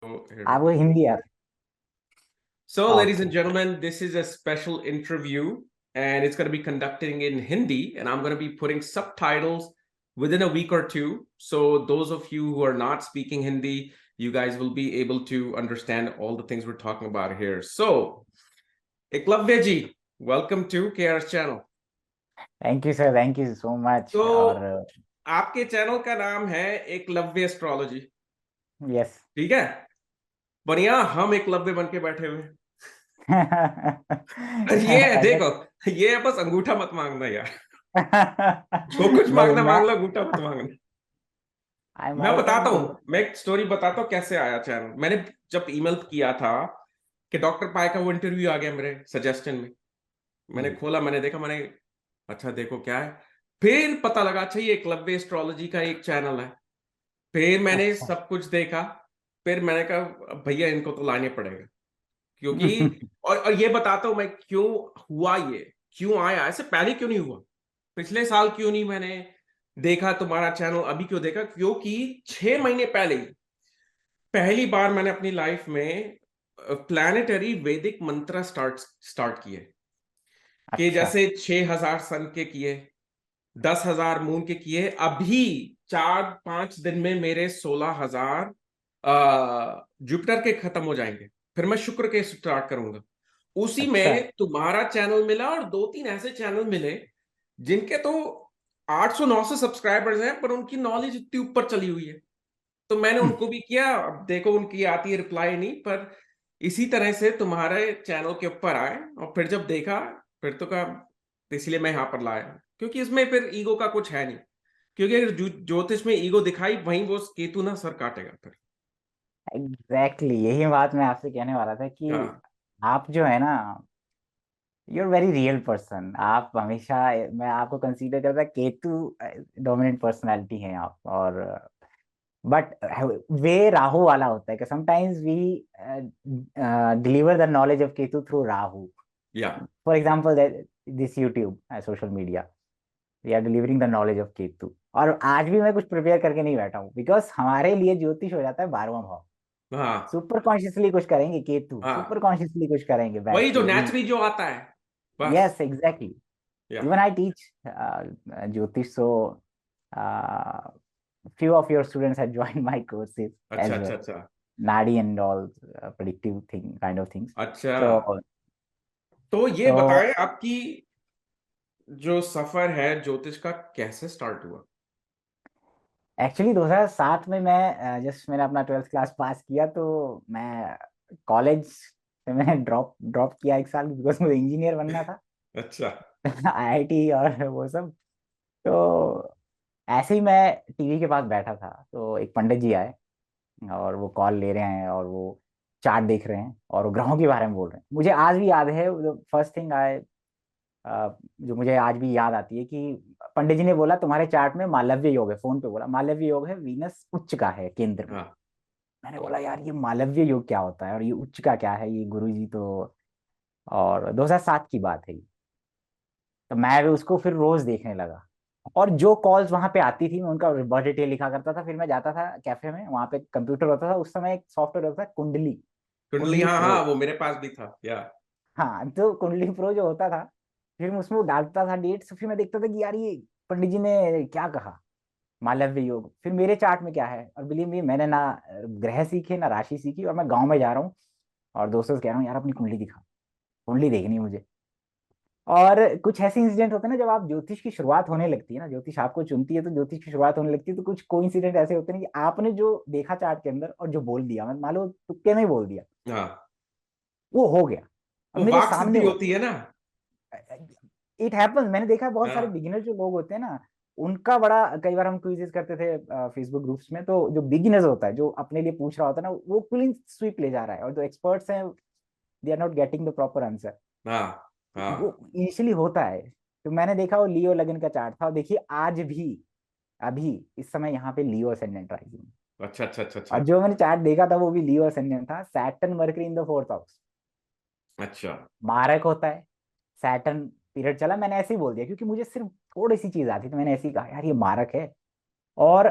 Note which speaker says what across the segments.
Speaker 1: Oh, here we
Speaker 2: आप वो
Speaker 1: go.
Speaker 2: Hindi यार.
Speaker 1: So, ladies
Speaker 2: okay.
Speaker 1: and gentlemen, this is a special interview and it's going to be conducting in Hindi, and I'm going to be putting subtitles within a week or two. So, those of you who are not speaking Hindi, you guys will be able to understand all the things we're talking about here. So, Eklavya ji, welcome to KR's channel.
Speaker 2: Thank you sir, thank you so much. और
Speaker 1: तो आपके channel का नाम है Eklavya astrology,
Speaker 2: yes.
Speaker 1: ठीक है? बढ़िया, हम एकलव्य बन के बैठे हुए हैं। ये
Speaker 2: ऐसा.
Speaker 1: देखो, ये है बस अंगूठा मत मांगना यार। जो कुछ
Speaker 2: नहीं,
Speaker 1: मांगना
Speaker 2: मैं
Speaker 1: मांग लो, अंगूठा मत मांगना।
Speaker 2: आई
Speaker 1: मैं
Speaker 2: माई
Speaker 1: बताता
Speaker 2: सेल्फ
Speaker 1: हूँ,
Speaker 2: तो.
Speaker 1: मैं एक स्टोरी बताता हूँ कैसे आया चैनल। मैंने जब ईमेल किया था कि डॉक्टर पाई का वो इंटरव्यू आ गया मेरे सजेशन में, मैंने
Speaker 2: जी.
Speaker 1: खोला, मैंने देखा, मैंने अच्छा देखो क्या है। फिर पता लगा अच्छा ये एकलव्य एस्ट्रोलॉजी का एक चैनल है। फिर मैंने
Speaker 2: अच्छा.
Speaker 1: सब कुछ देखा। फिर मैंने कहा "अब भैया इनको तो लाने पड़ेगा, क्योंकि और ये बताता हूं मैं क्यों हुआ, ये क्यों आया, ऐसे पहले क्यों नहीं हुआ, पिछले साल क्यों नहीं मैंने देखा तुम्हारा चैनल, अभी क्यों देखा, क्योंकि 6 महीने पहले ही पहली बार मैंने अपनी लाइफ में प्लानिटरी वैदिक मंत्र स्टार्ट स्टार्ट किए। कि
Speaker 2: अच्छा.
Speaker 1: जैसे 6,000 सन के किए, 10,000 मून के किए, अभी 4-5 दिन में मेरे 16,000 जुपिटर के खत्म हो जाएंगे। फिर मैं शुक्र के स्टार्ट करूंगा। उसी
Speaker 2: अच्छा.
Speaker 1: में तुम्हारा चैनल मिला और 2-3 ऐसे चैनल मिले जिनके तो 800-900 सब्सक्राइबर्स हैं, पर उनकी नॉलेज इतनी ऊपर चली हुई है। तो मैंने उनको भी किया। अब देखो उनकी आती है रिप्लाई नहीं, पर इसी तरह से तुम्हारे चैनल के ऊपर आए और फिर जब देखा, फिर तो कहा, तो इसलिए मैं यहाँ पर लाया, क्योंकि इसमें फिर ईगो का कुछ है नहीं। क्योंकि अगर ज्योतिष में ईगो दिखाई, वहीं वो केतु ना सर काटेगा फिर।
Speaker 2: एग्जैक्टली यही बात मैं आपसे कहने वाला था कि
Speaker 1: हाँ,
Speaker 2: आप जो है ना, you are very real person. आप हमेशा, मैं आपको कंसीडर करता केतु डोमिनेंट पर्सनालिटी हैं आप. और बट वे राहु वाला होता है कि sometimes we deliver the knowledge of Ketu through Rahu.
Speaker 1: या
Speaker 2: for example this YouTube social media, we are delivering the knowledge of Ketu. और आज भी मैं कुछ प्रिपेयर करके नहीं बैठा हूँ, बिकॉज हमारे लिए ज्योतिष हो जाता है 12वां भाव.
Speaker 1: हाँ
Speaker 2: सुपर कॉन्शियसली कुछ करेंगे केतु, सुपर
Speaker 1: हाँ,
Speaker 2: कॉन्शियसली कुछ करेंगे बैठ
Speaker 1: वही जो
Speaker 2: के वी.
Speaker 1: नेचुरली जो आता है, बस।
Speaker 2: Yes, exactly.
Speaker 1: या
Speaker 2: इवन आई टीच ज्योतिष, सो few of your students had joined my courses
Speaker 1: अच्छा
Speaker 2: as
Speaker 1: अच्छा
Speaker 2: well.
Speaker 1: अच्छा
Speaker 2: Nadi and all predictive thing kind of things.
Speaker 1: अच्छा।
Speaker 2: So
Speaker 1: तो ये
Speaker 2: so
Speaker 1: बताएं, आपकी जो सफर है ज्योतिष का कैसे स्टार्ट हुआ?
Speaker 2: एक्चुअली 2007 में मैं जस्ट मैंने अपना 12th क्लास पास किया, तो मैं कॉलेज से मैं ड्रॉप ड्रॉप किया एक साल, बिकॉज मुझे इंजीनियर बनना था.
Speaker 1: अच्छा।
Speaker 2: आईआईटी और वो सब. तो ऐसे ही मैं टीवी के पास बैठा था, तो एक पंडित जी आए और वो कॉल ले रहे हैं और वो चार्ट देख रहे हैं और वो ग्रहों के बारे में बोल रहे हैं. मुझे आज भी याद है, फर्स्ट थिंग आई, जो मुझे आज भी याद आती है कि पंडित जी ने बोला तुम्हारे चार्ट में मालव्य योग है. फोन पे बोला मालव्य योग है, वीनस उच्च का है केंद्र में.
Speaker 1: हाँ
Speaker 2: मैंने बोला यार ये मालव्य योग क्या होता है और ये उच्च का क्या है, ये गुरु जी तो. और 2007 की बात है ये. तो मैं भी उसको फिर रोज देखने लगा. और जो कॉल्स वहां पे आती थी मैं उनका बर्थ डिटेल लिखा करता था. फिर मैं जाता था कैफे में, वहां पे कंप्यूटर होता था उस समय, एक सॉफ्टवेयर होता था कुंडली.
Speaker 1: कुंडली,
Speaker 2: कुंडली
Speaker 1: हाँ
Speaker 2: प्रो.
Speaker 1: हाँ, वो मेरे पास भी था या।
Speaker 2: हाँ, तो कुंडली प्रो जो होता था, फिर मैं उसमें वो डालता था डेट्स. फिर मैं देखता था कि यार ये पंडित जी ने क्या कहा, मालव्य योग. फिर मेरे चार्ट में क्या है, और बिलीव मी मैंने ना ग्रह सीखे ना राशि सीखी, और मैं गांव में जा रहा हूँ और दोस्तों से कह रहा हूँ यार अपनी कुंडली दिखा, कुंडली देखनी है मुझे. और कुछ ऐसे इंसिडेंट होते हैं ना, जब आप ज्योतिष की शुरुआत होने लगती है ना, ज्योतिष आपको चुनती है तो ज्योतिष की शुरुआत होने लगती है, तो कुछ कोइंसिडेंट ऐसे होते हैं कि आपने जो देखा चार्ट के अंदर और जो बोल दिया, मैं मान लो तुक्के में बोल दिया,
Speaker 1: हाँ,
Speaker 2: वो हो गया. अब
Speaker 1: वो
Speaker 2: मेरे
Speaker 1: वाक
Speaker 2: सामने
Speaker 1: सिद्धि
Speaker 2: हो.
Speaker 1: होती है ना।
Speaker 2: It happens. मैंने देखा है बहुत सारे
Speaker 1: हाँ
Speaker 2: बिगिनर जो लोग होते हैं ना, उनका बड़ा, कई बार हम क्विजेस करते थे फेसबुक ग्रुप्स में, तो जो बिगिनर्स होता है जो अपने लिए पूछ रहा होता है ना, वो क्लीन स्वीप ले जा रहा है, और जो एक्सपर्ट्स हैं they are not getting the proper answer.
Speaker 1: हाँ
Speaker 2: वो
Speaker 1: हाँ।
Speaker 2: इनिशियली होता है. तो मैंने देखा वो लियो लगन का चार्ट था, और देखिए आज भी, अभी इस समय यहाँ पे लियो असेंडेंट राइजिंग.
Speaker 1: अच्छा अच्छा अच्छा
Speaker 2: और
Speaker 1: अच्छा
Speaker 2: जो मैंने चार्ट देखा था वो भी लियो असेंडेंट था. Saturn mercury in the fourth house.
Speaker 1: अच्छा।
Speaker 2: मारक होता है. सैटर्न पीरियड चला, मैंने ऐसे ही बोल दिया क्योंकि मुझे सिर्फ थोड़ी सी चीज आती, तो मैंने ऐसे ही कहा यार ये मारक है. और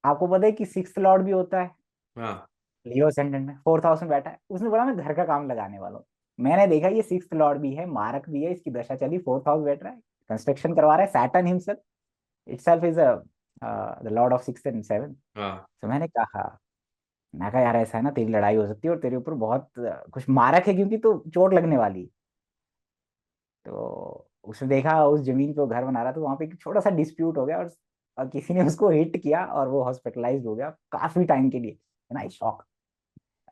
Speaker 2: आपको पता है कि सिक्स्थ लॉर्ड भी होता है.
Speaker 1: हाँ
Speaker 2: लियो असेंडेंट में 4000 बैठा है, उसने बोला मैं घर का काम लगाने वाला हूँ। मैंने देखा ये सिक्स्थ लॉर्ड भी है, मारक भी है, इसकी दशा चली, 4000 बैठ रहा है, कंस्ट्रक्शन करवा रहा है, Saturn himself itself is the Lord of six and seven.
Speaker 1: हाँ।
Speaker 2: तो मैं कहा यार ऐसा है ना, तेरी लड़ाई हो सकती है और तेरे ऊपर बहुत कुछ मारक है, क्योंकि तो चोट लगने वाली है। तो उसने देखा उस जमीन पे वो घर बना रहा, तो वहां पे एक छोटा सा डिस्प्यूट हो गया, और किसी ने उसको हिट किया और वो हॉस्पिटलाइज हो गया काफी टाइम के लिए। Nice shock.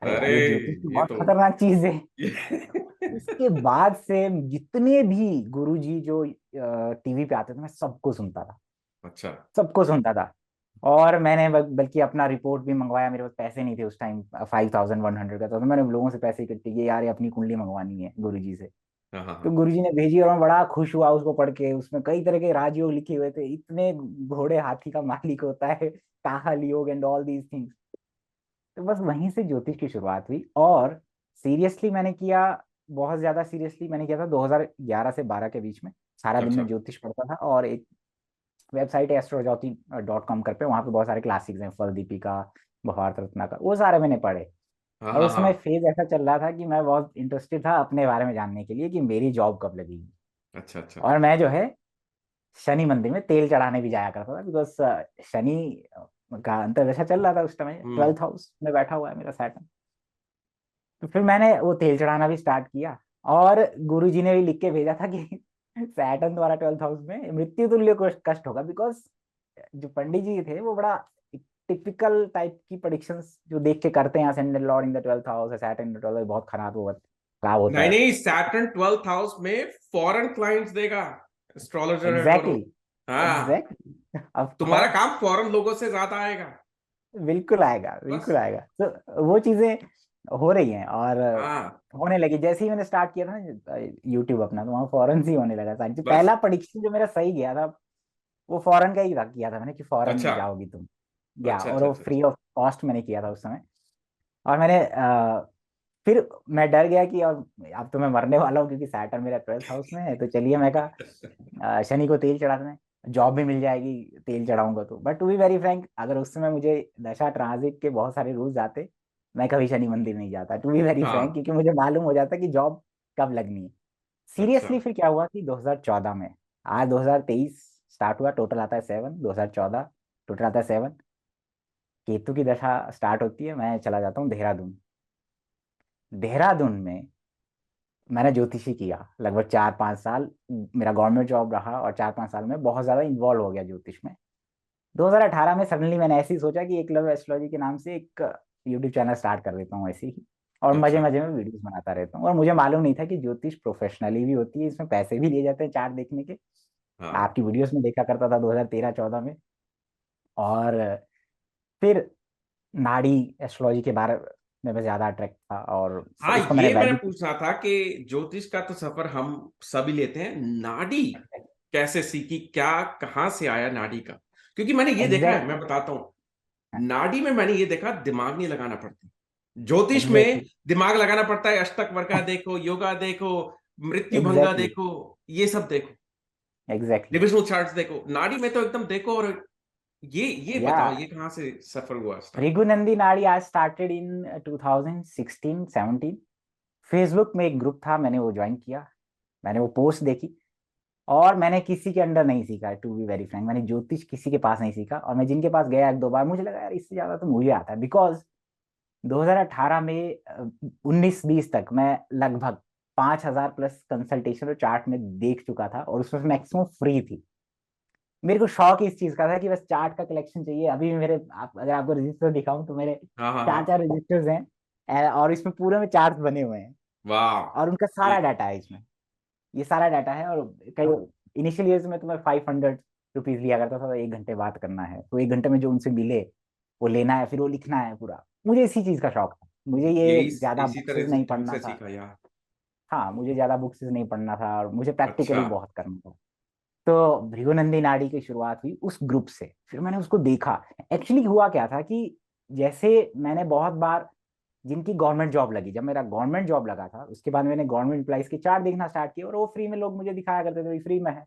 Speaker 2: अरे
Speaker 1: अरे
Speaker 2: यार ये ज्योतिष तो
Speaker 1: ये
Speaker 2: बहुत
Speaker 1: तो
Speaker 2: खतरनाक चीज है।
Speaker 1: ये-
Speaker 2: उसके बाद से जितने भी गुरुजी जो टीवी पे आते थे, मैं सबको सुनता था,
Speaker 1: अच्छा।
Speaker 2: सबको सुनता था। और मैंने बल्कि अपना रिपोर्ट भी मंगवाया, मेरे पास पैसे नहीं थे उस टाइम, 5100 का था, तो मैंने लोगों से पैसे इकट्ठे किए, यार ये अपनी कुंडली मंगवानी है गुरुजी से।
Speaker 1: हाँ हाँ
Speaker 2: तो
Speaker 1: हाँ।
Speaker 2: गुरुजी ने भेजी और मैं बड़ा खुश हुआ उसको पढ़ के। उसमें कई तरह के राजयोग लिखे हुए थे, इतने घोड़े हाथी का मालिक होता है, काहल योग एंड ऑल दीज थिंग्स। तो बस वहीं से ज्योतिष की शुरुआत हुई। और सीरियसली मैंने किया, बहुत ज्यादा सीरियसली मैंने किया था 2011 से 12 के बीच में। सारा दिन
Speaker 1: अच्छा।
Speaker 2: में ज्योतिष पढ़ता था, और एक वेबसाइट है एस्ट्रोज्योति.com करके, वहां पे बहुत सारे क्लासिक्स हैं, फल दीपिका, भावार्थ रत्नाकर, वो सारे मैंने पढ़े।
Speaker 1: हाँ
Speaker 2: और
Speaker 1: हाँ
Speaker 2: उस
Speaker 1: हाँ।
Speaker 2: समय फेज ऐसा चल रहा था कि मैं बहुत इंटरेस्टेड था अपने बारे में जानने के लिए कि मेरी जॉब कब लगेगी।
Speaker 1: अच्छा अच्छा।
Speaker 2: और मैं जो है शनि मंदिर में तेल चढ़ाने भी जाया करता था, बिकॉज शनि का अंतर्दशा चल रहा था उस समय,
Speaker 1: हम्म।
Speaker 2: 12th हाउस में बैठा हुआ है मेरा सैटर्न। तो फिर मैंने वो तेल चढ़ाना भी स्टार्ट किया। और गुरुजी ने भी लिख के भेजा था कि सैटर्न द्वारा 12th हाउस में मृत्यु तुल्य कष्ट होगा, बिकॉज जो पंडित जी थे वो बड़ा टिपिकल टाइप की प्रेडिक्शंस जो देख के करते हैं, ascendant Lord in the 12th house, Saturn in the 12th, बहुत खराब होता
Speaker 1: नहीं
Speaker 2: है।
Speaker 1: नहीं, सैटर्न 12th हाउस में फॉरेन क्लाइंट्स देगा, एस्ट्रोलॉजर है वो
Speaker 2: एग्जैक्टली,
Speaker 1: लोग। हाँ।
Speaker 2: एग्जैक्टली, ऑफ
Speaker 1: तुम्हारा
Speaker 2: कोर्स।
Speaker 1: काम फॉरेन लोगों से ज्यादा आएगा।
Speaker 2: बिल्कुल आएगा,
Speaker 1: बस।
Speaker 2: बिल्कुल आएगा। तो वो चीजें हो रही हैं, और
Speaker 1: हाँ।
Speaker 2: होने लगी जैसे ही मैंने स्टार्ट किया था ना यूट्यूब अपना, तो वहाँ फॉरेन से ही होने लगा सारी चीज।
Speaker 1: बस।
Speaker 2: पहला प्रेडिक्शन जो मेरा सही गया था वो फॉरेन का ही था, किया था मैंने कि फॉरेन
Speaker 1: अच्छा
Speaker 2: जाओगी तुम। या
Speaker 1: अच्छा
Speaker 2: और
Speaker 1: अच्छा
Speaker 2: वो
Speaker 1: अच्छा
Speaker 2: फ्री
Speaker 1: अच्छा।
Speaker 2: ऑफ कॉस्ट मैंने किया था उस समय। और मैंने फिर मैं डर गया कि अब तो मैं मरने वाला हूँ, क्योंकि सैटर्न मेरा 12th हाउस में है। तो चलिए मैं कहा शनि को तेल चढ़ा दें, जॉब भी मिल जाएगी तेल चढ़ाऊंगा तो। But to be very frank, अगर उस समय मुझे दशा ट्रांजिट के बहुत सारे रूल्स आते, मैं कभी शनि मंदिर नहीं जाता, टू बी वेरी फ्रैंक,
Speaker 1: हाँ।
Speaker 2: क्योंकि मुझे मालूम हो जाता कि जॉब कब लगनी है।
Speaker 1: अच्छा
Speaker 2: सीरियसली फिर क्या हुआ कि 2014 में, आज 2023 स्टार्ट हुआ, टोटल आता है 7, 2014 टोटल आता है 7। केतु की दशा स्टार्ट होती है, मैं चला जाता हूँ देहरादून। देहरादून में मैंने ज्योतिषी किया लगभग 4-5 साल, मेरा गवर्नमेंट जॉब रहा, और 4-5 साल में बहुत ज्यादा इन्वॉल्व हो गया ज्योतिष में। 2018 में सडनली मैंने ऐसे ही सोचा कि एकलव्य एस्ट्रोलॉजी के नाम से एक यूट्यूब चैनल स्टार्ट कर देता हूँ ऐसे ही, और मजे
Speaker 1: अच्छा।
Speaker 2: मजे में वीडियोस बनाता रहता हूँ। और मुझे मालूम नहीं था कि ज्योतिष प्रोफेशनली भी होती है, इसमें पैसे भी लिए जाते हैं चार्ट देखने के।
Speaker 1: हाँ
Speaker 2: आपकी वीडियोस में देखा करता था 2013-14 में। और फिर नाड़ी एस्ट्रोलॉजी के बारे में मैं ज्यादा अट्रैक्ट था, और
Speaker 1: हाँ,
Speaker 2: इसको मैंने
Speaker 1: ये मैंने
Speaker 2: वैल्यू।
Speaker 1: पूछना था कि ज्योतिष का तो सफर हम सभी लेते हैं, नाड़ी कैसे सीखी, क्या कहाँ से आया नाड़ी का? क्योंकि मैंने ये देखा है,
Speaker 2: एग्जैक्टली,
Speaker 1: मैं बताता हूँ। नाड़ी में मैंने ये देखा, दिमाग नहीं लगाना पड़ता। ज्योतिष में
Speaker 2: एग्जैक्टली,
Speaker 1: दिमाग लगाना पड़ता है, अष्टक वर्गा देखो, योगा देखो, मृत्यु भंगा
Speaker 2: एग्जैक्टली,
Speaker 1: देखो, ये सब देखो,
Speaker 2: एग्जैक्टली।
Speaker 1: डिविजनल चार्ट्स देखो। नाड़ी में तो एकदम देखो। और ये
Speaker 2: या
Speaker 1: बताओ, ये कहाँ से सफर हुआ स्टार्ट?
Speaker 2: भृगुनंदी नाड़ी आज स्टार्टेड इन 2016-17। फेसबुक में एक ग्रुप था, मैंने वो ज्वाइन किया, मैंने वो पोस्ट देखी, और मैंने किसी के अंडर नहीं सीखा, टू बी वेरी फ्रैंक। मैंने ज्योतिष किसी के पास नहीं सीखा, और मैं जिनके पास गया 1-2 बार, मुझे लगा यार इससे ज्यादा तो मुझे आता है, बिकॉज 2018 में 19-20 तक मैं लगभग 5,000 प्लस कंसल्टेशन और चार्ट में देख चुका था, और उसमें मैक्सिमम फ्री थी। मेरे को शौक इस चीज का था कि बस चार्ट का कलेक्शन चाहिए। अभी भी मेरे अगर आपको रजिस्टर दिखाऊं तो मेरे
Speaker 1: हाँ हाँ
Speaker 2: चार
Speaker 1: हाँ।
Speaker 2: चार रजिस्टर्स हैं, और इसमें पूरे में चार्ट बने हुए हैं,
Speaker 1: वाह।
Speaker 2: और उनका
Speaker 1: ये
Speaker 2: सारा डाटा है इसमें। ये सारा डाटा है। और कई इनिशियल ईयर्स में तो मैं 500 रुपीज लिया करता था, तो 1 घंटे बात करना है, तो 1 घंटे में जो उनसे मिले वो लेना है, फिर वो लिखना है पूरा। मुझे इसी चीज का शौक था, मुझे ये
Speaker 1: यही
Speaker 2: ज्यादा
Speaker 1: इसी
Speaker 2: बुक्स
Speaker 1: तरह से
Speaker 2: नहीं
Speaker 1: ढंग
Speaker 2: पढ़ना
Speaker 1: से
Speaker 2: था।
Speaker 1: सीखा यार।
Speaker 2: हाँ, मुझे ज्यादा बुक्स नहीं पढ़ना था, और मुझे
Speaker 1: अच्छा।
Speaker 2: प्रैक्टिकली बहुत करना था। तो भृगुनंदी नाड़ी की शुरुआत हुई उस ग्रुप से, फिर मैंने उसको देखा। एक्चुअली हुआ क्या था कि जैसे मैंने बहुत बार जिनकी गवर्नमेंट जॉब लगी, जब मेरा गवर्नमेंट जॉब लगा था उसके बाद मैंने गवर्नमेंट एम्प्लॉइज के चार्ट देखना स्टार्ट किया, और वो फ्री में लोग मुझे दिखाया करते थे, फ्री में है।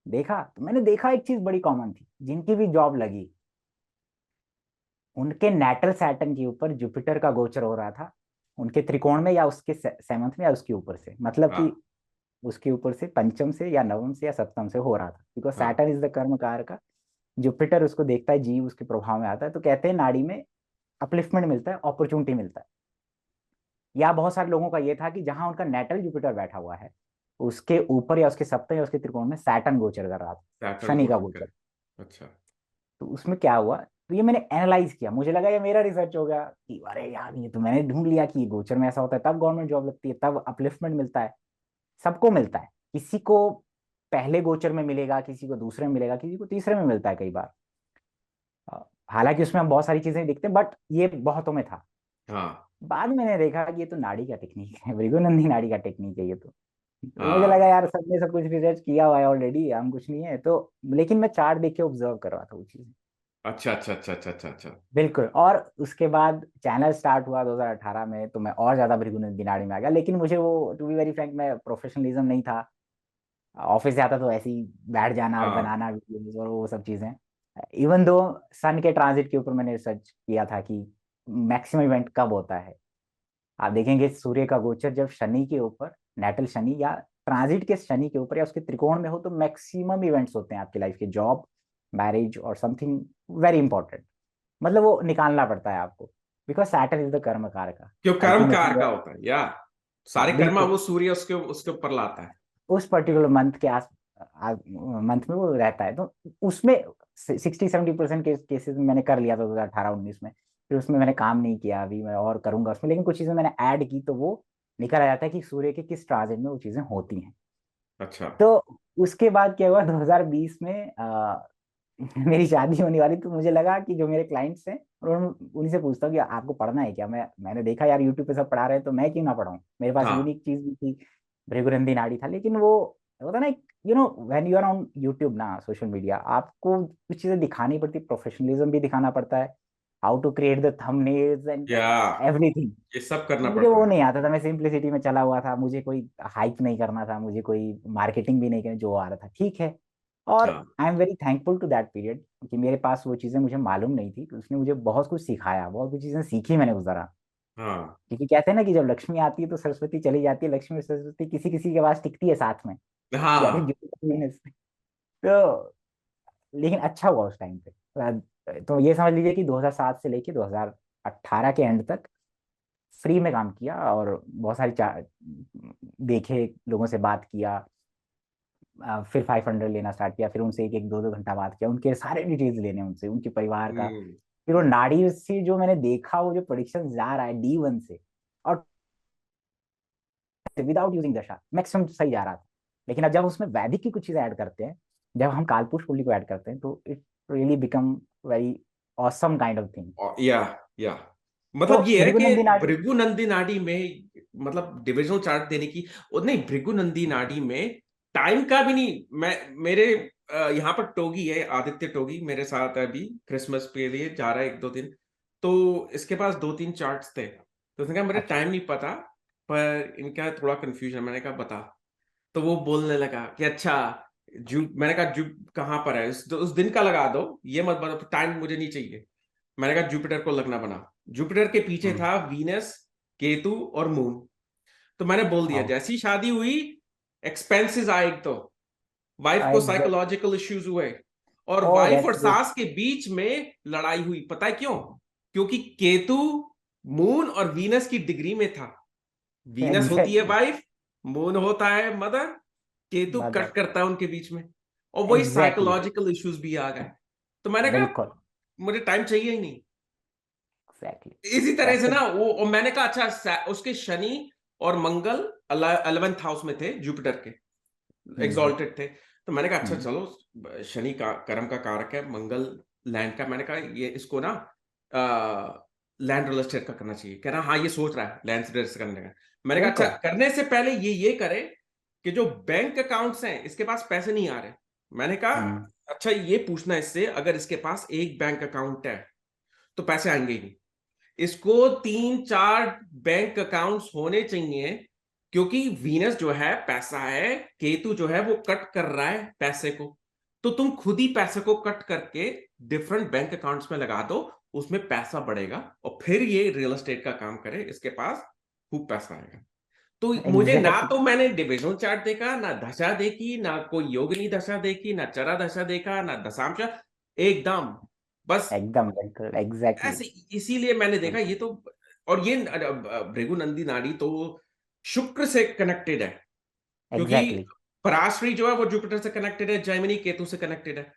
Speaker 2: देखा तो मैंने देखा एक चीज बड़ी कॉमन थी, जिनकी भी जॉब लगी उनके नेटल सैटर्न के ऊपर जुपिटर का गोचर हो रहा था, उनके त्रिकोण में या उसके सेवंथ में या उसके ऊपर से, मतलब कि
Speaker 1: हाँ
Speaker 2: उसके ऊपर से पंचम से या नवम से या सप्तम से हो रहा था, बिकॉज
Speaker 1: हाँ
Speaker 2: सैटर्न इज द कर्म कारक। जुपिटर उसको देखता है, जीव उसके प्रभाव में आता है, तो कहते हैं नाड़ी में अपलिफ्टमेंट मिलता है, अपॉर्चुनिटी मिलता है। या बहुत सारे लोगों का ये था कि जहां उनका नेटल जुपिटर बैठा हुआ है, उसके ऊपर या उसके सप्तम या उसके त्रिकोण में सैटर्न गोचर कर रहा था,
Speaker 1: सैटर्न
Speaker 2: शनि का
Speaker 1: गोचर
Speaker 2: गोचर।
Speaker 1: करे। अच्छा।
Speaker 2: तो उसमें क्या हुआ, तो ये मैंने एनालाइज किया, मुझे लगा ये मेरा रिसर्च हो गया कि अरे यार ये तो मैंने ढूंढ लिया कि ये गोचर में ऐसा होता है, तब गवर्नमेंट जॉब लगती है, तब अपलिफ्टमेंट मिलता है। सबको मिलता है, किसी को पहले गोचर में मिलेगा, किसी को दूसरे में मिलेगा, किसी को तीसरे में मिलता है कई बार। हालांकि उसमें हम बहुत सारी चीजें देखते हैं, बट ये बहुतों में था।
Speaker 1: हाँ
Speaker 2: बाद में मैंने देखा कि ये तो नाड़ी का टेक्निक है, भृगुनंदी नाड़ी का टेक्निक है ये तो मुझे
Speaker 1: हाँ।
Speaker 2: लगा यार सबने सब कुछ रिसर्च किया हुआ है ऑलरेडी, हम कुछ नहीं है तो। लेकिन मैं चार्ट देख के ऑब्जर्व कर रहा था वो चीज।
Speaker 1: अच्छा अच्छा अच्छा अच्छा अच्छा अच्छा।
Speaker 2: बिल्कुल। और उसके बाद चैनल स्टार्ट हुआ 2018 में, तो मैं और ज्यादा भृगुनंदी नाड़ी में आ गया, लेकिन मुझे वो टू बी वेरी फ्रैंक, मैं प्रोफेशनलिज्म नहीं था। ऑफिस से आता तो ऐसे ही बैठ जाना और
Speaker 1: हाँ
Speaker 2: बनाना वीडियोस और वो सब चीजें। इवन दो सन के ट्रांजिट के ऊपर मैंने रिसर्च किया था कि मैक्सिमम इवेंट कब होता है। आप देखेंगे सूर्य का गोचर जब शनि के ऊपर, नेटल शनि या ट्रांजिट के शनि के ऊपर या उसके त्रिकोण में हो, तो मैक्सिमम इवेंट्स होते हैं आपकी लाइफ के, जॉब, मैरिज और समथिंग वेरी इंपॉर्टेंट। मतलब वो निकालना पड़ता है आपको, बिकॉज सैटर्न इज द कर्म कारक का
Speaker 1: क्यों कर्म कार
Speaker 2: अल्टीमेटली।
Speaker 1: का होता है या
Speaker 2: हाँ
Speaker 1: सारे कर्मा
Speaker 2: बिल्कुल।
Speaker 1: वो सूर्य उसके उसके ऊपर लाता है।
Speaker 2: उस पर्टिकुलर मंथ के मंथ में वो रहता है, तो उसमें 60-70% के केसेस में मैंने कर लिया था 2018-19 में। फिर उसमें मैंने काम नहीं किया, अभी मैं और करूंगा उसमें, लेकिन कुछ चीजें मैंने ऐड की, तो वो निकल आ जाता है कि सूर्य के किस ट्रांजिट में वो चीजें होती हैं।
Speaker 1: अच्छा।
Speaker 2: तो उसके बाद क्या हुआ 2020 में मेरी शादी होने वाली, तो मुझे लगा कि जो मेरे क्लाइंट्स हैं, और उन्हीं से पूछता हूँ कि आपको पढ़ना है क्या। मैंने देखा यार यूट्यूब पे सब पढ़ा रहे हैं, तो मैं क्यों ना पढ़ाऊँ, मेरे पास
Speaker 1: हाँ
Speaker 2: यूनिक चीज भी थी, भृगुरंदी नाड़ी था। लेकिन वो होता ना, you know when you are on YouTube ना, सोशल मीडिया, आपको कुछ चीजें दिखानी पड़ती, प्रोफेशनलिज्म भी दिखाना पड़ता है, how to create the thumbnails and
Speaker 1: या
Speaker 2: एवरीथिंग।
Speaker 1: ये सब करना
Speaker 2: मुझे
Speaker 1: पड़ता
Speaker 2: वो
Speaker 1: है।
Speaker 2: नहीं आता था, मैं सिंप्लिसिटी में चला हुआ था, मुझे कोई हाइप नहीं करना था, मुझे कोई मार्केटिंग भी नहीं करनी, जो आ रहा था ठीक है। और
Speaker 1: हाँ
Speaker 2: I am very thankful to that period कि मेरे पास वो चीज़ें मुझे मालूम नहीं थी, तो उसने मुझे बहुत कुछ सिखाया, बहुत कुछ चीज़ें सीखी मैंने उस दौरान।
Speaker 1: हाँ
Speaker 2: क्योंकि कहते हैं ना कि जब लक्ष्मी आती है तो सरस्वती चली जाती है, लक्ष्मी और सरस्वती किसी किसी के पास टिकती है साथ में, या फिर
Speaker 1: हाँ।
Speaker 2: तो लेकिन अच्छा हुआ उस टाइम पे। तो ये समझ लीजिए कि 2007 से लेके 2018 के एंड तक फ्री में काम किया, और बहुत सारी देखे, लोगों से बात किया, फिर 500 लेना स्टार्ट किया, फिर उनसे एक एक दो दो घंटा बात किया, उनके सारे डिटेल्स लेने उनसे, उनके परिवार का।
Speaker 1: हम्म।
Speaker 2: फिर वो नाड़ी से जो मैंने देखा, वो जो प्रोडिक्शन जा रहा है D1 से, और विदाउट यूजिंग दशा मैक्सिमम सही जा रहा था। लेकिन अब जब उसमें वैदिक की कुछ चीजें ऐड करते हैं, जब हम कालपुरुष कुंडली को ऐड करते हैं, तो it really become very awesome kind of thing.
Speaker 1: या
Speaker 2: तो
Speaker 1: मतलब ये है कि
Speaker 2: भृगुनंदी नाड़ी।
Speaker 1: भृगु नंदी नाड़ी में मतलब डिविजनल चार्ट देने की, और नहीं भृगु नंदी नाड़ी में टाइम का भी नहीं। मैं मेरे यहाँ पर टोगी है, आदित्य टोगी मेरे साथ है अभी, क्रिसमस के लिए जा रहा है 1-2 दिन। तो इसके पास 2-3 चार्ट्स थे, तो उसने कहा मेरे
Speaker 2: अच्छा।
Speaker 1: टाइम नहीं पता, पर इनका थोड़ा कंफ्यूजन। मैंने कहा बता। तो वो बोलने लगा कि अच्छा जू, मैंने कहा जू कहाँ पर है, उस दिन का लगा दो, ये मत बता, टाइम मुझे नहीं चाहिए। मैंने कहा जुपिटर को लगना बना। जुपिटर के पीछे
Speaker 2: हम्म।
Speaker 1: था वीनस, केतु और मून। तो मैंने बोल दिया
Speaker 2: आओ।
Speaker 1: जैसी शादी हुई एक्सपेंसेस आए, एक तो वाइफ को
Speaker 2: एग्जैक्ट।
Speaker 1: साइकोलॉजिकल इश्यूज हुए, और
Speaker 2: ओ
Speaker 1: वाइफ और
Speaker 2: दैट्स गुड।
Speaker 1: सास के बीच में लड़ाई हुई। पता है क्यों? क्योंकि केतु मून और वीनस की डिग्री में था। वीनस होती है
Speaker 2: एग्जैक्टली।
Speaker 1: वाइफ, मून होता है मदर, केतु कट
Speaker 2: मदर।
Speaker 1: करता है उनके बीच में, और वही
Speaker 2: एग्जैक्टली।
Speaker 1: साइकोलॉजिकल इश्यूज भी आ गए। तो मैंने कहा
Speaker 2: बिल्कुल।
Speaker 1: मुझे टाइम चाहिए ही नहीं।
Speaker 2: एग्जैक्टली।
Speaker 1: इसी तरह से
Speaker 2: कैसे।
Speaker 1: ना वो, और मैंने कहा अच्छा उसके शनि और मंगल 11th हाउस में थे जुपिटर के,
Speaker 2: हम्म।
Speaker 1: एग्जॉल्टेड थे। तो मैंने कहा अच्छा
Speaker 2: हम्म।
Speaker 1: चलो, शनि का कर्म का कारक है, मंगल लैंड का। मैंने कहा ये इसको ना लैंड रियल एस्टेट का करना चाहिए। कह रहा हाँ ये सोच रहा है लैंड रियल एस्टेट करने का। मैंने कहा अच्छा
Speaker 2: बिल्कुल।
Speaker 1: करने से पहले ये करे कि जो बैंक अकाउंट्स हैं इसके पास पैसे नहीं आ रहे। मैंने कहा
Speaker 2: हम्म।
Speaker 1: अच्छा ये पूछना इससे, अगर इसके पास एक बैंक अकाउंट है तो पैसे आएंगे ही नहीं, इसको 3-4 बैंक अकाउंट्स होने चाहिए। क्योंकि वीनस जो है पैसा है, केतु जो है वो कट कर रहा है पैसे को। तो तुम खुद ही पैसे को कट करके डिफरेंट बैंक अकाउंट्स में लगा दो, उसमें पैसा बढ़ेगा और फिर ये रियल एस्टेट का काम करे, इसके पास खूब पैसा आएगा। तो मुझे ना
Speaker 2: एग्जैक्टली
Speaker 1: तो मैंने डिविजनल चार्ट देखा, ना दशा देखी, ना कोई योगिनी दशा देखी, ना चरा दशा देखा, ना दशांश, एकदम बस
Speaker 2: एकदम बिल्कुल एग्जैक्टली
Speaker 1: ऐसे। इसीलिए मैंने देखा ये
Speaker 2: बिल्कुल
Speaker 1: तो, और ये भृगुनंदी नाड़ी तो शुक्र से कनेक्टेड है, क्योंकि
Speaker 2: एग्जैक्टली
Speaker 1: पराश्री जो है वो जुपिटर से कनेक्टेड है, जैमिनी केतु से कनेक्टेड है।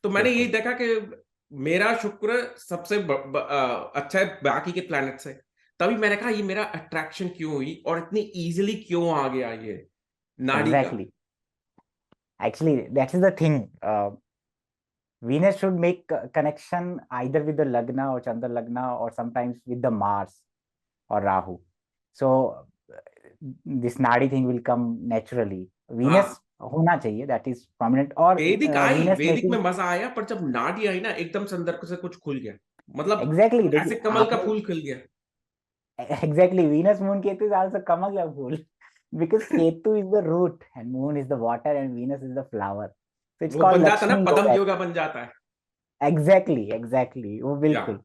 Speaker 1: तो मैंने यही
Speaker 2: बिल्कुल
Speaker 1: देखा कि मेरा शुक्र सबसे अच्छा है बाकी के प्लैनेट से। तभी मैंने कहा ये मेरा अट्रैक्शन क्यों हुई और इतनी इजीली क्यों आ गया ये नाड़ी का।
Speaker 2: Exactly actually that is the thing Venus should make connection either with the Lagna or Chandra Lagna or sometimes with the Mars or Rahu. So this Nadi thing will come naturally. Venus
Speaker 1: हाँ,
Speaker 2: होना चाहिए that is prominent और
Speaker 1: वैदिक आई,
Speaker 2: Venus
Speaker 1: वैदिक में
Speaker 2: making
Speaker 1: मजा आया, पर जब नाड़ी आई ना एकदम से अंदर से कुछ खुल गया, मतलब
Speaker 2: exactly
Speaker 1: ऐसे
Speaker 2: देखिए
Speaker 1: कमल का
Speaker 2: आपने
Speaker 1: फूल खिल गया।
Speaker 2: exactly Venus Moon Ketu is also कमल का फूल because Ketu is the root and Moon is the water and Venus is the flower. So it's
Speaker 1: वो
Speaker 2: called
Speaker 1: बन जाता है ना,
Speaker 2: Lakshmi
Speaker 1: पदम
Speaker 2: Yoga.
Speaker 1: योगा बन जाता है।
Speaker 2: एग्जैक्टली वो
Speaker 1: या
Speaker 2: बिल्कुल।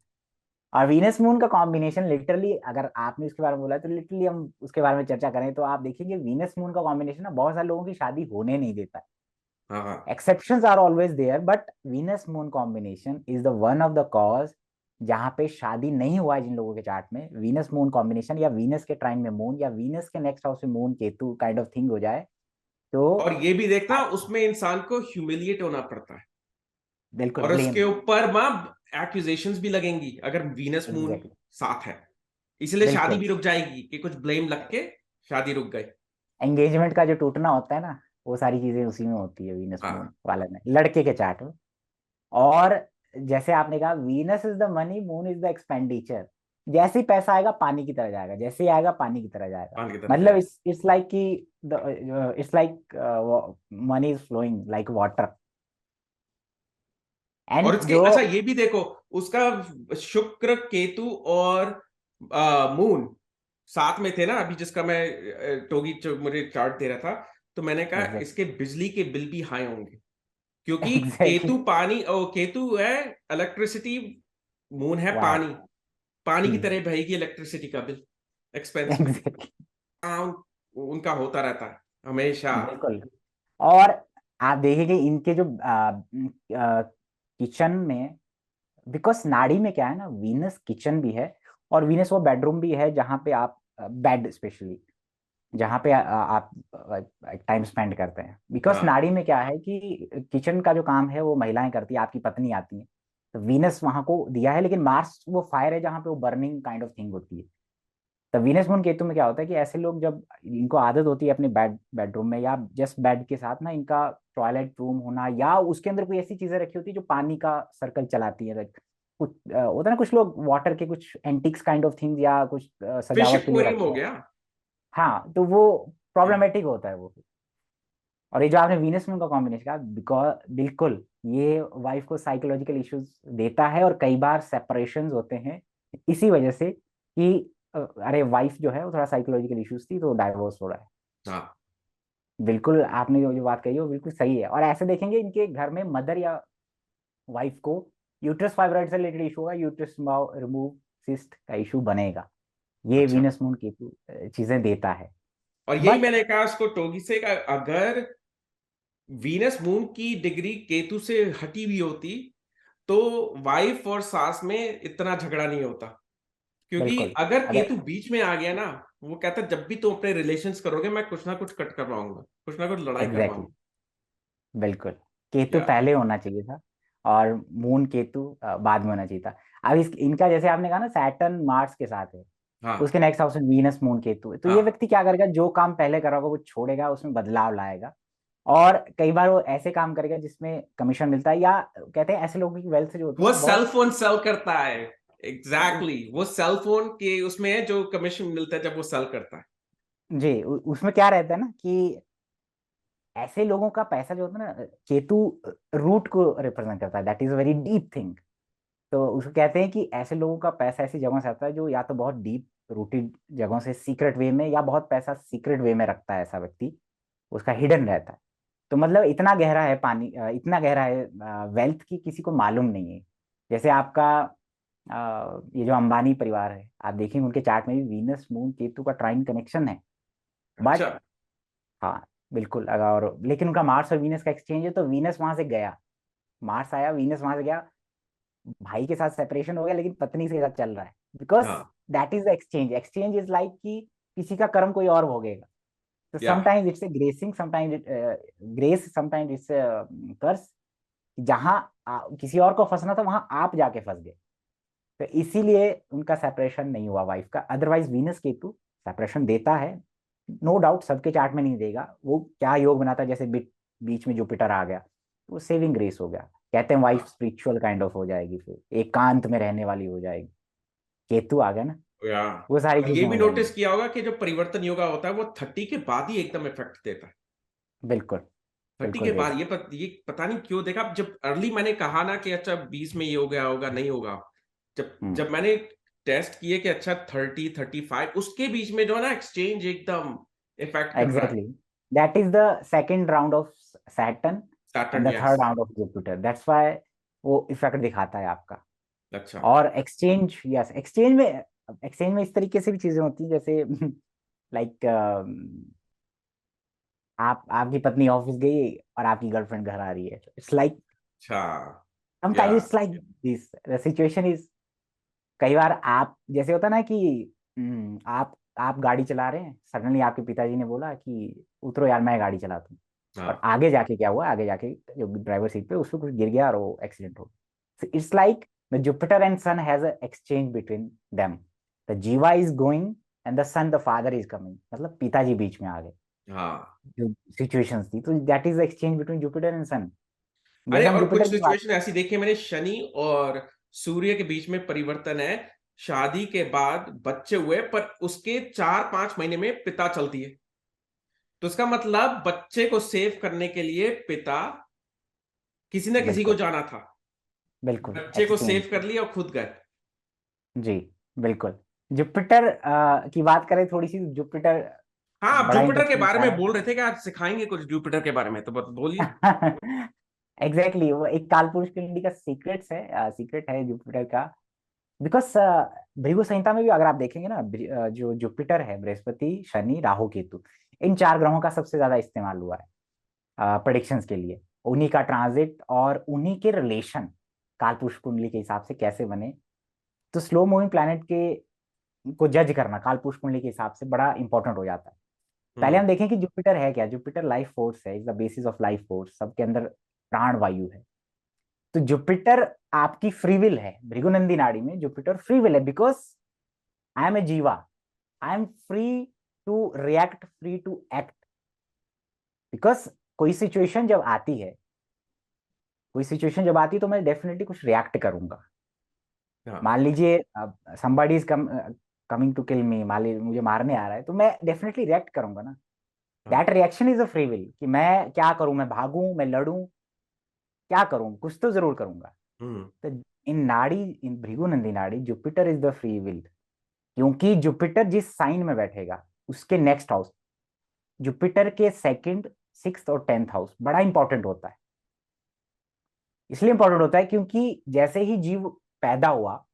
Speaker 2: और वीनस मून का कॉम्बिनेशन लिटरली अगर आपने उसके बारे में बोला तो लिटरली हम उसके बारे में चर्चा करें तो आप देखेंगे वीनस मून का कॉम्बिनेशन ना बहुत सारे लोगों की शादी होने नहीं देता है।
Speaker 1: हाँ हाँ।
Speaker 2: Exceptions are always there but Venus moon combination is the one of the cause जहां पे शादी नहीं हुआ है जिन लोगों के चार्ट में वीनस मून कॉम्बिनेशन या वीनस के ट्राइन में मून या वीनस के नेक्स्ट हाउस में moon Ketu kind of thing हो जाए तो
Speaker 1: और ये भी देखना, उसमें इंसान को ह्यूमिलिएट होना पड़ता है,
Speaker 2: बिल्कुल
Speaker 1: और
Speaker 2: ब्लेम
Speaker 1: उसके ऊपर मां एक्यूजेशंस भी लगेंगी अगर वीनस मून
Speaker 2: एग्जैक्टली
Speaker 1: साथ है। इसलिए शादी
Speaker 2: बिल्कुल
Speaker 1: भी रुक जाएगी कि कुछ ब्लेम लग के शादी रुक गई।
Speaker 2: एंगेजमेंट का जो टूटना होता है ना वो सारी चीजें उसी में होती है वीनस मून
Speaker 1: हाँ,
Speaker 2: वाले में लड़के के चार्ट में। और जैसे आपने कहा Venus is the money moon is the expenditure जैसे ही पैसा आएगा पानी की तरह जाएगा जैसे ही आएगा पानी की तरह जाएगा।
Speaker 1: पान की तरह
Speaker 2: मतलब
Speaker 1: जाए।
Speaker 2: इट्स लाइक कि it's like money is flowing like water
Speaker 1: और
Speaker 2: एंड
Speaker 1: इसके
Speaker 2: जो
Speaker 1: अच्छा ये भी देखो, उसका शुक्र केतु और मून साथ में थे ना अभी, जिसका मैं टोगी मुझे चार्ट दे रहा था, तो मैंने कहा
Speaker 2: एग्जैक्टली
Speaker 1: इसके बिजली के बिल भी हाई होंगे, क्योंकि
Speaker 2: एग्जैक्टली
Speaker 1: केतु पानी, और केतु है इलेक्ट्रिसिटी, मून है
Speaker 2: वाओ
Speaker 1: पानी। पानी की तरह बहेगी इलेक्ट्रिसिटी का बिल, एक्सपेंस में।
Speaker 2: एग्जैक्टली
Speaker 1: हाँ, उनका होता रहता है हमेशा।
Speaker 2: बिल्कुल। और आप देखेंगे इनके जो किचन में बिकॉज नाड़ी में क्या है ना वीनस किचन भी है और वीनस वो बेडरूम भी है जहाँ पे आप बेड स्पेशली जहाँ पे आप टाइम स्पेंड करते हैं बिकॉज
Speaker 1: हाँ,
Speaker 2: नाड़ी में क्या है कि किचन का जो काम है वो महिलाएं करती है आपकी पत्नी आती है। तो वीनस वहां को दिया है लेकिन मार्स वो फायर है जहाँ पे वो बर्निंग काइंड ऑफ थिंग होती है। तो वीनस मून केतु में क्या होता है कि ऐसे लोग जब इनको आदत होती है अपने बेडरूम में या जस्ट बेड के साथ ना इनका टॉयलेट रूम होना या उसके अंदर कोई ऐसी चीजें रखी होती है जो पानी का सर्कल चलाती है लाइक कुछ होता है ना कुछ लोग वाटर के कुछ एंटिक्स काइंड ऑफ थिंग्स या कुछ
Speaker 1: फिश
Speaker 2: सजावट के लिए
Speaker 1: एक्वेरियम
Speaker 2: रखते
Speaker 1: हो
Speaker 2: हैं।
Speaker 1: गया।
Speaker 2: हाँ तो वो
Speaker 1: हाँ,
Speaker 2: प्रॉब्लमेटिक होता है वो। और ये जो आपने वीनस मून का कॉम्बिनेशन कहा बिकॉज बिल्कुल ये वाइफ को साइकोलॉजिकल इश्यूज देता है और कई बार सेपरेशंस होते हैं इसी वजह से कि अरे वाइफ जो है वो थोड़ा साइकोलॉजिकल इश्यूज थी तो डाइवोर्स हो रहा है।
Speaker 1: हाँ,
Speaker 2: बिल्कुल आपने जो जो बात कही है वो बिल्कुल सही है। और ऐसे देखेंगे इनके घर में मदर या वाइफ को यूट्रस फाइब्रॉइड से रिलेटेड इशू होगा यूट्रस रिमूव सिस्ट का इशू बनेगा। ये
Speaker 1: अच्छा।
Speaker 2: वीनस मून की चीजें देता है।
Speaker 1: और यही
Speaker 2: बट
Speaker 1: मैंने कहा उसको टोगी से कि अगर वीनस मून की डिग्री केतु से हटी हुई होती तो वाइफ और सास में इतना झगड़ा नहीं होता, क्योंकि
Speaker 2: बिल्कुल
Speaker 1: अगर
Speaker 2: अगर
Speaker 1: केतु बीच में आ गया ना, वो कहता है जब भी तुम अपने रिलेशंस करोगे मैं कुछ ना कुछ कट करवाऊंगा, कुछ ना कुछ लड़ाई
Speaker 2: एग्जैक्टली
Speaker 1: करवाऊंगा।
Speaker 2: बिल्कुल केतु
Speaker 1: या
Speaker 2: पहले होना चाहिए था और मून केतु बाद में होना चाहिए था। अब इस इनका जैसे आपने कहा ना सैटर्न मार्स के साथ है
Speaker 1: हाँ
Speaker 2: उसके नेक्स्ट हाउस में वीनस मून केतु है तो ये
Speaker 1: हाँ।
Speaker 2: व्यक्ति क्या करेगा जो काम पहले कर रहा होगा वो छोड़ेगा उसमें बदलाव लाएगा। और कई बार वो ऐसे काम करेगा जिसमें कमीशन मिलता है या कहते हैं ऐसे लोगों की वेल्थ जो होती है
Speaker 1: वो
Speaker 2: ना
Speaker 1: सेल
Speaker 2: बहुत
Speaker 1: फोन सेल करता है। एग्जैक्टली वो सेल फोन के उसमें है जो कमीशन मिलता है जब वो सेल करता है।
Speaker 2: जी उसमें क्या रहता है ना कि ऐसे लोगों का पैसा जो होता है ना केतु रूट को रिप्रेजेंट करता है that is a very deep thing. तो उसको कहते हैं कि ऐसे लोगों का पैसा ऐसी जगहों से आता है जो या तो बहुत डीप रूटेड जगहों से सीक्रेट वे में या बहुत पैसा सीक्रेट वे में रखता है ऐसा व्यक्ति उसका हिडन रहता है। तो मतलब इतना गहरा है पानी इतना गहरा है वेल्थ की किसी को मालूम नहीं है। जैसे आपका ये जो अंबानी परिवार है, आप देखेंगे उनके चार्ट में भी वीनस मून केतु का ट्राइन कनेक्शन है।
Speaker 1: अच्छा।
Speaker 2: बट हाँ, बिल्कुल। अगर और लेकिन उनका मार्स और वीनस का एक्सचेंज है, तो वीनस वहां से गया, मार्स आया, वीनस वहां से गया, भाई के साथ सेपरेशन हो गया, लेकिन पत्नी के साथ चल रहा है। बिकॉज
Speaker 1: हाँ।
Speaker 2: That is the exchange. Exchange is like कि किसी का कर्म कोई और भोगेगा। तो
Speaker 1: या
Speaker 2: sometimes it's a gracing, sometimes grace, sometimes it's curse. जहां किसी और को फंसना था, वहां आप जाके फंस गए। तो इसीलिए उनका सेपरेशन नहीं हुआ वाइफ का। अदरवाइज वीनस केतु सेपरेशन देता है, नो डाउट। सबके चार्ट में नहीं देगा। वो क्या योग बनाता है, जैसे बीच में जुपिटर आ गया, तो वो सेविंग ग्रेस हो गया। कहते हैं वाइफ स्पिरिचुअल काइंड ऑफ हो जाएगी, फिर एकांत में रहने वाली हो जाएगी। केतु आ गया ना,
Speaker 1: या
Speaker 2: वो सारी
Speaker 1: और ये
Speaker 2: चीजें
Speaker 1: भी
Speaker 2: हो
Speaker 1: नोटिस
Speaker 2: जाएंगी।
Speaker 1: किया होगा कि जो परिवर्तन योगा होता है वो 30 के बाद ही एकदम इफेक्ट देता है।
Speaker 2: बिल्कुल,
Speaker 1: 30
Speaker 2: बिल्कुल
Speaker 1: के
Speaker 2: देगा।
Speaker 1: बाद ये पता नहीं क्यों देखा। जब अर्ली मैंने कहा ना कि अच्छा 20 में ये हो गया होगा, नहीं होगा। जब
Speaker 2: हम्म,
Speaker 1: जब मैंने टेस्ट किए कि अच्छा 30 35 उसके बीच में जो है ना एक्सचेंज एकदम इफेक्ट कर रहा है।
Speaker 2: Exactly. That is the second round of Saturn
Speaker 1: Saturn,
Speaker 2: and the
Speaker 1: yes.
Speaker 2: Third round of Jupiter. That's why वो इफेक्ट दिखाता है आपका।
Speaker 1: अच्छा।
Speaker 2: और एक्सचेंज, यस, एक्सचेंज में इस तरीके से भी चीजें होती हैं, जैसे लाइक आपकी पत्नी ऑफिस गई और आपकी गर्लफ्रेंड घर आ रही है। इट्स लाइक,
Speaker 1: अच्छा। या
Speaker 2: sometimes it's like this the situation is. कई बार आप जैसे होता ना कि आप गाड़ी चला रहे हैं, सडनली आपके पिताजी ने बोला कि उतरो यार, मैं गाड़ी चलाता हूँ। और
Speaker 1: हाँ।
Speaker 2: आगे जाके क्या हुआ, आगे जाके जो ड्राइवर सीट पे उसको कुछ गिर गया और वो एक्सीडेंट हो गया। It's like the Jupiter and sun has a exchange between them. The jiva is going and the sun, the father is coming, मतलब पिताजी बीच में आ गए।
Speaker 1: हाँ।
Speaker 2: जो सिचुएशंस थी, तो that is the exchange between Jupiter and sun.
Speaker 1: अरे
Speaker 2: जैसे हम
Speaker 1: और कुछ
Speaker 2: जुपिटर की बात।
Speaker 1: सिचुएशन ऐसी देखी है मैंने, शनि और सूर्य के बीच में परिवर्तन है। शादी के बाद बच्चे हुए पर उसके 4 5 महीने में पिता चलती है। तो इसका मतलब बच्चे को सेव करने के लिए पिता किसी ना किसी को
Speaker 2: बिल्कुल,
Speaker 1: जाना था।
Speaker 2: बिल्कुल
Speaker 1: बच्चे को
Speaker 2: एक्सचेंज।
Speaker 1: सेव कर लिया और खुद गए।
Speaker 2: जी, बिल्कुल। जुपिटर की बात करें थोड़ी सी, जुपिटर
Speaker 1: हाँ, आप
Speaker 2: बड़ा
Speaker 1: जुपिटर के
Speaker 2: इंटरेस्टिंग
Speaker 1: बारे
Speaker 2: होता
Speaker 1: में
Speaker 2: है।
Speaker 1: बोल रहे थे कि आज सिखाएंगे कुछ जुपिटर के बारे में, तो बस बोलिए।
Speaker 2: एग्जैक्टली, वो एक कालपुरुष कुंडली का सीक्रेट है जुपिटर का। बिकॉज भृगु संहिता में भी अगर आप देखेंगे ना, जो जुपिटर है, बृहस्पति, शनि, राहु, केतु, इन चार ग्रहों का सबसे ज्यादा इस्तेमाल हुआ है प्रेडिक्शंस के लिए। उन्हीं का ट्रांजिट और उन्हीं के रिलेशन कालपुरुष कुंडली के हिसाब से कैसे बने। तो स्लो मूविंग प्लैनेट के को जज करना कालपुरुष कुंडली के हिसाब से बड़ा इंपॉर्टेंट हो जाता है। पहले हम
Speaker 1: हम्म।
Speaker 2: देखें कि जुपिटर है क्या। जुपिटर लाइफ फोर्स है, is the basis of life force. सबके अंदर प्राण वायु है। तो जुपिटर आपकी फ्री विल है। भृगुनंदी नाड़ी में जुपिटर फ्री विल है, because I am a jiva, I am free to react, free to act. Because कोई सिचुएशन जब आती है, कोई सिचुएशन जब आती है, तो मैं डेफिनेटली कुछ रिएक्ट करूंगा।
Speaker 1: हाँ।
Speaker 2: मान लीजिए somebody is coming to kill me, मान लीजिए मुझे मारने आ रहा है, तो मैं डेफिनेटली रिएक्ट करूंगा ना।
Speaker 1: हाँ।
Speaker 2: That reaction is a free will, कि मैं क्या करूं, मैं भागूं, मैं लड़ूं, क्या करूं, कुछ तो जरूर करूंगा।
Speaker 1: हम्म।
Speaker 2: तो इन भृगुनंदी नाड़ी Jupiter is the free will. क्योंकि जुपिटर जिस साइन में बैठेगा, उसके नेक्स्ट हाउस, जुपिटर के सेकंड, सिक्स्थ और टेंथ हाउस बड़ा इंपॉर्टेंट होता है। इसलिए इंपॉर्टेंट होता है क्योंकि जैसे ही जीव पैदा हुआ,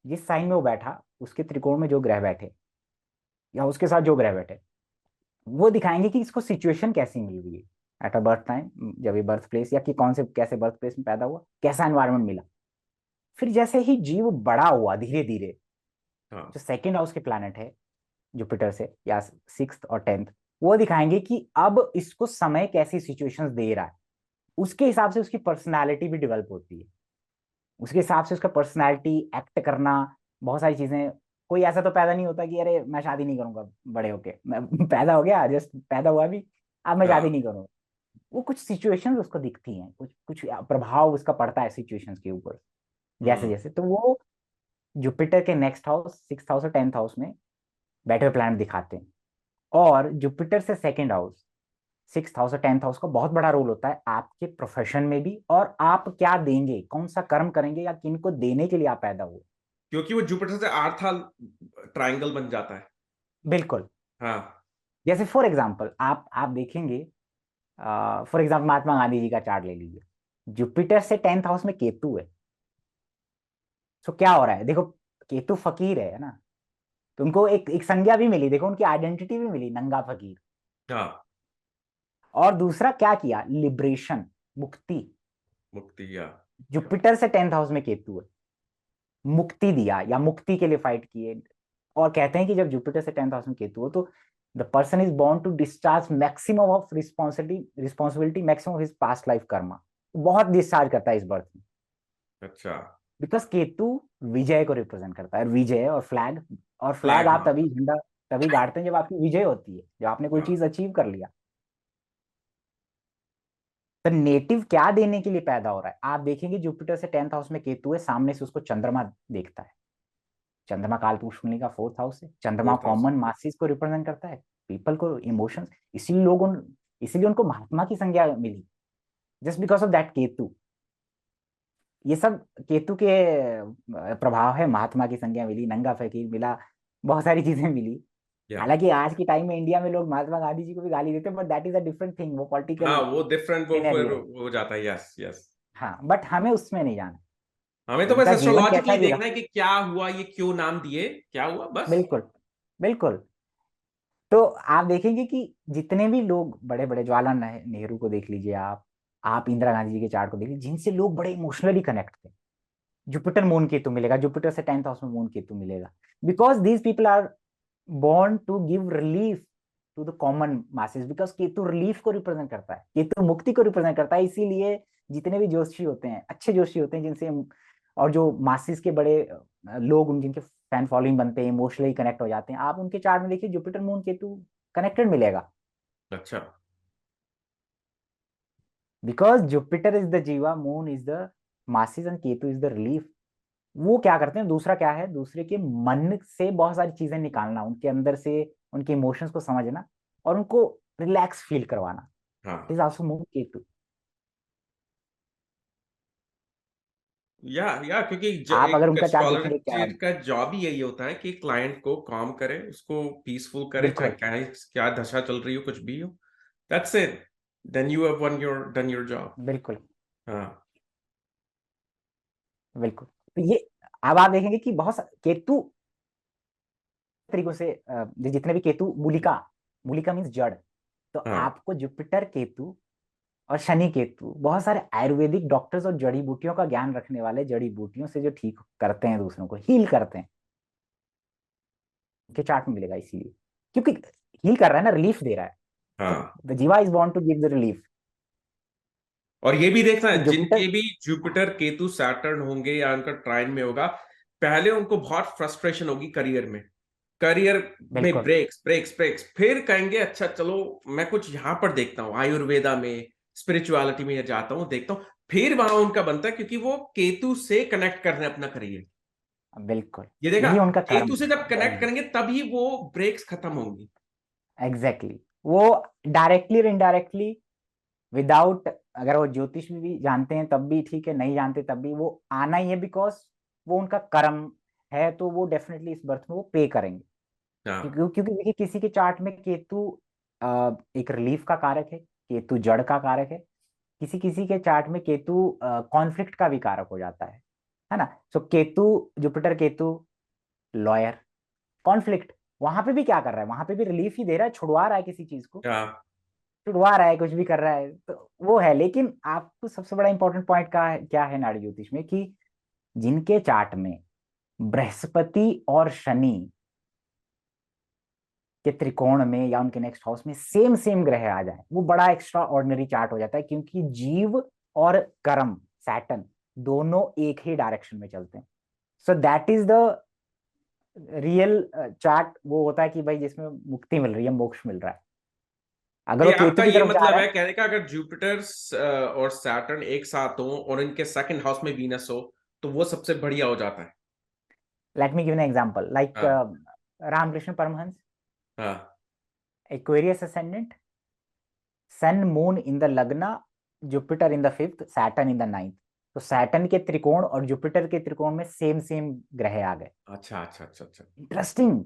Speaker 2: जिस साइन में वो बैठा, उसके त्रिकोण में जो ग्रह बैठे या उसके साथ जो ग्रह बैठे, वो दिखाएंगे कि इसको सिचुएशन कैसी मिल रही है एट अ बर्थ टाइम, जब ये बर्थ प्लेस, या कि कौन से कैसे बर्थ प्लेस में पैदा हुआ, कैसा एनवायरमेंट मिला। फिर जैसे ही जीव बड़ा हुआ धीरे धीरे,
Speaker 1: हाँ।
Speaker 2: जो सेकेंड हाउस के प्लैनेट है जुपिटर से, या सिक्स्थ और टेंथ, वो दिखाएंगे कि अब इसको समय कैसी सिचुएशंस दे रहा है। उसके हिसाब से उसकी पर्सनालिटी भी डेवलप होती है। उसके हिसाब से उसका पर्सनालिटी, एक्ट करना, बहुत सारी चीजें। कोई ऐसा तो पैदा नहीं होता कि अरे मैं शादी नहीं करूंगा बड़े होके, मैं पैदा हो गया, जस्ट पैदा हुआ भी, अब मैं शादी
Speaker 1: हाँ।
Speaker 2: नहीं करूंगा। वो कुछ सिचुएशंस उसको दिखती हैं, कुछ कुछ प्रभाव उसका पड़ता है सिचुएशंस के ऊपर, जैसे
Speaker 1: हम्म।
Speaker 2: जैसे। तो वो जुपिटर के नेक्स्ट हाउस, सिक्स हाउस और टेंथ हाउस में बैठे हुए प्लैनेट दिखाते हैं। और जुपिटर से सेकेंड हाउस, सिक्स हाउस और टेंथ हाउस का बहुत बड़ा रोल होता है आपके प्रोफेशन में भी, और आप क्या देंगे, कौन सा कर्म करेंगे, या किन को देने के लिए आप पैदा हुए।
Speaker 1: क्योंकि वो जुपिटर से आर्था ट्रायंगल बन जाता है।
Speaker 2: बिल्कुल।
Speaker 1: हाँ।
Speaker 2: जैसे फॉर एग्जाम्पल आप देखेंगे, फॉर एग्जाम्पल महात्मा गांधी जी का चार्ट ले लीजिए। जुपिटर से टेंथ हाउस में केतु है। सो क्या हो रहा है देखो, केतु फकीर है ना, तो उनको एक एक संज्ञा भी मिली, देखो उनकी आइडेंटिटी भी मिली, नंगा फकीर।
Speaker 1: हाँ,
Speaker 2: और दूसरा क्या किया, लिबरेशन, मुक्ति।
Speaker 1: मुक्ति या
Speaker 2: जुपिटर से 10th हाउस में केतु है, मुक्ति दिया या मुक्ति के लिए फाइट किए। और कहते हैं कि जब जुपिटर से 10th हाउस में केतु हो तो the person is born to discharge maximum of responsibility, maximum of his past life karma. बहुत डिस्चार्ज करता है इस बर्थ में,
Speaker 1: अच्छा,
Speaker 2: बिकॉज केतु विजय को रिप्रेजेंट करता है, विजय और फ्लैग। और फ्लैग
Speaker 1: फ्लैग,
Speaker 2: आप
Speaker 1: हाँ।
Speaker 2: तभी झंडा तभी गाड़ते हैं जब आपकी विजय होती है, जब आपने कोई
Speaker 1: हाँ,
Speaker 2: चीज अचीव कर लिया। तो नेटिव क्या देने के लिए पैदा हो रहा है, आप देखेंगे जुपिटर से 10th हाउस में केतु है, सामने से उसको चंद्रमा देखता है। चंद्रमा कालपुरुष कुंडली का 4th हाउस है, चंद्रमा
Speaker 1: 4,000।
Speaker 2: कॉमन मासिस को रिप्रेजेंट करता है, पीपल को, इमोशंस। इसीलिए लोग उन इसीलिए उनको महात्मा की संज्ञा मिली, just because of that Ketu. ये सब केतु के प्रभाव है, महात्मा की संज्ञा मिली, नंगा फकीर मिला, बहुत सारी चीजें मिली।
Speaker 1: या
Speaker 2: हालांकि आज के टाइम में इंडिया में लोग महात्मा गांधी जी को भी गाली देते हैं, but that is a different thing, वो
Speaker 1: हाँ,
Speaker 2: पॉलिटिकल
Speaker 1: वो डिफरेंट, वो फिर
Speaker 2: सिनेरियो है।
Speaker 1: हो जाता है। Yes, yes.
Speaker 2: हाँ, बट हमें उसमें नहीं जाना,
Speaker 1: हमें तो बस
Speaker 2: उनका जीवन कैसा
Speaker 1: एस्ट्रोलॉजिकली
Speaker 2: भी
Speaker 1: देखना
Speaker 2: रहा।
Speaker 1: है कि क्या हुआ, ये क्यों नाम दिए, क्या हुआ, बस।
Speaker 2: बिल्कुल, बिल्कुल। तो आप देखेंगे कि जितने भी लोग बड़े बड़े, नेहरू को देख लीजिए आप इंदिरा गांधी जी के चार्ट को देख लीजिए, जिनसे लोग बड़े इमोशनली कनेक्ट थे, जुपिटर मून केतु मिलेगा, जुपिटर से 10th हाउस में मून केतु मिलेगा, because these people are born to give relief to the common masses, because Ketu relief को रिप्रेजेंट करता है, केतु मुक्ति को रिप्रेजेंट करता है। इसीलिए जितने भी जोशी होते हैं, अच्छे जोशी होते हैं, जिनसे और जो मासिस के बड़े लोग, उन जिनके फैन फॉलोइंग बनते हैं, इमोशनली कनेक्ट हो जाते हैं, आप उनके चार्ट में देखिए जुपिटर मून केतु कनेक्टेड मिलेगा,
Speaker 1: अच्छा।
Speaker 2: बिकॉज जुपिटर इज द जीवा, moon is the masses and Ketu is the relief. वो क्या करते हैं, दूसरा क्या है, दूसरे के मन से बहुत सारी चीजें निकालना, उनके अंदर से उनके इमोशंस को समझना और उनको रिलैक्स फील करवाना। इट इज
Speaker 1: हाँ,
Speaker 2: आल्सो मून केतु।
Speaker 1: या क्योंकि
Speaker 2: आप अगर
Speaker 1: एक
Speaker 2: उनका चार्ट देखेंगे क्या,
Speaker 1: एस्ट्रोलॉजर का जॉब ही यही होता है कि क्लाइंट को काम करे, उसको पीसफुल करे, चाहे
Speaker 2: बिल्कुल,
Speaker 1: क्या क्या दशा चल रही हो, कुछ भी हो। That's it. Then you have won your done your job.
Speaker 2: बिल्कुल,
Speaker 1: हाँ,
Speaker 2: बिल्कुल। तो ये, अब आप देखेंगे कि केतु तरीकों से जितने भी केतु, मूलिका, मूलिका मीन्स जड़, तो
Speaker 1: हाँ।
Speaker 2: आपको जुपिटर केतु और शनि केतु, बहुत सारे आयुर्वेदिक डॉक्टर्स और जड़ी बूटियों का ज्ञान रखने वाले, जड़ी बूटियों से जो ठीक करते हैं, दूसरों को हील करते हैं, के चार्ट में मिलेगा। इसीलिए, क्योंकि हील कर रहा है ना, रिलीफ दे रहा है, तो
Speaker 1: हाँ,
Speaker 2: the jiva is born to give the relief.
Speaker 1: और ये भी देखना
Speaker 2: तो
Speaker 1: है,
Speaker 2: जुपिटर,
Speaker 1: जिनके भी जुपिटर केतु सैटर्न होंगे या उनका ट्राइन में होगा, पहले उनको बहुत फ्रस्ट्रेशन होगी करियर में। करियर में
Speaker 2: बिल्कुल,
Speaker 1: ब्रेक्स ब्रेक्स ब्रेक्स, फिर कहेंगे अच्छा चलो, मैं कुछ यहां पर देखता हूँ, आयुर्वेदा में, स्पिरिचुअलिटी में जाता हूँ, देखता हूँ, फिर वहां उनका बनता है, क्योंकि वो केतु से कनेक्ट कर रहे हैं अपना करियर।
Speaker 2: बिल्कुल,
Speaker 1: ये देखा,
Speaker 2: यही उनका कर्म
Speaker 1: केतु से जब
Speaker 2: है।
Speaker 1: कनेक्ट करेंगे तभी वो ब्रेक्स खत्म होंगी।
Speaker 2: एग्जैक्टली, वो डायरेक्टली और इनडायरेक्टली, विदाउट, अगर वो ज्योतिष में भी जानते हैं तब भी ठीक है, नहीं जानते तब भी वो आना ही है, बिकॉज वो उनका कर्म है, तो वो डेफिनेटली इस बर्थ में वो पे करेंगे।
Speaker 1: हाँ,
Speaker 2: क्योंकि देखिए, किसी के चार्ट में केतु एक रिलीफ का कारक है, केतु जड़ का कारक है, किसी किसी के चार्ट में केतु कॉन्फ्लिक्ट का भी कारक हो जाता है ना। So Ketu, Jupiter Ketu, lawyer, conflict, वहां पे भी क्या कर रहा है, वहां पे भी रिलीफ ही दे रहा है, छुड़वा रहा है किसी चीज को,
Speaker 1: हाँ,
Speaker 2: छुड़वा रहा है, कुछ भी कर रहा है, तो वो है। लेकिन आपको सबसे बड़ा इंपॉर्टेंट पॉइंट का क्या है नाड़ी ज्योतिष में, कि जिनके चार्ट में बृहस्पति और शनि के त्रिकोण में या उनके नेक्स्ट हाउस में सेम सेम ग्रह आ जाए, वो बड़ा एक्स्ट्रा ऑर्डिनरी चार्ट हो जाता है, क्योंकि जीव और कर्म, सैटर्न, दोनों एक ही डायरेक्शन में चलते हैं। So that is the real chart, वो होता है कि भाई जिसमें मुक्ति मिल रही है, मोक्ष मिल रहा है। अगर
Speaker 1: ये
Speaker 2: वो
Speaker 1: आपका
Speaker 2: केतु की
Speaker 1: ये
Speaker 2: तरफ जा
Speaker 1: मतलब
Speaker 2: रहा
Speaker 1: है
Speaker 2: है,
Speaker 1: कहने का, अगर जुपिटर और सैटर्न एक साथ हो और इनके सेकंड हाउस में वीनस हो, तो वो सबसे बढ़िया हो जाता है।
Speaker 2: Let me give an example, like
Speaker 1: हाँ,
Speaker 2: रामकृष्ण परमहंस,
Speaker 1: हाँ।
Speaker 2: Aquarius ascendant, sun moon in the lagna, Jupiter in the 5th, Saturn in the 9th। तो सैटर्न के त्रिकोण और जुपिटर के त्रिकोण में सेम सेम ग्रह आ गए।
Speaker 1: अच्छा, अच्छा, अच्छा, अच्छा।
Speaker 2: Interesting.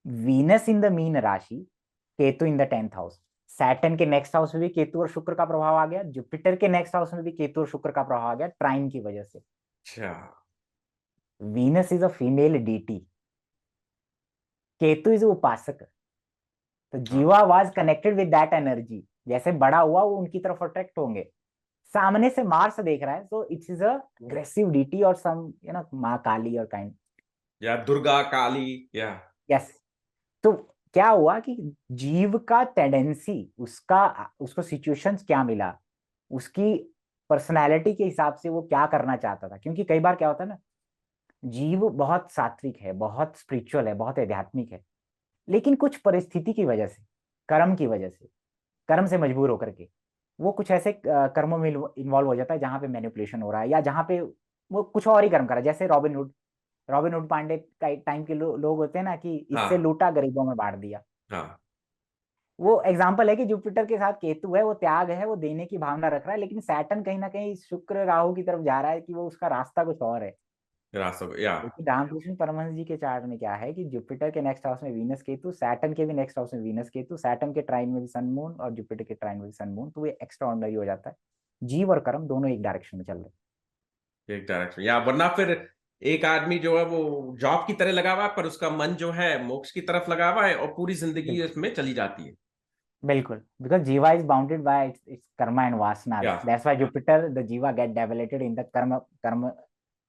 Speaker 2: Venus in the Meen rashi, Ketu in the 10th house, Saturn के नेक्स्ट हाउस में भी केतु और शुक्र का प्रभाव आ गया, जुपिटर के नेक्स्ट हाउस में भी केतु और शुक्र का प्रभाव आ गया, ट्राइन की वजह से।
Speaker 1: अच्छा,
Speaker 2: Venus is a female deity, Ketu is upasak. तो
Speaker 1: हाँ
Speaker 2: jiva was connected with that energy, जैसे बड़ा हुआ वो उनकी तरफ अट्रैक्ट होंगे। सामने से मार्स देख रहा है, so it's is a aggressive deity और सम माँ काली और काइंड।
Speaker 1: या दुर्गा काली या
Speaker 2: यस। तो क्या हुआ कि जीव का टेंडेंसी, उसका, उसको सिचुएशंस क्या मिला, उसकी पर्सनालिटी के हिसाब से वो क्या करना चाहता था। क्योंकि कई बार क्या होता है ना, जीव बहुत सात्विक है, बहुत स्पिरिचुअल है, बहुत आध्यात्मिक है, लेकिन कुछ परिस्थिति की वजह से, कर्म की वजह से, कर्म से मजबूर होकर के वो कुछ ऐसे कर्मों में इन्वॉल्व हो जाता है जहां पे मैनिपुलेशन हो रहा है, या जहां पे वो कुछ और ही कर्म कर रहा है। जैसे रॉबिन हुड पांडे का टाइम के लोग होते हैं ना, कि इससे
Speaker 1: हाँ
Speaker 2: लूटा गरीबों में बांट दिया।
Speaker 1: हाँ
Speaker 2: वो एग्जाम्पल है कि जुपिटर के साथ केतु है, वो त्याग है, वो देने की भावना रख रहा है, लेकिन सैटर्न कहीं ना कहीं शुक्र राहु की तरफ जा रहा है कि वो उसका रास्ता कुछ और है।
Speaker 1: रास्तों या
Speaker 2: लेकिन रामकृष्ण परमहंस जी के चार्ट में क्या है कि जुपिटर के नेक्स्ट हाउस में वीनस केतु, सैटर्न के भी नेक्स्ट हाउस में वीनस केतु, सैटर्न के ट्राइन में भी सन मून और जुपिटर के ट्राइन में भी सन मून, तो ये एक्स्ट्रा ऑर्डिनरी हो जाता है। जीव और कर्म दोनों एक डायरेक्शन में चल रहे
Speaker 1: एक डायरेक्शन, या वरना फिर एक आदमी जो है वो जॉब की तरह लगा हुआ है पर उसका मन जो है मोक्ष की तरफ लगा हुआ है और पूरी
Speaker 2: हैं।
Speaker 1: जिंदगी उसमें चली जाती है।
Speaker 2: बिल्कुल, बिकॉज जीवा is bounded by it's Karma and वासना,
Speaker 1: या
Speaker 2: दैट्स व्हाई जुपिटर द जीवा गेट डेवलेटेड इन द कर्म कर्म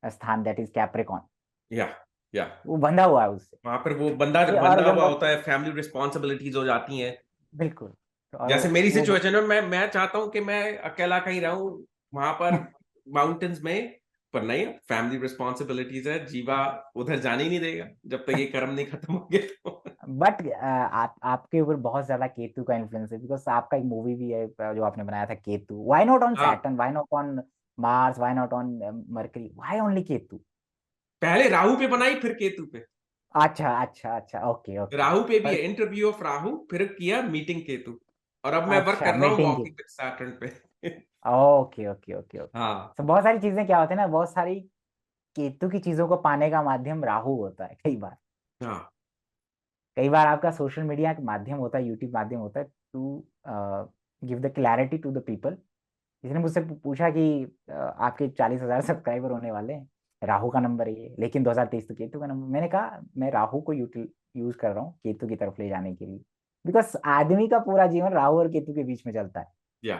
Speaker 2: स्थान, दैट इज कैप्रिकॉन।
Speaker 1: या या
Speaker 2: वो बंधा हुआ है उससे।
Speaker 1: वहां पर वो बंदा
Speaker 2: ये और
Speaker 1: बंधा
Speaker 2: जब
Speaker 1: हुआ होता है, फैमिली रिस्पॉन्सिबिलिटीज हो जाती हैं।
Speaker 2: बिल्कुल। तो और
Speaker 1: जैसे मेरी
Speaker 2: वो
Speaker 1: सिचुएशन है, मैं चाहता हूँ कि मैं अकेला कहीं रहूं वहां पर माउंटेन्स में, पर नहीं, फैमिली रिस्पॉन्सिबिलिटीज है, जीवा उधर जाने ही नहीं देगा जब तक ये कर्म नहीं खत्म होंगे तो।
Speaker 2: बट आपके ऊपर बहुत ज्यादा केतु का इन्फ्लुएंस है, बिकॉज आपका एक मूवी भी है जो आपने बनाया था केतु। व्हाई नॉट ऑन
Speaker 1: हाँ,
Speaker 2: Saturn, why not on Mars, why not on mercury, why only Ketu?
Speaker 1: पहले राहु पे बनाई फिर केतु पे।
Speaker 2: अच्छा अच्छा अच्छा, ओके ओके।
Speaker 1: राहु पे भी
Speaker 2: पर
Speaker 1: है, इंटरव्यू ऑफ राहु, फिर किया मीटिंग केतु, और अब मैं वर्क
Speaker 2: अच्छा,
Speaker 1: कर रहा हूँ
Speaker 2: मीटिंग की।
Speaker 1: वॉकिंग विद सैटर्न पे।
Speaker 2: Okay okay okay okay.
Speaker 1: हाँ
Speaker 2: तो बहुत सारी चीजें क्या होती है ना, बहुत सारी केतु की चीजों को पाने का माध्यम राहु होता है कई बार।
Speaker 1: हाँ
Speaker 2: कई बार आपका सोशल मीडिया का माध्यम होता है, यूट्यूब माध्यम होता है to give the clarity to the people. किसी ने मुझसे पूछा कि आपके 40,000 सब्सक्राइबर होने वाले हैं, राहु का नंबर है ये, लेकिन 2023 तो केतु का नंबर। मैंने कहा मैं राहु को यूज कर रहा हूँ केतु की तरफ ले जाने के लिए, बिकॉज आदमी का पूरा जीवन राहु और केतु के बीच में चलता है।
Speaker 1: या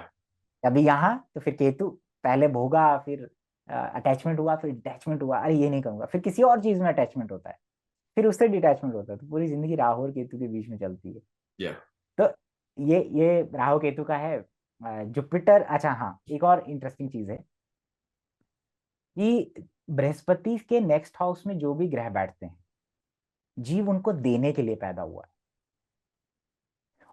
Speaker 2: कभी यहाँ तो फिर केतु, पहले भोगा, फिर अटैचमेंट हुआ, फिर डिटैचमेंट हुआ, अरे ये नहीं करूंगा, फिर किसी और चीज में अटैचमेंट होता है, फिर उससे डिटैचमेंट होता है। तो पूरी जिंदगी राहु और केतु के बीच में चलती है।
Speaker 1: या
Speaker 2: तो ये राहु केतु का है। जुपिटर, अच्छा हाँ, एक और इंटरेस्टिंग चीज है कि बृहस्पति के नेक्स्ट हाउस में जो भी ग्रह बैठते हैं, जीव उनको देने के लिए पैदा हुआ है।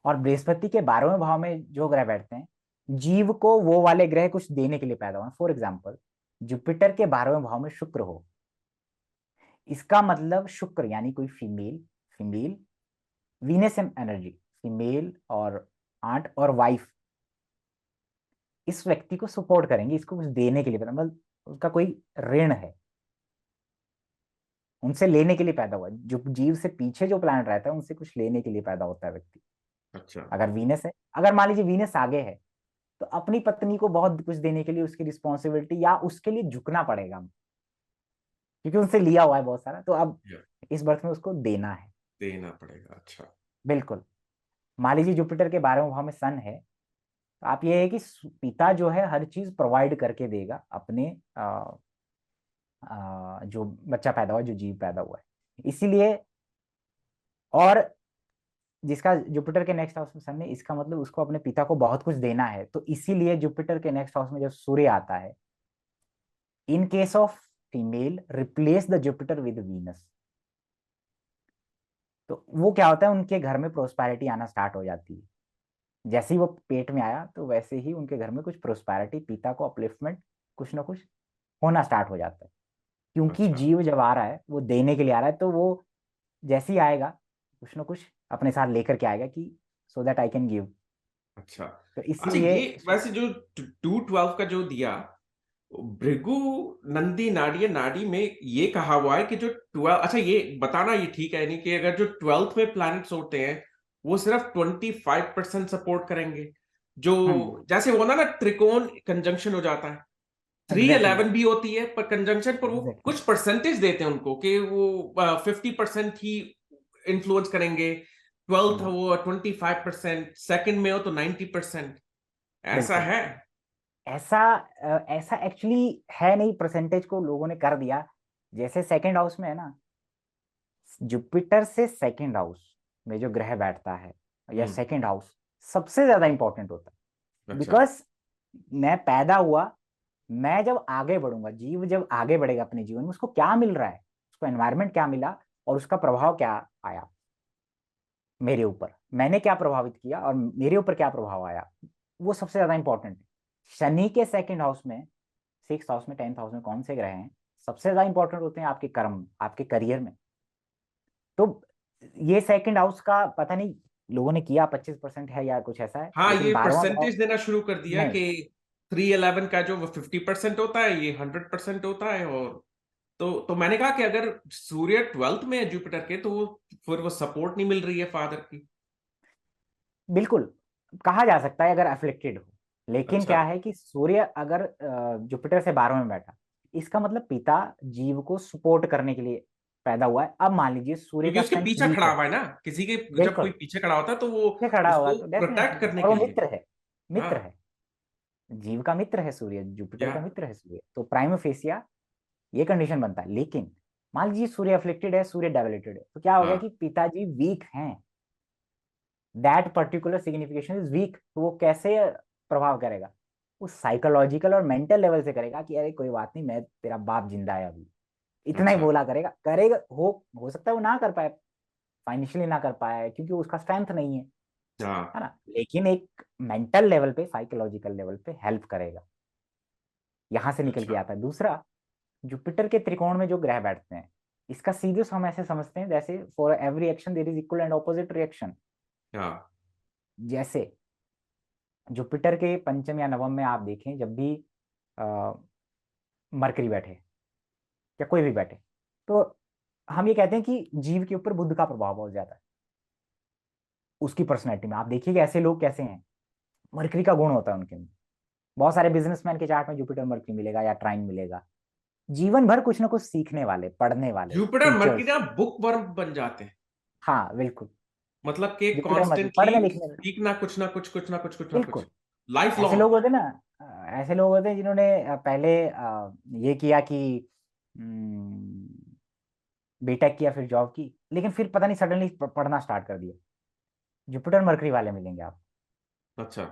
Speaker 2: और बृहस्पति के 12वें भाव में जो ग्रह बैठते हैं, जीव को वो वाले ग्रह कुछ देने के लिए पैदा हुए। फॉर एग्जाम्पल, जुपिटर के 12वें भाव में शुक्र हो, इसका मतलब शुक्र यानी कोई female, female Venus energy, female और आंट और वाइफ इस व्यक्ति को सपोर्ट करेंगे, इसको कुछ देने के लिए पैदा, मतलब उसका कोई ऋण है, उनसे लेने के लिए पैदा हुआ है। जो जीव से पीछे जो प्लैनेट रहता है उनसे कुछ लेने के लिए पैदा होता है व्यक्ति।
Speaker 1: अच्छा
Speaker 2: अगर वीनस है, अगर मान लीजिए वीनस आगे है, तो अपनी पत्नी को बहुत कुछ देने के लिए उसकी रिस्पॉन्सिबिलिटी या उसके लिए झुकना पड़ेगा, क्योंकि उनसे लिया हुआ है बहुत सारा, तो अब
Speaker 1: या
Speaker 2: इस बर्थ में उसको देना है।
Speaker 1: देना पड़ेगा, अच्छा।
Speaker 2: बिल्कुल। मान लीजिए जुपिटर के 12वें भाव में सन है, तो आप ये है कि पिता जो है हर चीज प्रोवाइड करके देगा अपने जो बच्चा पैदा हुआ, जो जीव पैदा हुआ है, इसीलिए। और जिसका जुपिटर के नेक्स्ट हाउस में सन है, इसका मतलब उसको अपने पिता को बहुत कुछ देना है, तो इसीलिए जुपिटर के नेक्स्ट हाउस में जब सूर्य आता है, in case of female replace the Jupiter with Venus, तो वो क्या होता है, उनके घर में प्रोस्पैरिटी आना स्टार्ट हो जाती है। जैसे ही वो पेट में आया, तो वैसे ही उनके घर में कुछ प्रोस्पैरिटी, पिता को अपलिफ्टमेंट, कुछ ना कुछ होना स्टार्ट हो जाता है। क्योंकि
Speaker 1: अच्छा
Speaker 2: जीव जब आ रहा है वो देने के लिए आ रहा है, तो वो जैसे ही आएगा कुछ ना कुछ अपने साथ लेकर के आएगा कि so that I can give.
Speaker 1: अच्छा
Speaker 2: तो
Speaker 1: अच्छा,
Speaker 2: इसलिए
Speaker 1: ये वैसे जो 212 का जो दिया, भृगु नंदी नाड़ी नाड़ी में ये कहा हुआ है कि जो 12, अच्छा ये बताना ये ठीक है नहीं कि अगर जो 12th में प्लैनेट्स होते हैं वो सिर्फ 25% सपोर्ट करेंगे, जो
Speaker 2: हम्म
Speaker 1: जैसे वो ना त्रिकोण कंजंक्शन हो जाता है,
Speaker 2: एग्जैक्टली
Speaker 1: 311 भी होती है, पर कंजंक्शन पर वो
Speaker 2: एग्जैक्टली
Speaker 1: कुछ परसेंटेज देते हैं उनको कि वो 50% ही इन्फ्लुएंस करेंगे, ट्वेल्थ हो वो 25%, सेकंड में हो तो 90%। ऐसा
Speaker 2: बिल्कुल।
Speaker 1: है।
Speaker 2: ऐसा ऐसा एक्चुअली है नहीं, परसेंटेज को लोगों ने कर दिया। जैसे सेकंड हाउस में है ना, जुपिटर से सेकंड हाउस में जो ग्रह बैठता है या
Speaker 1: हम्म।
Speaker 2: सेकंड हाउस सबसे ज्यादा इंपॉर्टेंट होता है।
Speaker 1: अच्छा।
Speaker 2: बिकॉज मैं पैदा हुआ, मैं जब आगे बढ़ूंगा, जीव जब आगे बढ़ेगा अपने जीवन में, उसको क्या मिल रहा है, उसको एनवायरनमेंट क्या मिला और उसका प्रभाव क्या आया मेरे ऊपर, मैंने क्या प्रभावित किया और मेरे ऊपर क्या प्रभाव आया, वो सबसे ज्यादा इंपॉर्टेंट है। शनि के सेकंड हाउस में, सिक्स हाउस में, टेंथ हाउस में कौन से ग्रह हैं सबसे ज्यादा इंपॉर्टेंट होते हैं आपके कर्म, आपके करियर में। तो ये सेकंड हाउस का पता नहीं लोगों ने किया 25% है या कुछ ऐसा है,
Speaker 1: हाँ,
Speaker 2: लेकिन
Speaker 1: ये
Speaker 2: 12वां भाव।
Speaker 1: परसेंटेज देना शुरू कर दिया
Speaker 2: नहीं,
Speaker 1: कि 311 का जो वो 50% होता है, ये 100% होता है। और तो मैंने कहा कि अगर सूर्य 12th में है जुपिटर के, तो वो फिर वो सपोर्ट नहीं मिल रही है फादर की।
Speaker 2: बिल्कुल कहा जा सकता है अगर अफ्लिक्टेड हो, लेकिन
Speaker 1: अच्छा।
Speaker 2: क्या है कि सूर्य अगर जुपिटर से 12वें में बैठा, इसका मतलब पिता जीव को सपोर्ट करने के लिए पैदा हुआ है। अब मान लीजिए सूर्य
Speaker 1: क्योंकि
Speaker 2: का
Speaker 1: उसके
Speaker 2: स्ट्रेंथ
Speaker 1: पीछे
Speaker 2: वीक
Speaker 1: खड़ा
Speaker 2: है।
Speaker 1: हुआ है ना, किसी के जब कोई
Speaker 2: बिल्कुल,
Speaker 1: पीछे खड़ा होता है तो वो
Speaker 2: ये खड़ा होगा
Speaker 1: उसको
Speaker 2: तो
Speaker 1: प्रोटेक्ट
Speaker 2: डेफिनेटली,
Speaker 1: करने
Speaker 2: और
Speaker 1: के
Speaker 2: वो
Speaker 1: लिए।
Speaker 2: मित्र है, मित्र
Speaker 1: हाँ।
Speaker 2: है, जीव का मित्र है सूर्य, जुपिटर
Speaker 1: या।
Speaker 2: का मित्र है सूर्य, तो प्राइम फेसिया ये कंडीशन बनता है। लेकिन मान लीजिए सूर्य अफ्लिक्टेड है, सूर्य डेबिलिटेड है, तो क्या हो गया
Speaker 1: हाँ।
Speaker 2: कि पिताजी वीक हैं, that particular signification is weak, तो वो कैसे प्रभाव करेगा, वो साइकोलॉजिकल और मेंटल लेवल से करेगा कि अरे कोई बात नहीं, मैं तेरा बाप जिंदा है अभी, इतना ही
Speaker 1: अच्छा।
Speaker 2: बोला करेगा, करेगा। हो सकता है वो ना कर पाए, फाइनेंशियली ना कर पाए क्योंकि उसका स्ट्रेंथ नहीं है
Speaker 1: हाँ।
Speaker 2: ना, लेकिन एक मेंटल लेवल पे, साइकोलॉजिकल लेवल पे हेल्प करेगा। यहां से निकल के
Speaker 1: अच्छा।
Speaker 2: आता है दूसरा, जुपिटर के त्रिकोण में जो ग्रह बैठते हैं, इसका सीधे हम ऐसे समझते हैं जैसे for every action there is equal and opposite reaction.
Speaker 1: हाँ।
Speaker 2: जैसे जुपिटर के पंचम या नवम में आप देखें, जब भी आ, मरकरी बैठे या कोई भी बैठे, तो हम ये कहते हैं कि जीव के ऊपर बुध का प्रभाव बहुत ज्यादा है उसकी पर्सनैलिटी में। आप देखिएगा ऐसे लोग कैसे हैं, मरकरी का गुण होता है उनके में। बहुत सारे बिजनेसमैन के चार्ट में जुपिटर मरकरी मिलेगा या ट्राइन मिलेगा, जीवन भर कुछ ना कुछ सीखने वाले, पढ़ने वाले,
Speaker 1: जुपिटर मरकरी
Speaker 2: टीचर्स।
Speaker 1: ना बुक वर्म बन जाते हैं।
Speaker 2: हाँ बिल्कुल,
Speaker 1: मतलब कि
Speaker 2: जुपिटर मरकरी
Speaker 1: कॉन्स्टेंटली
Speaker 2: पढ़ने लिखने में,
Speaker 1: सीखना, कुछ ना कुछ, कुछ ना कुछ, कुछ ना कुछ,
Speaker 2: बिल्कुल।
Speaker 1: लाइफ
Speaker 2: ऐसे लोग
Speaker 1: लॉन्ग।
Speaker 2: होते हैं ना, ऐसे लोग होते हैं जिन्होंने पहले ये किया कि बीटेक किया, फिर जॉब की, लेकिन फिर पता नहीं सडनली पढ़ना स्टार्ट कर दिया। जुपिटर मरकरी वाले मिलेंगे आप,
Speaker 1: अच्छा।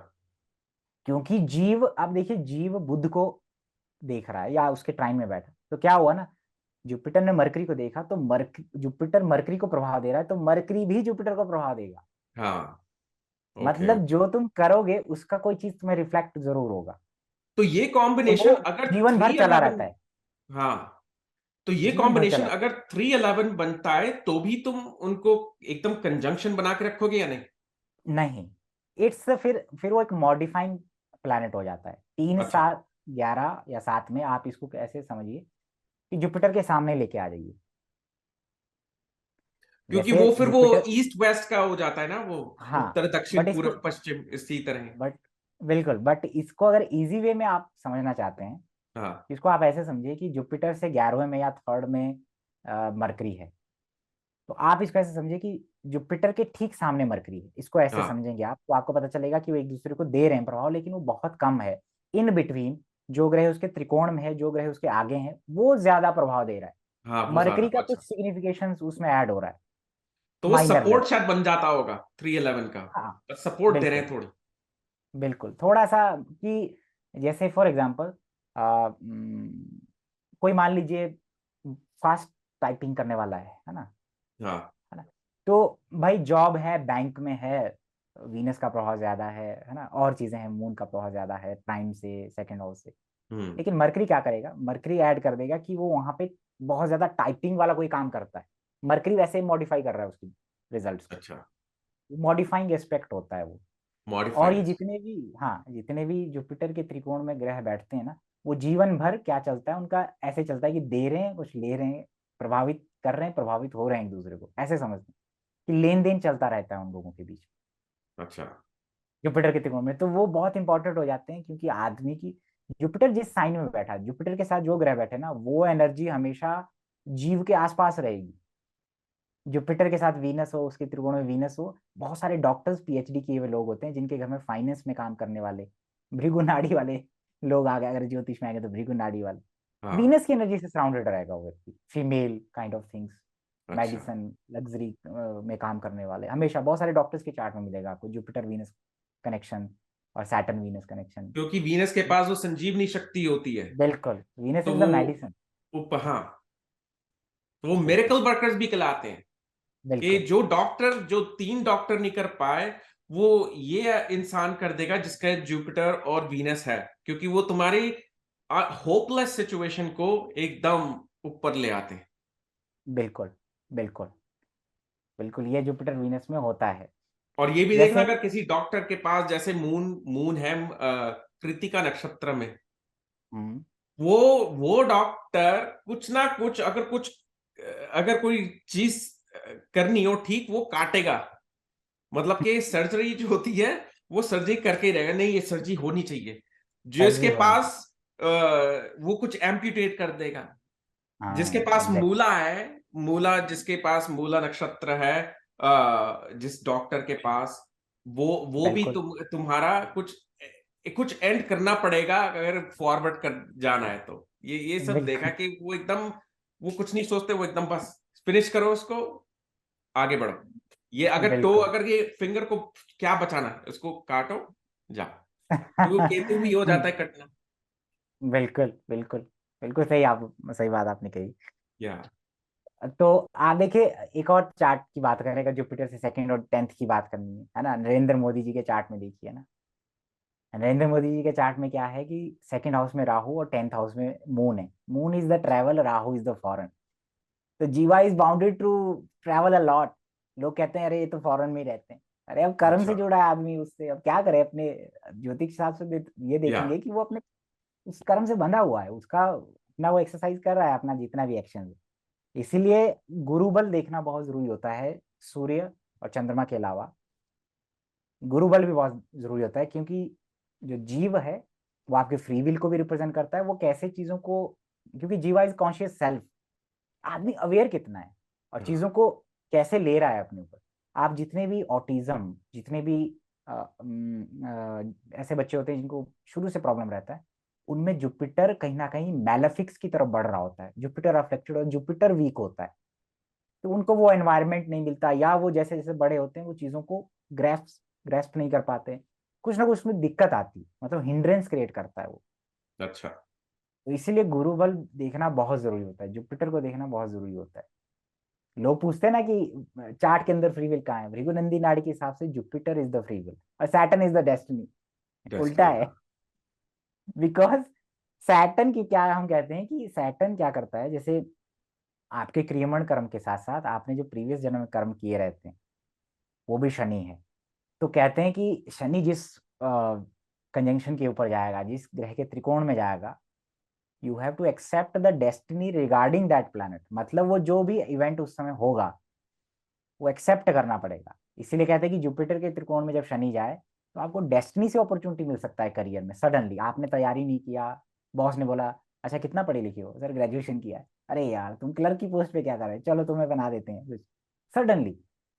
Speaker 2: क्योंकि जीव, आप देखिए जीव बुध को देख रहा है या उसके टाइम में बैठा, तो क्या हुआ ना, जुपिटर ने मरकरी को देखा, तो जुपिटर मरकरी को प्रभाव दे रहा है, तो मरकरी भी जुपिटर को प्रभाव देगा।
Speaker 1: हाँ। ओके।
Speaker 2: मतलब जो तुम करोगे उसका कोई चीज तुम्हें रिफ्लेक्ट जरूर होगा,
Speaker 1: तो ये
Speaker 2: तो वो
Speaker 1: कॉम्बिनेशन अगर
Speaker 2: जीवन भर
Speaker 1: थ्री
Speaker 2: चला
Speaker 1: अलेवन
Speaker 2: रहता है,
Speaker 1: हाँ, तो ये
Speaker 2: जीवन भर
Speaker 1: कॉम्बिनेशन
Speaker 2: चला
Speaker 1: अगर 311 बनता है तो भी तुम उनको एकदम कंजंक्शन बना के रखोगे या नहीं?
Speaker 2: नहीं। इट्स फिर वो एक मॉडिफाइंग प्लैनेट हो जाता है। तीन
Speaker 1: अच्छा।
Speaker 2: सात 11 या 7 में आप इसको ऐसे समझिए कि जुपिटर के सामने लेके आ जाइए।
Speaker 1: क्योंकि
Speaker 2: जैसे
Speaker 1: वो फिर वो
Speaker 2: जुपिटर,
Speaker 1: ईस्ट वेस्ट का हो जाता है ना, वो
Speaker 2: हाँ,
Speaker 1: उत्तर दक्षिण
Speaker 2: बट इसको,
Speaker 1: पूरब पश्चिम इसी तरह।
Speaker 2: बट बिल्कुल, बट इसको अगर इजी वे में आप समझना चाहते हैं,
Speaker 1: हाँ।
Speaker 2: इसको आप ऐसे समझिए कि जुपिटर से 11वें में या थर्ड में मरकरी है, तो आप इसको ऐसे समझिए कि जुपिटर के ठीक सामने मरकरी है। इसको ऐसे
Speaker 1: हाँ।
Speaker 2: समझेंगे आप तो आपको पता चलेगा कि वो एक दूसरे को दे रहे हैं प्रभाव, लेकिन वो बहुत कम है। इन बिटवीन जो ग्रह उसके त्रिकोण में है, जो ग्रह उसके आगे हैं, वो ज्यादा प्रभाव दे रहा है।
Speaker 1: हाँ, वो ज्यादा
Speaker 2: मरकरी का
Speaker 1: अच्छा।
Speaker 2: कुछ सिग्निफिकेशन उसमें ऐड हो रहा है,
Speaker 1: तो वो
Speaker 2: माइनर
Speaker 1: सपोर्ट
Speaker 2: लेवल।
Speaker 1: शायद बन जाता होगा 311 का।
Speaker 2: हाँ
Speaker 1: सपोर्ट दे रहे
Speaker 2: बिल्कुल,
Speaker 1: हैं थोड़ी।
Speaker 2: बिल्कुल थोड़ा सा कि जैसे फॉर एग्जांपल कोई मान लीजिए फास्ट टाइपिंग करने वाला
Speaker 1: हाँ।
Speaker 2: है ना, तो भाई जॉब है, बैंक में है, वीनस का प्रभाव ज्यादा है ना, और चीजें हैं, मून का प्रभाव ज्यादा है टाइम से, सेकंड हाउस से।
Speaker 1: हम्म।
Speaker 2: लेकिन मरकरी क्या करेगा, मरकरी ऐड कर देगा कि वो वहां पे बहुत ज्यादा टाइपिंग वाला कोई काम करता है, मरकरी वैसे ही मॉडिफाई कर रहा है उसकी रिजल्ट्स को,
Speaker 1: अच्छा।
Speaker 2: मॉडिफाइंग एस्पेक्ट होता है वो। और ये
Speaker 1: मॉडिफाइड।
Speaker 2: जितने भी, हाँ, जितने भी जुपिटर के त्रिकोण में ग्रह बैठते हैं ना, वो जीवन भर क्या चलता है उनका, ऐसे चलता है कि दे रहे हैं कुछ, ले रहे हैं, प्रभावित कर रहे हैं, प्रभावित हो रहे हैं एक दूसरे को, ऐसे समझते हैं कि लेन देन चलता रहता है उन लोगों के बीच
Speaker 1: अच्छा।
Speaker 2: जुपिटर के त्रिकोण में। तो वो बहुत इंपॉर्टेंट हो जाते हैं, क्योंकि आदमी की जुपिटर जिस साइन में बैठा, जुपिटर के साथ जो ग्रह बैठे ना, वो एनर्जी हमेशा जीव के आसपास रहेगी। जुपिटर के साथ वीनस हो, उसके त्रिकोण में वीनस हो, बहुत सारे डॉक्टर्स, पीएचडी किए हुए लोग होते हैं जिनके घर में फाइनेंस में काम करने वाले, भृगु नाड़ी वाले लोग आ गए, अगर ज्योतिष में आ गए तो भृगु नाड़ी वाले।
Speaker 1: हाँ।
Speaker 2: वीनस की एनर्जी से सराउंडेड रहेगा वो व्यक्ति, फीमेल काइंड ऑफ थिंग्स,
Speaker 1: अच्छा।
Speaker 2: मेडिसन, लग्जरी में काम करने वाले, हमेशा बहुत सारे डॉक्टर्स के चार्ट में मिलेगा आपको जुपिटर वीनस कनेक्शन और सैटर्न वीनस कनेक्शन।
Speaker 1: क्योंकि वीनस के पास वो संजीवनी शक्ति होती है।
Speaker 2: बिल्कुल, वीनस
Speaker 1: तो
Speaker 2: इज द मेडिसिन।
Speaker 1: वो हाँ, तो वो
Speaker 2: बिल्कुल
Speaker 1: मिरेकल वर्कर्स भी कहलाते हैं। कि
Speaker 2: बिल्कुल
Speaker 1: जो डॉक्टर, जो 3 डॉक्टर नहीं कर पाए, वो ये इंसान कर देगा जिसका जुपिटर और वीनस है, क्योंकि वो तुम्हारी होपलेस सिचुएशन को एकदम ऊपर ले आते हैं।
Speaker 2: बिल्कुल बिल्कुल बिल्कुल, ये जुपिटर वीनस में होता है।
Speaker 1: और ये भी देखना,
Speaker 2: जैसे
Speaker 1: अगर किसी डॉक्टर के पास जैसे मून मून है कृतिका नक्षत्र में,
Speaker 2: हम्म,
Speaker 1: वो वो डॉक्टर कुछ ना कुछ, अगर कोई चीज करनी हो ठीक, वो काटेगा। मतलब कि सर्जरी जो होती है, वो सर्जरी करके ही रहेगा, नहीं ये सर्जरी होनी चाहिए। जो इसके
Speaker 2: सर्जरी होनी
Speaker 1: पास
Speaker 2: चाहिए।
Speaker 1: वो कुछ एम्प्यूटेट कर देगा। जिसके
Speaker 2: हाँ
Speaker 1: पास
Speaker 2: एग्जैक्ट।
Speaker 1: मूला है, जिसके पास मूला नक्षत्र है, जिस डॉक्टर के पास, वो भी
Speaker 2: बिल्कुल
Speaker 1: तुम्हारा कुछ कुछ एंड करना पड़ेगा, अगर फॉरवर्ड कर जाना है तो। ये सब देखा
Speaker 2: बिल्कुल
Speaker 1: कि वो एकदम, वो कुछ नहीं सोचते, वो एकदम बस फिनिश करो उसको, आगे बढ़ो। ये
Speaker 2: बिल्कुल
Speaker 1: अगर ये फिंगर को क्या बचाना है, उसको काटो, जा। तो वो केतु भी हो जाता है कटना।
Speaker 2: बिल्कुल बिल्कुल बिल्कुल सही, आप सही बात आपने कही।
Speaker 1: या
Speaker 2: तो आप देखिए, एक और चार्ट की बात करें, अगर जुपिटर से सेकंड और टेंथ की बात करनी है ना, नरेंद्र मोदी जी के चार्ट में देखिए ना, नरेंद्र मोदी जी के चार्ट में क्या है कि सेकंड हाउस में राहु और टेंथ हाउस में मून है। Moon is the travel, Rahu is the foreign. तो jiva is bounded to travel a lot. लोग कहते हैं अरे ये तो फॉरेन में ही रहते हैं। अरे अब कर्म से
Speaker 1: अच्छा।
Speaker 2: जुड़ा है आदमी, उससे अब क्या करे, अपने ज्योतिष हिसाब से ये
Speaker 1: या
Speaker 2: देखेंगे कि वो अपने उस कर्म से बंधा हुआ है, उसका अपना वो एक्सरसाइज कर रहा है, अपना जितना भी एक्शन है। इसीलिए गुरु बल देखना बहुत जरूरी होता है, सूर्य और चंद्रमा के अलावा गुरु बल भी बहुत जरूरी होता है, क्योंकि जो जीव है वो आपके फ्री विल को भी रिप्रेजेंट करता है, वो कैसे चीजों को, क्योंकि जीवा इज कॉन्शियस सेल्फ। आदमी अवेयर कितना है और
Speaker 1: हाँ।
Speaker 2: चीजों को कैसे ले रहा है अपने ऊपर। आप जितने भी ऑटिज्म, जितने भी ऐसे बच्चे होते हैं जिनको शुरू से प्रॉब्लम रहता है, उनमें जुपिटर कहीं ना कहीं मैलेफिक्स की तरफ बढ़ रहा होता है, जुपिटर अफेक्टेड और जुपिटर वीक होता है। तो उनको वो एनवायरनमेंट नहीं मिलता, या वो जैसे जैसे बड़े होते हैं वो चीजों को ग्रेस्प नहीं कर पाते, कुछ ना कुछ उसमें दिक्कत आती है, मतलब हिंड्रेंस क्रिएट करता है वो।
Speaker 1: अच्छा।
Speaker 2: तो इसीलिए गुरु बल देखना बहुत जरूरी होता है, जुपिटर को देखना बहुत जरूरी होता है। लोग पूछते हैं ना कि चार्ट के अंदर फ्री विल कहाँ है, भृगुनंदी नाड़ी के हिसाब से Jupiter is the free will और सैटर्न इज द डेस्टिनी। उल्टा
Speaker 1: डेस्टिनी,
Speaker 2: है।
Speaker 1: हाँ।
Speaker 2: बिकॉज सैटर्न की क्या, हम कहते हैं कि सैटर्न क्या करता है, जैसे आपके क्रियमण कर्म के साथ साथ आपने जो प्रीवियस जन्म में कर्म किए रहते हैं, वो भी शनि है। तो कहते हैं कि शनि जिस कंजंक्शन के ऊपर जाएगा, जिस ग्रह के त्रिकोण में जाएगा, you have to accept the destiny regarding that planet. मतलब वो जो भी इवेंट उस समय होगा वो एक्सेप्ट करना पड़ेगा। इसीलिए कहते हैं कि जुपिटर के त्रिकोण में जब शनि जाए तो आपको डेस्टिनी से अपॉर्चुनिटी मिल सकता है करियर में। सडनली आपने तैयारी नहीं किया, बॉस ने बोला अच्छा कितना पढ़े लिखे हो, सर ग्रेजुएशन किया है, अरे यार तुम क्लर्क की पोस्ट पे क्या कर रहे हो, चलो तुम्हें बना देते हैं। सडनली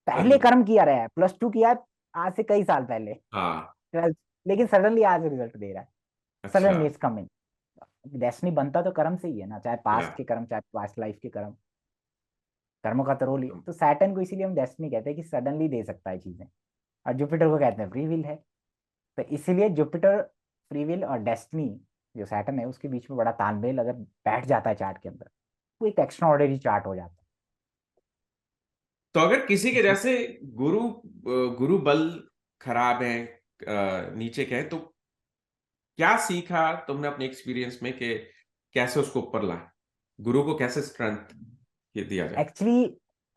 Speaker 2: पहले
Speaker 1: सडनली।
Speaker 2: कर्म किया रहा है, +2 किया है आज से कई साल पहले,
Speaker 1: हाँ।
Speaker 2: 12th, लेकिन सडनली आज रिजल्ट दे रहा है।
Speaker 1: अच्छा।
Speaker 2: Suddenly it's coming. डेस्टिनी बनता तो कर्म से ही है ना, चाहे
Speaker 1: या
Speaker 2: पास्ट के कर्म, चाहे पास्ट लाइफ के कर्म, कर्मों का तो रोल ही है। तो सैटर्न को इसीलिए हम डेस्टिनी कहते हैं कि सडनली दे सकता है चीजें, और जुपिटर को कहते हैं फ्री विल है। तो इसीलिए जुपिटर, फ्री विल और डेस्टिनी, जो सैटर्न है उसके बीच में बड़ा तालमेल अगर बैठ जाता है चार्ट के अंदर, वो एक एक्स्ट्रा ऑर्डिनरी चार्ट हो जाता
Speaker 1: तो अगर किसी के
Speaker 2: है।
Speaker 1: जैसे गुरु बल खराब है, नीचे के हैं, तो क्या सीखा तुमने अपने एक्सपीरियंस में कि कैसे उसको ऊपर लाए, गुरु को कैसे स्ट्रेंथ दिया जाए?
Speaker 2: एक्चुअली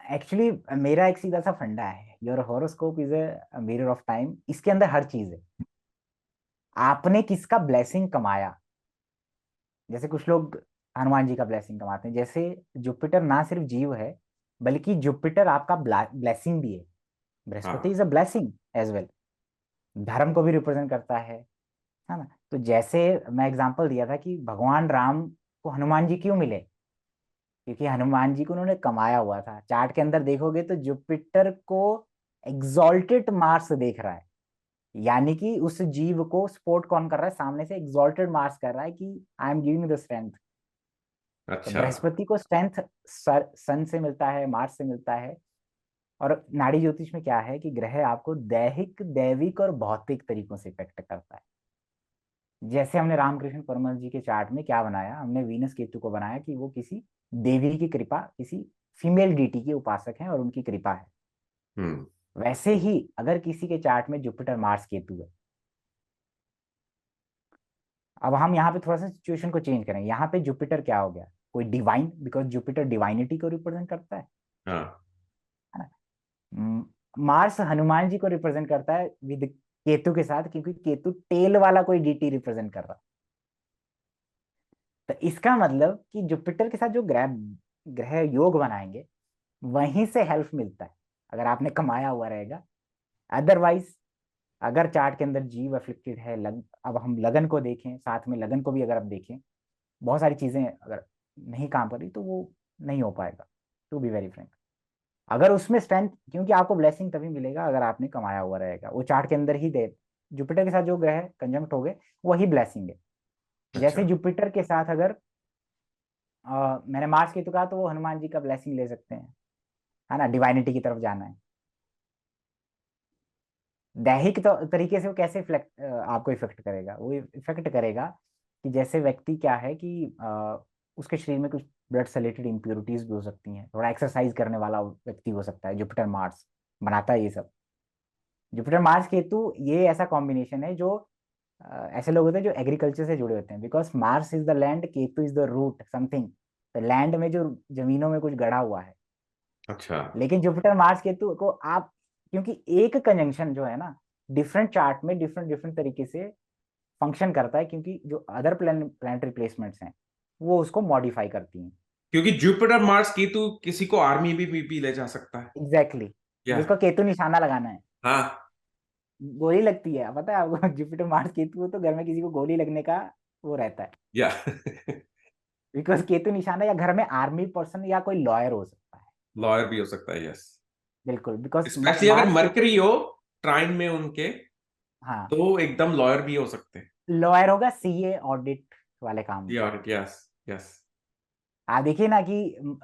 Speaker 2: एक्चुअली मेरा एक सीधा सा फंडा है, your horoscope is a mirror of time. इसके अंदर हर चीज है। आपने किसका ब्लेसिंग कमाया, जैसे कुछ लोग हनुमान जी का ब्लेसिंग कमाते हैं, जैसे जुपिटर ना सिर्फ जीव है बल्कि जुपिटर आपका ब्लेसिंग भी है। बृहस्पति
Speaker 1: हाँ।
Speaker 2: Is a blessing as well, धर्म को भी रिप्रेजेंट करता है, है ना। तो जैसे मैं एग्जांपल दिया था कि भगवान राम को हनुमान जी क्यों मिले, क्योंकि हनुमान जी को उन्होंने कमाया हुआ था। चार्ट के अंदर देखोगे तो जुपिटर को एग्जॉल्टेड मार्स देख रहा है, यानी कि उस जीव को सपोर्ट कौन कर रहा है, सामने से एग्जॉल्टेड मार्स कर रहा है कि I am giving the strength. तो
Speaker 1: अच्छा।
Speaker 2: बृहस्पति को स्ट्रेंथ सन से मिलता है, मार्स से मिलता है। और नाड़ी ज्योतिष में क्या है कि ग्रह आपको दैहिक, दैविक और भौतिक तरीकों से इफेक्ट करता है। जैसे हमने रामकृष्ण परमहंस जी के चार्ट में क्या बनाया, हमने वीनस केतु को बनाया कि वो किसी देवी की कृपा, किसी फीमेल डीटी के उपासक हैं और उनकी कृपा है।
Speaker 1: हम्म।
Speaker 2: वैसे ही अगर किसी के चार्ट में जुपिटर मार्स केतु है, अब हम यहाँ पे थोड़ा सा सिचुएशन को चेंज करें। यहाँ पे जुपिटर क्या हो गया, कोई डिवाइन, बिकॉज जुपिटर डिवाइनिटी को रिप्रेजेंट करता
Speaker 1: हाँ।
Speaker 2: है ना। मार्स हनुमान जी को रिप्रेजेंट करता है विद केतु के साथ, क्योंकि केतु टेल वाला कोई डीटी रिप्रेजेंट कर रहा। तो इसका मतलब कि जुपिटर के साथ जो ग्रह ग्रह योग बनाएंगे, वहीं से हेल्प मिलता है अगर आपने कमाया हुआ रहेगा। अदरवाइज अगर चार्ट के अंदर जीव अफ्लिक्टेड है, अब हम लगन को देखें, साथ में लगन को भी अगर आप देखें, बहुत सारी चीजें अगर नहीं काम कर रही तो वो नहीं हो पाएगा, टू बी वेरी फ्रेंक। अगर उसमें स्ट्रेंथ, क्योंकि आपको ब्लेसिंग तभी मिलेगा अगर आपने कमाया हुआ रहेगा, वो चार्ट के अंदर ही दे। जुपिटर के साथ जो ग्रह कंजंक्ट हो गए वही ब्लेसिंग है।
Speaker 1: अच्छा।
Speaker 2: जैसे जुपिटर के साथ अगर मैंने मार्स की तो कहा, तो वो हनुमान जी का ब्लेसिंग ले सकते हैं, है ना, डिवाइनिटी की तरफ जाना है। दैहिक तो तरीके से वो कैसे इफेक्ट आपको इफेक्ट करेगा, वो इफेक्ट करेगा कि जैसे व्यक्ति क्या है कि उसके शरीर में कुछ ब्लड से रिलेटेड इम्प्योरिटीज भी हो सकती हैं, थोड़ा एक्सरसाइज करने वाला व्यक्ति हो सकता है, जुपिटर मार्स बनाता है ये सब। जुपिटर मार्स केतु ये ऐसा कॉम्बिनेशन है जो ऐसे लोग होते हैं जो एग्रीकल्चर से जुड़े होते हैं, because Mars is the land, Ketu is the root something, तो लैंड में जो जमीनों में कुछ गड़ा हुआ है।
Speaker 1: अच्छा।
Speaker 2: लेकिन जुपिटर मार्स केतु को आप, क्योंकि एक कंजंक्शन जो है ना, डिफरेंट चार्ट में डिफरेंट डिफरेंट तरीके से फंक्शन करता है, क्योंकि जो अदर प्लैनेटरी प्लेसमेंट्स हैं वो उसको मॉडिफाई करती हैं।
Speaker 1: क्योंकि जुपिटर मार्स केतु किसी को आर्मी भी ले जा सकता है।
Speaker 2: एग्जैक्टली
Speaker 1: या।
Speaker 2: जिसको केतु निशाना लगाना है,
Speaker 1: हाँ।
Speaker 2: गोली लगती है, पता है आपको। जुपिटर मार्स केतु हो तो घर में किसी को गोली लगने का वो रहता है,
Speaker 1: या।
Speaker 2: बिकॉज केतु निशाना, या घर में आर्मी पर्सन या कोई लॉयर हो सकता है।
Speaker 1: लॉयर भी हो सकता है, यस।
Speaker 2: बिल्कुल, बिकॉज
Speaker 1: स्पेशली अगर
Speaker 2: मार्स केतु,
Speaker 1: मरकरी हो ट्राइन में उनके,
Speaker 2: हाँ,
Speaker 1: तो एकदम लॉयर भी हो सकते हैं।
Speaker 2: लॉयर होगा सीए ऑडिट वाले काम में।
Speaker 1: या। यस। यस।
Speaker 2: आप देखिए ना कि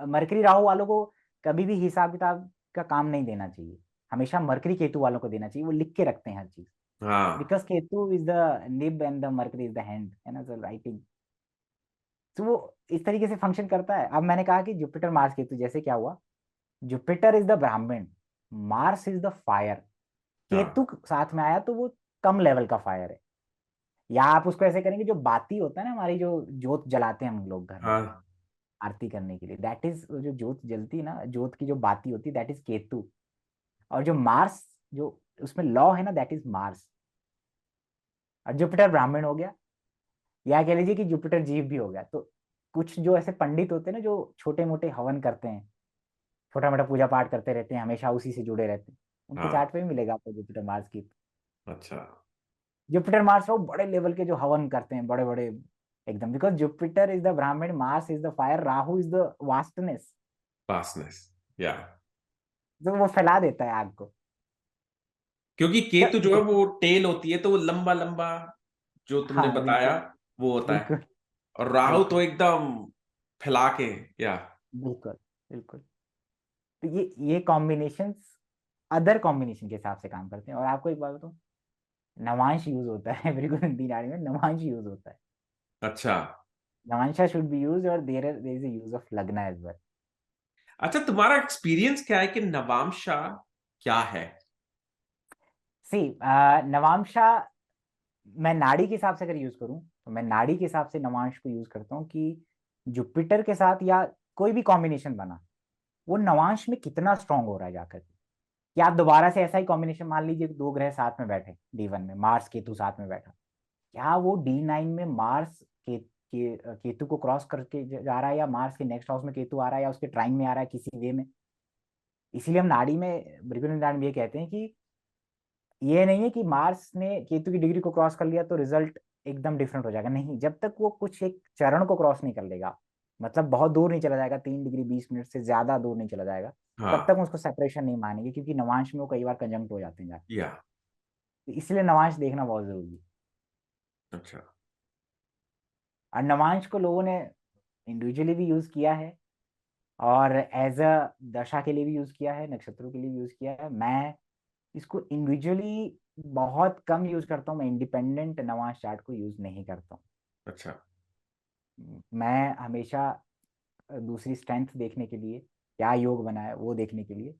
Speaker 2: मरकरी राहु वालों को कभी भी हिसाब किताब का काम नहीं देना चाहिए, हमेशा मरकरी केतु वालों को देना चाहिए, वो लिख के रखते हैं हर चीज।
Speaker 1: हाँ।
Speaker 2: Because Ketu is the nib and the mercury is the hand, है ना, सर, राइटिंग। तो वो इस तरीके से फंक्शन करता है। अब मैंने कहा कि जुपिटर मार्स केतु, जैसे क्या हुआ, जुपिटर इज द ब्राह्मण, मार्स इज द फायर,
Speaker 1: हाँ।
Speaker 2: केतु साथ में आया तो वो कम लेवल का फायर है। या आप उसको ऐसे करेंगे, जो बाती होता है ना, हमारी जो जोत जलाते हैं हम लोग घर में
Speaker 1: हाँ।
Speaker 2: आरती करने के लिए, दैट इज, जो जोत जलती है ना, जोत की जो बाती होती है, दैट इज केतु। और जो मार्स, जो उसमें लॉ है ना, दैट इज मार्स। और जुपिटर ब्राह्मण हो गया, या कह लीजिए कि जुपिटर जीव भी हो गया। तो कुछ जो ऐसे पंडित होते हैं ना, जो छोटे मोटे हवन करते हैं, छोटा मोटा पूजा पाठ करते रहते हैं, हमेशा उसी से जुड़े रहते हैं, उनके
Speaker 1: हाँ।
Speaker 2: चार्ट पे भी मिलेगा आपको जुपिटर मार्स की।
Speaker 1: अच्छा।
Speaker 2: जुपिटर मार्स वो बड़े लेवल के जो हवन करते हैं, बड़े बड़े एकदम, बिकॉज जुपिटर इज द ब्राह्मण, Mars is the fire, Rahu is the vastness,
Speaker 1: fastness. या।
Speaker 2: जो वो फैला देता है आग को।
Speaker 1: क्योंकि
Speaker 2: तो
Speaker 1: केतु जो है वो टेल होती है, तो वो लंबा लंबा जो तुमने
Speaker 2: हाँ,
Speaker 1: बताया
Speaker 2: बिल्कुल
Speaker 1: वो होता है।
Speaker 2: बिल्कुल
Speaker 1: और राहु तो
Speaker 2: बिल्कुल
Speaker 1: एकदम फैला के। या।
Speaker 2: बिल्कुल बिल्कुल। तो ये कॉम्बिनेशन अदर कॉम्बिनेशन के हिसाब से काम करते हैं। और आपको एक बात बताऊं, नवांश यूज होता है मेरे को हिंदी नाड़ी में नवांश यूज होता है।
Speaker 1: अच्छा।
Speaker 2: नवांशा शुड बी यूज, और there is a use of lagna as well.
Speaker 1: अच्छा, तुम्हारा एक्सपीरियंस क्या है कि नवामशा क्या है?
Speaker 2: सी नवांशा, मैं नाड़ी के हिसाब से अगर यूज करूं तो मैं नाड़ी के हिसाब से नवांश को यूज करता हूँ कि जुपिटर के साथ या कोई भी कॉम्बिनेशन बना, वो नवांश में कितना स्ट्रांग हो रहा है जाकर के। कि आप दोबारा से ऐसा ही कॉम्बिनेशन मान लीजिए, दो ग्रह साथ में बैठे, D1 में मार्स केतु साथ में बैठा, क्या वो D9 में मार्स केतु को क्रॉस करके जा रहा है, या मार्स के नेक्स्ट हाउस में केतु आ रहा है, या उसके ट्राइन में आ रहा है किसी वे में। इसीलिए हम नाड़ी में, भृगु निदान में ये कहते हैं कि ये नहीं है कि मार्स ने केतु की डिग्री को क्रॉस कर लिया तो रिजल्ट एकदम डिफरेंट हो जाएगा। नहीं, जब तक वो कुछ एक चरण को क्रॉस नहीं कर लेगा, मतलब बहुत दूर नहीं चला जाएगा, 3 डिग्री 20 मिनट से ज्यादा दूर नहीं चला जाएगा, तब
Speaker 1: हाँ।
Speaker 2: तक उसको सेपरेशन नहीं मानेंगे, क्योंकि नवांश में वो कई बार कंजंक्ट हो जाते हैं जाके।
Speaker 1: या।
Speaker 2: तो इसलिए नवांश देखना बहुत जरूरी है।
Speaker 1: अच्छा।
Speaker 2: और नवांश को लोगों ने इंडिविजुअली भी यूज किया है, और एज अ दशा के लिए भी यूज किया है, नक्षत्रों के लिए भी यूज किया है। मैं इसको इंडिविजुअली बहुत कम यूज करता हूँ, मैं इंडिपेंडेंट नवांश चार्ट को यूज नहीं करता
Speaker 1: अच्छा।
Speaker 2: हूँ। मैं हमेशा दूसरी स्ट्रेंथ देखने के लिए, क्या योग बना है वो देखने के लिए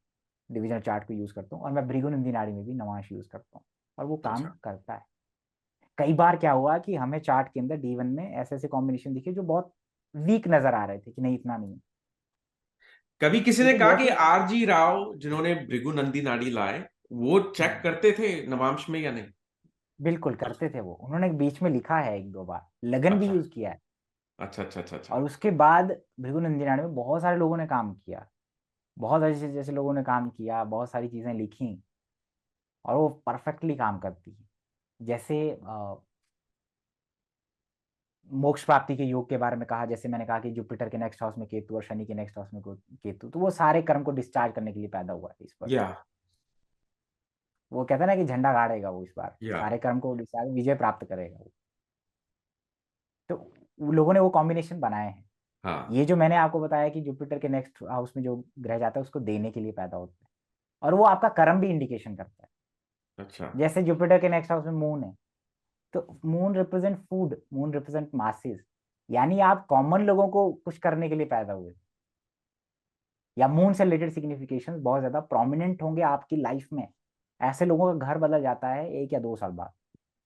Speaker 2: डिविजनल चार्ट को यूज करता हूँ। और मैं भृगुनंदी नाड़ी में भी नवांश यूज करता हूँ, और वो काम
Speaker 1: अच्छा।
Speaker 2: करता है। कई बार क्या हुआ कि हमें चार्ट के अंदर D1 में ऐसे ऐसे कॉम्बिनेशन दिखे जो बहुत वीक नजर आ रहे थे, कि नहीं इतना नहीं है।
Speaker 1: कभी किसी ने
Speaker 2: लेकिन
Speaker 1: कहा कि
Speaker 2: जैसे,
Speaker 1: आरजी राव जिन्होंने भृगु नंदी नाड़ी लाए, वो चेक
Speaker 2: हाँ,
Speaker 1: करते थे नवांश में या नहीं?
Speaker 2: बिल्कुल करते थे वो। उन्होंने बीच में लिखा है 1-2 बार, लगन भी
Speaker 1: अच्छा
Speaker 2: यूज किया है।
Speaker 1: अच्छा अच्छा अच्छा अच्छा।
Speaker 2: और उसके बाद भृगुनंदी नाड़ी में बहुत सारे लोगों ने काम किया, बहुत ऐसे जैसे लोगों ने काम किया, बहुत सारी चीजें लिखी, और वो परफेक्टली काम करती है। जैसे मोक्ष प्राप्ति के योग के बारे में कहा, जैसे मैंने कहा कि जुपिटर के नेक्स्ट हाउस में केतु और शनि के नेक्स्ट हाउस में केतु, तो वो सारे कर्म को डिस्चार्ज करने के लिए पैदा हुआ है इस पर।
Speaker 1: या।
Speaker 2: वो कहता है ना कि झंडा गाड़ेगा वो इस बार,
Speaker 1: या।
Speaker 2: सारे कर्म को डिस्चार्ज, विजय प्राप्त करेगा वो। तो वो लोगों ने वो कॉम्बिनेशन बनाए हैं।
Speaker 1: हाँ।
Speaker 2: ये जो मैंने आपको बताया कि जुपिटर के नेक्स्ट हाउस में जो ग्रह जाता है उसको देने के लिए पैदा होता है, और वो आपका कर्म भी इंडिकेशन करता है।
Speaker 1: अच्छा।
Speaker 2: जैसे जुपिटर के नेक्स्ट हाउस में मून है, तो moon represent food, moon represent masses, यानी आप कॉमन लोगों को कुछ करने के लिए पैदा हुए, या मून से रिलेटेड सिग्निफिकेशंस बहुत ज्यादा प्रोमिनेंट होंगे आपकी लाइफ में। ऐसे लोगों का घर बदल जाता है 1 या 2 साल बाद,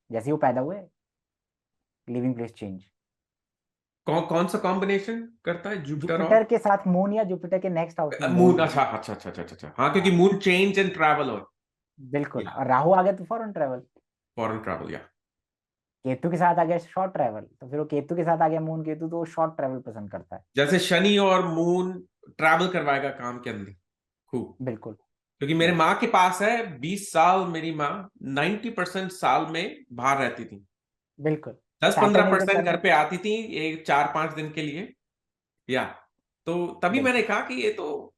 Speaker 2: जैसे ही वो पैदा हुए, लिविंग प्लेस चेंज।
Speaker 1: कौन कौन सा कॉम्बिनेशन करता है जुपिटर और
Speaker 2: जुपिटर के साथ मून, या जुपिटर के नेक्स्ट हाउस में मून
Speaker 1: मून?
Speaker 2: हो।
Speaker 1: अच्छा अच्छा अच्छा अच्छा अच्छा अच्छा। हाँ, क्योंकि
Speaker 2: हाँ,
Speaker 1: मून चेंज एंड ट्रैवल और
Speaker 2: बिल्कुल।
Speaker 1: या
Speaker 2: और राहु आ गया तो फॉरेन ट्रेवल,
Speaker 1: फॉरेन ट्रैवल या।
Speaker 2: केतु के साथ आ गया शॉर्ट ट्रेवल, तो फिर वो केतु के साथ आ गया मून केतु, तो वो शॉर्ट ट्रेवल पसंद करता है।
Speaker 1: जैसे शनि और मून ट्रैवल करवाएगा काम के अंदर खूब।
Speaker 2: बिल्कुल।
Speaker 1: क्योंकि मेरे
Speaker 2: यस।
Speaker 1: माँ के पास है 20 साल, मेरी माँ 90% साल में बाहर रहती थी।
Speaker 2: बिल्कुल।
Speaker 1: 10-15
Speaker 2: सैटर्न इज द
Speaker 1: परसेंट घर
Speaker 2: कर्म।
Speaker 1: पे आती थी, एक 4-5 दिन के लिए। या। तो तभी मैंने
Speaker 2: बिल्कुल।
Speaker 1: कहा कि ये तो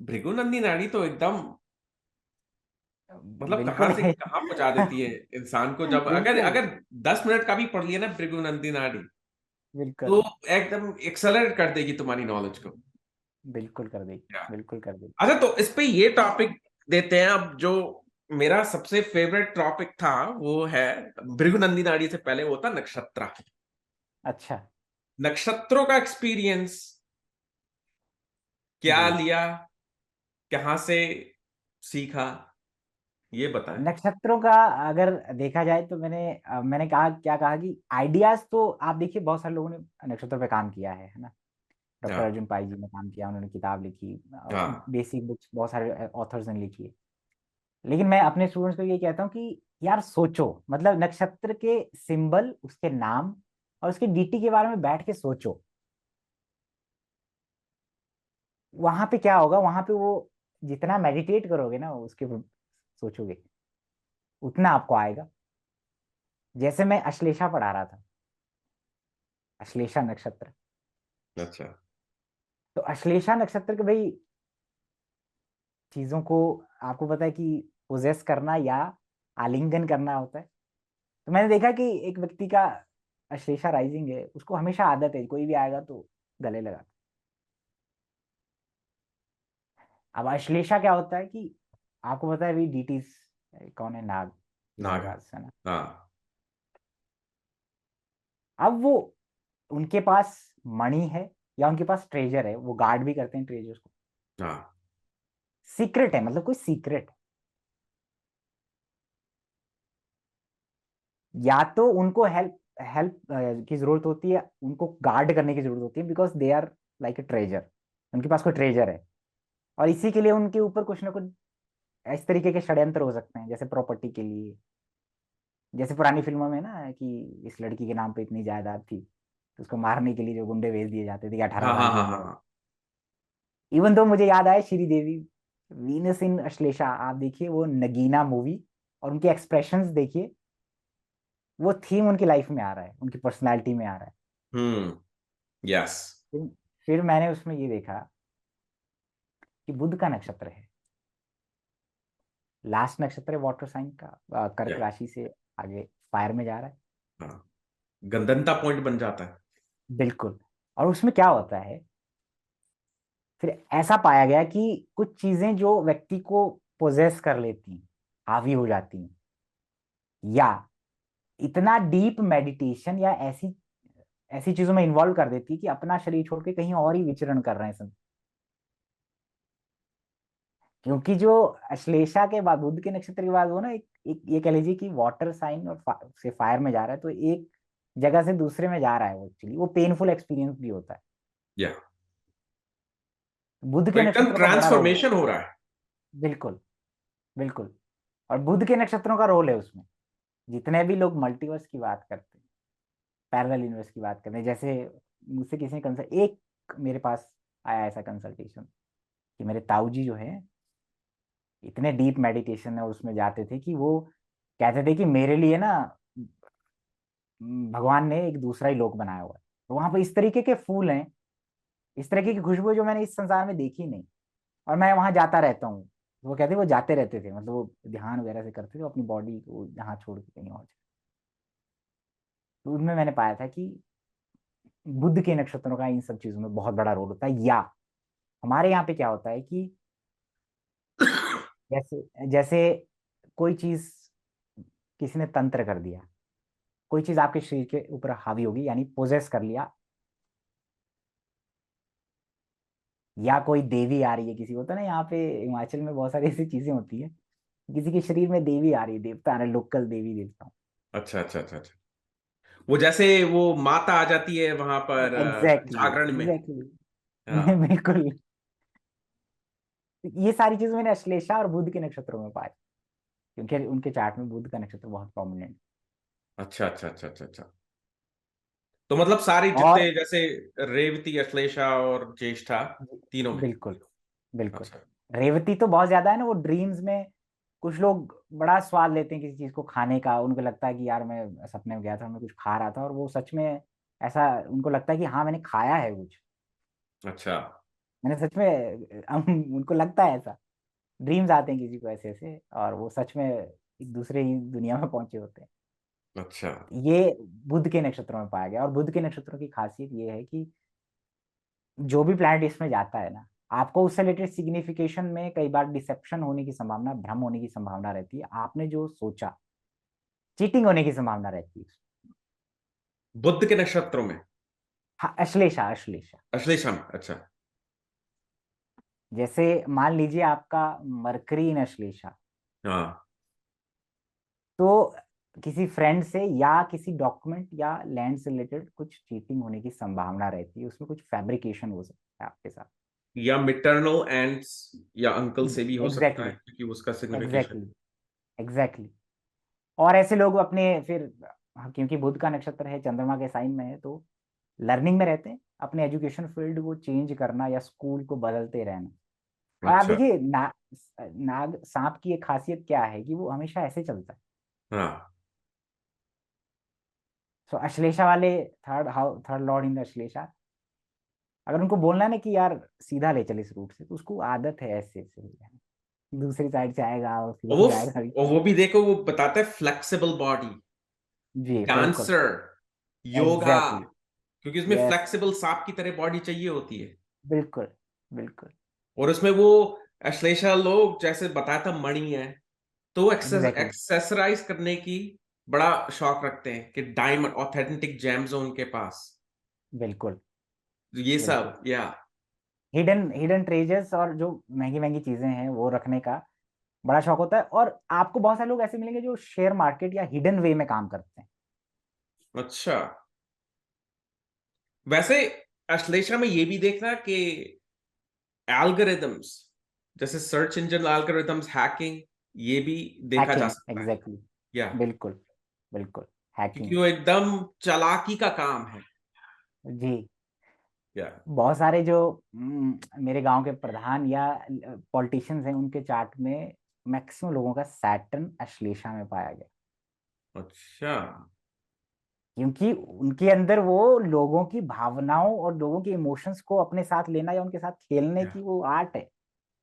Speaker 1: भृगुनंदी नाड़ी तो एकदम, मतलब कहाँ
Speaker 2: बिल्कुल
Speaker 1: से
Speaker 2: है।
Speaker 1: कहाँ पहुंचा देती है इंसान को, जब अगर
Speaker 2: बिल्कुल।
Speaker 1: अगर 10 मिनट का भी पढ़ लिया ना भृगुनंदी नाड़ी,
Speaker 2: बिल्कुल।
Speaker 1: तो एकदम एक्सेलरेट कर देगी तुम्हारी नॉलेज को।
Speaker 2: बिल्कुल कर देगी।
Speaker 1: या।
Speaker 2: बिल्कुल कर देगी।
Speaker 1: अच्छा, तो इस पे ये टॉपिक देते हैं अब। जो मेरा सबसे फेवरेट टॉपिक था वो है, भृगुनंदी नाड़ी से पहले वो था नक्षत्र।
Speaker 2: अच्छा।
Speaker 1: नक्षत्रों का एक्सपीरियंस क्या
Speaker 2: जी।
Speaker 1: लिया, कहाँ से सीखा, ये बताएं।
Speaker 2: नक्षत्रों का अगर देखा जाए तो मैंने कहा, क्या कहा कि आइडियाज तो आप देखिए, बहुत सारे लोगों ने नक्षत्रों पे काम किया है ना। डॉक्टर
Speaker 1: हाँ।
Speaker 2: अर्जुन पाई जी ने काम किया, उन्होंने किताब लिखी,
Speaker 1: हाँ।
Speaker 2: बेसिक बुक्स बहुत सारे ऑथर्स ने लिखी है। लेकिन मैं अपने स्टूडेंट्स को ये कहता हूँ कि यार सोचो, मतलब नक्षत्र के सिंबल, उसके नाम और उसके डीटी के बारे में बैठ के सोचो। वहां पे क्या होगा, वहां पे वो जितना मेडिटेट करोगे ना उसके सोचोगे, उतना आपको आएगा। जैसे मैं अश्लेषा पढ़ा रहा था, अश्लेषा नक्षत्र।
Speaker 1: अच्छा।
Speaker 2: तो अश्लेषा नक्षत्र के भाई चीजों को आपको पता है कि पोजेस करना या आलिंगन करना होता है। तो मैंने देखा कि एक व्यक्ति का अश्लेषा राइजिंग है, उसको हमेशा आदत है, कोई भी आएगा तो गले लगा। अब अश्लेषा क्या होता है कि आपको पता है भाई डीटीज कौन है, नाग,
Speaker 1: नाग।
Speaker 2: नागराज है ना।
Speaker 1: हाँ।
Speaker 2: अब वो, उनके पास मणि है या उनके पास ट्रेजर है, वो गार्ड भी करते हैं ट्रेजर्स को।
Speaker 1: हाँ।
Speaker 2: सीक्रेट है, मतलब कोई सीक्रेट, या तो उनको हेल्प हेल्प की जरूरत होती है, उनको गार्ड करने की जरूरत होती है, because they are like a treasure, उनके पास कोई ट्रेजर है। और इसी के लिए उनके ऊपर कुछ ना कुछ इस तरीके के षड्यंत्र हो सकते हैं, जैसे प्रॉपर्टी के लिए। जैसे पुरानी फिल्मों में ना कि इस लड़की के नाम पे इतनी जायदाद थी, तो उसको मारने के लिए जो गुंडे भेज दिए जाते थे कि अठारह
Speaker 1: हाँ। हाँ।
Speaker 2: साल की
Speaker 1: हाँ।
Speaker 2: हो जाए।
Speaker 1: हाँ।
Speaker 2: इवन तो मुझे याद आया श्री देवी, वीनस इन अश्लेषा, आप देखिए वो नगीना मूवी, और उनके एक्सप्रेशंस देखिए, वो थीम उनकी लाइफ में आ रहा है, उनकी पर्सनैलिटी में आ रहा है।
Speaker 1: यस।
Speaker 2: फिर फिर मैंने उसमें ये देखा कि बुध का नक्षत्र है, लास्ट नक्षत्र है वाटर साइन का, कर्क
Speaker 1: या
Speaker 2: राशि से आगे फायर में जा रहा है।
Speaker 1: हाँ, गंदनता पॉइंट बन जाता है।
Speaker 2: बिल्कुल। और उसमें क्या होता है, फिर ऐसा पाया गया कि कुछ चीजें जो व्यक्ति को पोजेस कर लेती हैं, हावी हो जाती हैं, या इतना डीप मेडिटेशन या ऐसी ऐसी चीजों में इन्वॉल्व कर देती है कि अपना शरीर छोड़ के कहीं और ही विचरण कर रहे हैं सब। क्योंकि जो अश्लेषा के बाद, बुध के नक्षत्र के बाद वो ना एक ये कह लीजिए कि वाटर साइन और से फायर में जा रहा है, तो एक जगह से दूसरे में जा रहा है वो, एक्चुअली वो पेनफुल एक्सपीरियंस भी होता है।
Speaker 1: या
Speaker 2: बुध
Speaker 1: तो
Speaker 2: के
Speaker 1: एकदम
Speaker 2: नक्षत्रों का बड़ा रोल है।
Speaker 1: ट्रांसफॉर्मेशन हो रहा है।
Speaker 2: बिल्कुल। बिल्कुल। और बुध के नक्षत्रों का रोल है उसमें। जितने भी लोग मल्टीवर्स की बात करते हैं, पैरेलल यूनिवर्स की बात करते हैं, जैसे मुझसे किसी ने कंसल्ट, एक मेरे पास आया ऐसा कंसल्टेशन कि मेरे ताऊ जी जो है इतने डीप मेडिटेशन है उसमें जाते थे कि वो कहते थे कि मेरे लिए ना भगवान ने एक दूसरा ही लोक बनाया हुआ है, तो वहां पर इस तरीके के फूल हैं, इस तरीके की खुशबू जो मैंने इस संसार में देखी नहीं, और मैं वहां जाता रहता हूँ। वो कहते वो जाते रहते थे, मतलब वो ध्यान वगैरह से करते थे, वो अपनी बॉडी को यहाँ छोड़ के कहीं और। तो उनमें मैंने पाया था कि बुद्ध के नक्षत्रों का इन सब चीजों में बहुत बड़ा रोल होता है। या हमारे यहाँ पे क्या होता है कि जैसे जैसे कोई चीज किसी ने तंत्र कर दिया, कोई चीज आपके शरीर के ऊपर हावी होगी, यानी पोजेस कर लिया, या कोई देवी आ रही है, किसी होता है ना, यहाँ पे हिमाचल में बहुत सारी ऐसी चीजें होती है, किसी के शरीर में देवी आ रही है, देवता आ रहे, लोकल देवी देवता।
Speaker 1: अच्छा अच्छा अच्छा अच्छा। वो जैसे वो माता आ जाती है वहां पर
Speaker 2: एग्जैक्टली
Speaker 1: जागरण में।
Speaker 2: एग्जैक्टली।
Speaker 1: हाँ।
Speaker 2: बिल्कुल। ये सारी चीजें मैंने अश्लेषा और बुध के नक्षत्रों में पाई, क्योंकि उनके चार्ट में बुध का नक्षत्र बहुत प्रोमिनेंट।
Speaker 1: अच्छा अच्छा अच्छा अच्छा अच्छा। तो मतलब सारे जितने
Speaker 2: और
Speaker 1: जैसे रेवती, अश्लेषा और ज्येष्ठा, तीनों में।
Speaker 2: बिल्कुल। बिल्कुल।
Speaker 1: अच्छा।
Speaker 2: रेवती तो बहुत ज्यादा है ना, वो ड्रीम्स में कुछ लोग बड़ा स्वाद लेते हैं किसी चीज को खाने का, उनको लगता है कि यार मैं सपने में गया था, मैं कुछ खा रहा था, और वो सच में ऐसा उनको लगता है कि हाँ मैंने खाया है कुछ,
Speaker 1: अच्छा
Speaker 2: मैंने सच में उनको लगता है ऐसा। ड्रीम्स आते हैं किसी को ऐसे ऐसे, और वो सच में एक दूसरे ही दुनिया में पहुंचे होते हैं।
Speaker 1: अच्छा।
Speaker 2: ये बुध के नक्षत्रों में पाया गया। और बुध के नक्षत्रों की खासियत ये है कि जो भी प्लैनेट इसमें जाता है ना, आपको उससे रिलेटेड सिग्निफिकेशन में कई बार डिसेप्शन होने की संभावना, भ्रम होने की संभावना रहती है, आपने जो सोचा चीटिंग होने की संभावना रहती है।
Speaker 1: बुध के नक्षत्रों में।
Speaker 2: हाँ, अश्लेषा अश्लेषा।
Speaker 1: अश्लेषा में, अच्छा।
Speaker 2: जैसे मान लीजिए आपका मरकरी इन अश्लेषा,
Speaker 1: हाँ।
Speaker 2: तो किसी फ्रेंड से या किसी डॉक्यूमेंट या लैंड से रिलेटेड कुछ चीटिंग होने की संभावना रहती है, उसमें कुछ फैब्रिकेशन हो सकता है आपके साथ।
Speaker 1: या मिटरनल एंड्स या अंकल से भी हो सकता है,
Speaker 2: एग्जैक्टली
Speaker 1: क्योंकि उसका सिग्निफिकेशन।
Speaker 2: Exactly exactly. और ऐसे लोग अपने फिर, हाँ, क्योंकि बुध का नक्षत्र है, चंद्रमा के साइन में है, तो लर्निंग में रहते हैं, अपने एजुकेशन फील्ड को चेंज करना या स्कूल को बदलते रहना। और आप
Speaker 1: अच्छा।
Speaker 2: देखिए नाग सांप की एक खासियत क्या है कि वो हमेशा ऐसे चलता है।
Speaker 1: हाँ।
Speaker 2: सो अश्लेषा वाले, third Lord in the Ashlesha, अगर उनको बोलना है ना कि यार सीधा ले चल इस रूट से, तो उसको आदत है ऐसे ऐसे दूसरी साइड से आएगा और
Speaker 1: और
Speaker 2: फिर जाएगा।
Speaker 1: वो भी देखो, वो बताता है फ्लेक्सिबल बॉडी,
Speaker 2: जी बिल्कुल।
Speaker 1: Dancer, yoga,
Speaker 2: exactly.
Speaker 1: क्योंकि उसमें
Speaker 2: यस।
Speaker 1: फ्लेक्सिबल सांप की तरह बॉडी चाहिए होती है।
Speaker 2: बिल्कुल बिल्कुल।
Speaker 1: और उसमें वो अश्लेषा लोग जैसे बताया था मणि है, तो वो
Speaker 2: एग्जैक्टली।
Speaker 1: एक्सेसराइज करने की बड़ा शौक रखते हैं कि डायमंड ऑथेंटिक जेम्स हो उनके पास,
Speaker 2: बिल्कुल
Speaker 1: ये
Speaker 2: बिल्कुल।
Speaker 1: सब या।
Speaker 2: हिडन हिडन ट्रेजर्स और जो महंगी महंगी चीजें हैं वो रखने का बड़ा शौक होता है। और आपको बहुत सारे लोग ऐसे मिलेंगे जो शेयर मार्केट या हिडन वे में काम करते हैं।
Speaker 1: अच्छा। वैसे अश्लेषा में ये भी देखना कि एल्गोरिदम्स, जैसे सर्च इंजन एल्गोरिदम्स, हैकिंग, ये भी देखा जा
Speaker 2: हैकिंग
Speaker 1: सकता है।
Speaker 2: एग्जैक्टली।
Speaker 1: या
Speaker 2: बिल्कुल बिल्कुल। हैकिंग।
Speaker 1: क्योंकि वो एकदम चालाकी का काम है।
Speaker 2: जी।
Speaker 1: या
Speaker 2: बहुत सारे जो मेरे गांव के प्रधान या पॉलिटिशियंस हैं, उनके चार्ट में मैक्सिमम लोगों का सैटर्न अश्लेषा में पाया गया।
Speaker 1: अच्छा।
Speaker 2: क्योंकि उनके अंदर वो लोगों की भावनाओं और लोगों के इमोशंस को अपने साथ लेना या उनके साथ खेलने की वो आर्ट है।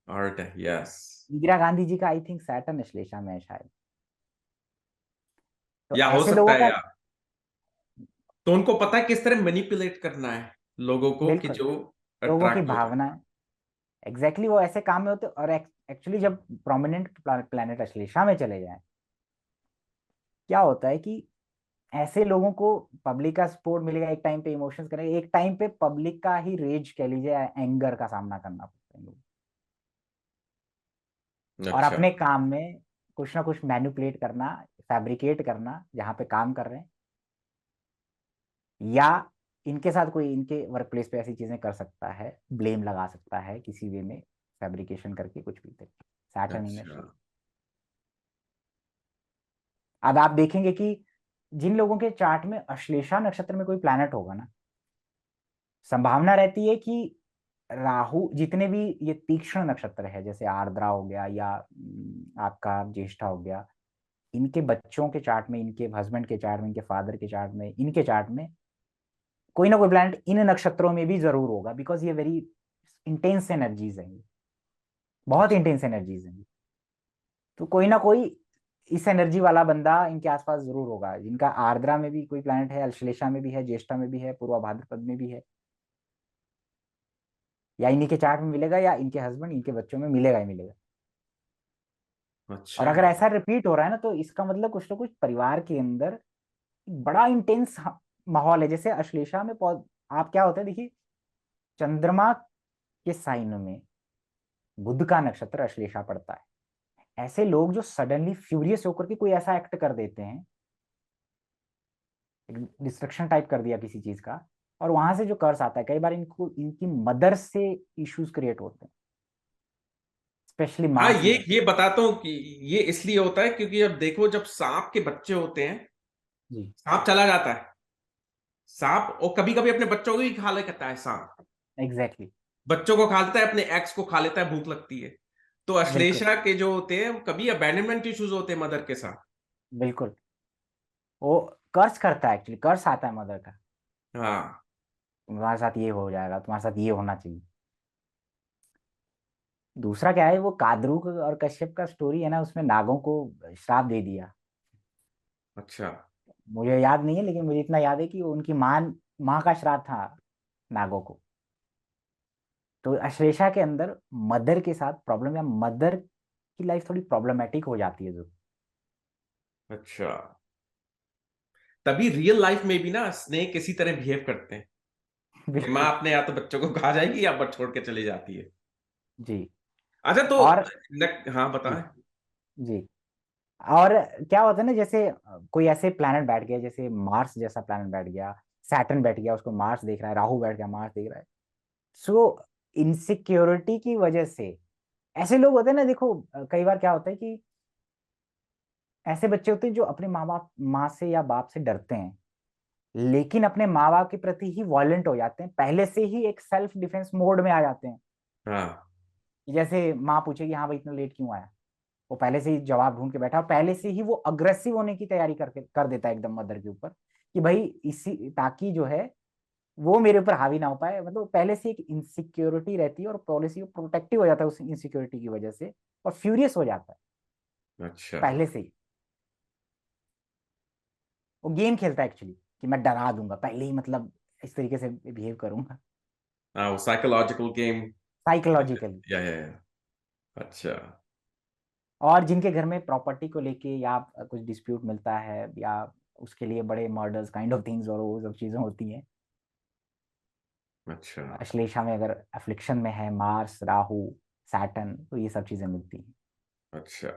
Speaker 1: आर्ट है, यस।
Speaker 2: इंदिरा गांधी जी का आई थिंक सैटर्न श्लेषा में है शायद। तो
Speaker 1: या हो
Speaker 2: ऐसे
Speaker 1: सकता
Speaker 2: लोगों
Speaker 1: है
Speaker 2: का,
Speaker 1: यार। तो उनको पता है किस तरह मैनिपुलेट करना है लोगों को, कि
Speaker 2: बिल्कुल,
Speaker 1: जो
Speaker 2: लोगों की
Speaker 1: अट्रैक्ट हो जाए।
Speaker 2: भावना, एग्जैक्टली वो ऐसे काम में होते। और एक्चुअली जब प्रोमिनेंट प्लैनेट अश्लेषा में चले जाएं, क्या होता है कि ऐसे लोगों को पब्लिक का सपोर्ट मिलेगा, एक टाइम पे इमोशंस करेंगे, एक टाइम पे पब्लिक का ही रेज कह लीजिए, एंगर का सामना करना पड़ता है इनको। और
Speaker 1: अच्छा।
Speaker 2: अपने काम में कुछ ना कुछ मैनिपुलेट करना, फैब्रिकेट करना जहाँ पे काम कर रहे हैं, या इनके साथ कोई इनके वर्क प्लेस पे ऐसी चीजें कर सकता है, ब्लेम लगा सकता है किसी वे में, फैब्रिकेशन करके कुछ भी तरीके। सैटर्न
Speaker 1: अच्छा।
Speaker 2: इनर्शियल। अब आप देखेंगे कि जिन लोगों के चार्ट में अश्लेषा नक्षत्र में कोई प्लैनेट होगा ना, संभावना रहती है कि राहु, जितने भी ये तीक्ष्ण नक्षत्र है जैसे आर्द्रा हो गया या आपका ज्येष्ठा हो गया, इनके बच्चों के चार्ट में, इनके हस्बैंड के चार्ट में, इनके फादर के चार्ट में, इनके चार्ट में कोई ना कोई प्लैनेट इन नक्षत्रों में भी जरूर होगा, बिकॉज ये वेरी इंटेंस एनर्जीज हैं, बहुत
Speaker 1: अच्छा।
Speaker 2: इंटेंस एनर्जीज हैं। तो कोई ना कोई इस एनर्जी वाला बंदा इनके आसपास जरूर होगा, जिनका आर्द्रा में भी कोई प्लैनेट है, अश्लेषा में भी है, ज्येष्ठा में भी है, पूर्वा भाद्रपद में भी है, या इन्हीं के चार्ट में मिलेगा, या इनके हस्बैंड, इनके बच्चों में मिलेगा ही मिलेगा। और
Speaker 1: अच्छा।
Speaker 2: अगर ऐसा रिपीट हो रहा है ना, तो इसका मतलब कुछ ना कुछ परिवार के अंदर बड़ा इंटेंस माहौल है। जैसे अश्लेषा में आप क्या होता है देखिए, चंद्रमा के साइन में बुध का नक्षत्र अश्लेषा पड़ता है। ऐसे लोग जो सडनली फ्यूरियस होकर के कोई ऐसा एक्ट कर देते हैं, डिस्ट्रक्शन टाइप कर दिया किसी चीज का, और वहां से जो कर्स आता है, कई बार इनको इनकी मदर से इश्यूज क्रिएट होते हैं, स्पेशली
Speaker 1: हाँ,
Speaker 2: मार्स में।
Speaker 1: ये बताता हूँ कि ये इसलिए होता है क्योंकि अब देखो, जब सांप के बच्चे होते हैं,
Speaker 2: जी,
Speaker 1: सांप चला जाता है। सांप और कभी कभी अपने बच्चों को ही खा लेता है सांप।
Speaker 2: एग्जैक्टली,
Speaker 1: बच्चों को खा लेता है, अपने एक्स को खा लेता है, भूख लगती है। तो
Speaker 2: बिल्कुल,
Speaker 1: अश्लेषा के जो होते हैं, वो कभी अबैंडनमेंट इश्यूज होते हैं मदर के साथ।
Speaker 2: बिल्कुल। वो कर्स करता है, एक्चुअली कर्स आता है मदर का,
Speaker 1: हाँ।
Speaker 2: तुम्हारे साथ ये हो जाएगा, तुम्हारे साथ ये होना चाहिए। दूसरा क्या है, वो कादरू और कश्यप का स्टोरी है ना, उसमें नागों को श्राप दे दिया।
Speaker 1: अच्छा।
Speaker 2: मुझे याद नहीं है, लेकिन मुझे इतना याद है कि वो उनकी माँ, माँ का श्राप था नागों को। तो अश्लेषा के अंदर मदर के साथ प्रॉब्लम, या मदर की लाइफ थोड़ी प्रॉब्लमेटिक हो जाती है जो।
Speaker 1: अच्छा। तभी रियल लाइफ में भी ना स्नेक इसी तरह बिहेव करते हैं कि माँ
Speaker 2: बिल्कुल,
Speaker 1: अपने या तो बच्चों को खा जाएगी या बच छोड़ के चली जाती है।
Speaker 2: जी।
Speaker 1: अच्छा तो
Speaker 2: और
Speaker 1: हाँ,
Speaker 2: जी,
Speaker 1: बताएं।
Speaker 2: जी। और क्या होता है ना, जैसे कोई ऐसे प्लैनेट बैठ गया, जैसे मार्स जैसा प्लैनेट बैठ गया, सैटर्न बैठ गया, उसको मार्स देख रहा है, राहु बैठ गया, मार्स देख रहा है। सो इनसिक्योरिटी की वजह से ऐसे लोग होते हैं ना, देखो कई बार क्या होता है कि ऐसे बच्चे होते हैं जो अपने माँ बाप, माँ से या बाप से डरते हैं, लेकिन अपने माँ बाप के प्रति ही वॉयलेंट हो जाते हैं, पहले से ही एक सेल्फ डिफेंस मोड में आ जाते हैं।
Speaker 1: हाँ।
Speaker 2: जैसे माँ पूछेगी हाँ भाई इतना लेट क्यों आया, वो पहले से ही जवाब ढूंढ के बैठा, और पहले से ही वो अग्रेसिव होने की तैयारी करके कर देता है एकदम मदर के ऊपर, कि भाई इसी, ताकि जो है वो मेरे ऊपर हावी ना हो पाए। मतलब पहले से एक इनसिक्योरिटी रहती है, और पॉलिसी प्रोटेक्टिव हो जाता है उस इनसिक्योरिटी की वजह से, और फ्यूरियस हो जाता है
Speaker 1: अच्छा।
Speaker 2: पहले से ही। वो गेम खेलता है एक्चुअली, कि मैं डरा दूंगा पहले ही, मतलब इस तरीके से बिहेव करूंगा,
Speaker 1: हाँ, वो साइकोलॉजिकल गेम।
Speaker 2: साइकोलॉजिकली।
Speaker 1: या। अच्छा।
Speaker 2: और जिनके घर में प्रॉपर्टी को लेके या कुछ डिस्प्यूट मिलता है, या उसके लिए बड़े मर्डर्स काइंड ऑफ थिंग्स और वो सब चीजें होती हैं,
Speaker 1: अच्छा।
Speaker 2: अश्लेषा में अगर अफ्लिक्शन में है मार्स, राहु, सैटर्न, तो ये सब चीजें मिलती हैं।
Speaker 1: अच्छा।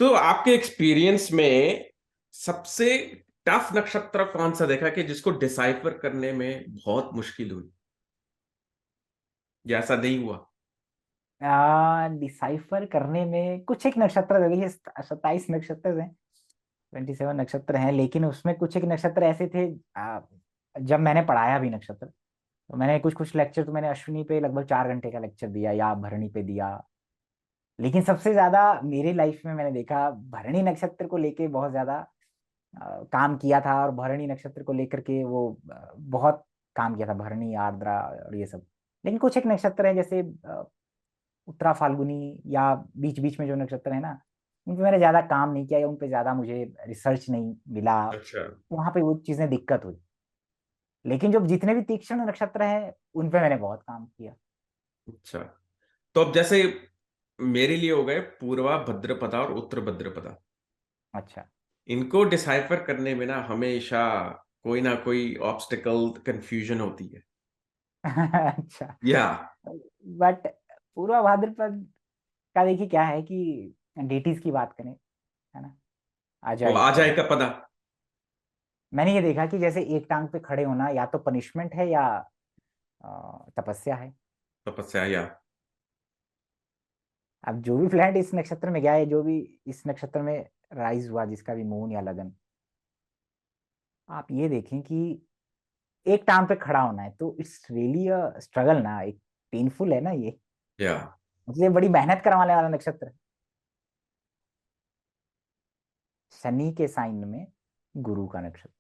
Speaker 1: तो आपके एक्सपीरियंस में सबसे टफ नक्षत्र कौन सा देखा कि जिसको डिसाइफर करने में बहुत मुश्किल हुई, या ऐसा नहीं हुआ?
Speaker 2: डिसाइफर करने में कुछ एक नक्षत्र है, देखिए 27 नक्षत्र हैं, 27 नक्षत्र हैं, लेकिन उसमें कुछ एक नक्षत्र ऐसे थे, जब मैंने पढ़ाया भी नक्षत्र, तो मैंने कुछ कुछ लेक्चर, तो मैंने अश्विनी पे लगभग 4 घंटे का लेक्चर दिया, या भरणी पे दिया। लेकिन सबसे ज्यादा मेरी लाइफ में मैंने देखा भरणी नक्षत्र को लेके बहुत ज्यादा काम किया था, और भरणी नक्षत्र को लेकर के वो बहुत काम किया था, भरणी, आर्द्रा और ये सब। लेकिन कुछ एक नक्षत्र है जैसे उत्तरा फाल्गुनी, या बीच बीच में जो नक्षत्र है ना, उन पे मैंने ज्यादा काम नहीं किया, या उन पे ज्यादा मुझे रिसर्च नहीं मिला,
Speaker 1: अच्छा।
Speaker 2: वहां पे वो चीजें दिक्कत हुई। लेकिन जो जितने भी तीक्ष्ण नक्षत्र हैं उन पे मैंने बहुत काम किया।
Speaker 1: अच्छा, तो अब जैसे मेरे लिए हो गए पूर्वा भद्रपदा और उत्तर भद्रपदा,
Speaker 2: अच्छा।
Speaker 1: इनको डिसाइफर करने में ना हमेशा कोई ना कोई ऑब्स्टिकल, कंफ्यूजन होती है।
Speaker 2: अच्छा।
Speaker 1: या
Speaker 2: बट पूर्वा भाद्रपद का देखिए क्या है कि डेटीज की बात करें, है ना,
Speaker 1: वो
Speaker 2: अजय
Speaker 1: आ जाए
Speaker 2: पदा,
Speaker 1: का पता।
Speaker 2: मैंने ये देखा कि जैसे एक टांग पे खड़े होना या तो पनिशमेंट है या तपस्या है।
Speaker 1: तपस्या, या
Speaker 2: अब जो भी प्लैनेट इस नक्षत्र में गया है, जो भी इस नक्षत्र में राइज हुआ, जिसका भी मून या लगन, आप ये देखें कि एक टांग पे खड़ा होना है तो इट्स रियली अ स्ट्रगल ना, एक पेनफुल है ना ये,
Speaker 1: या
Speaker 2: मतलब ये बड़ी मेहनत करवाने वाला नक्षत्र है। शनि के साइन में गुरु का नक्षत्र,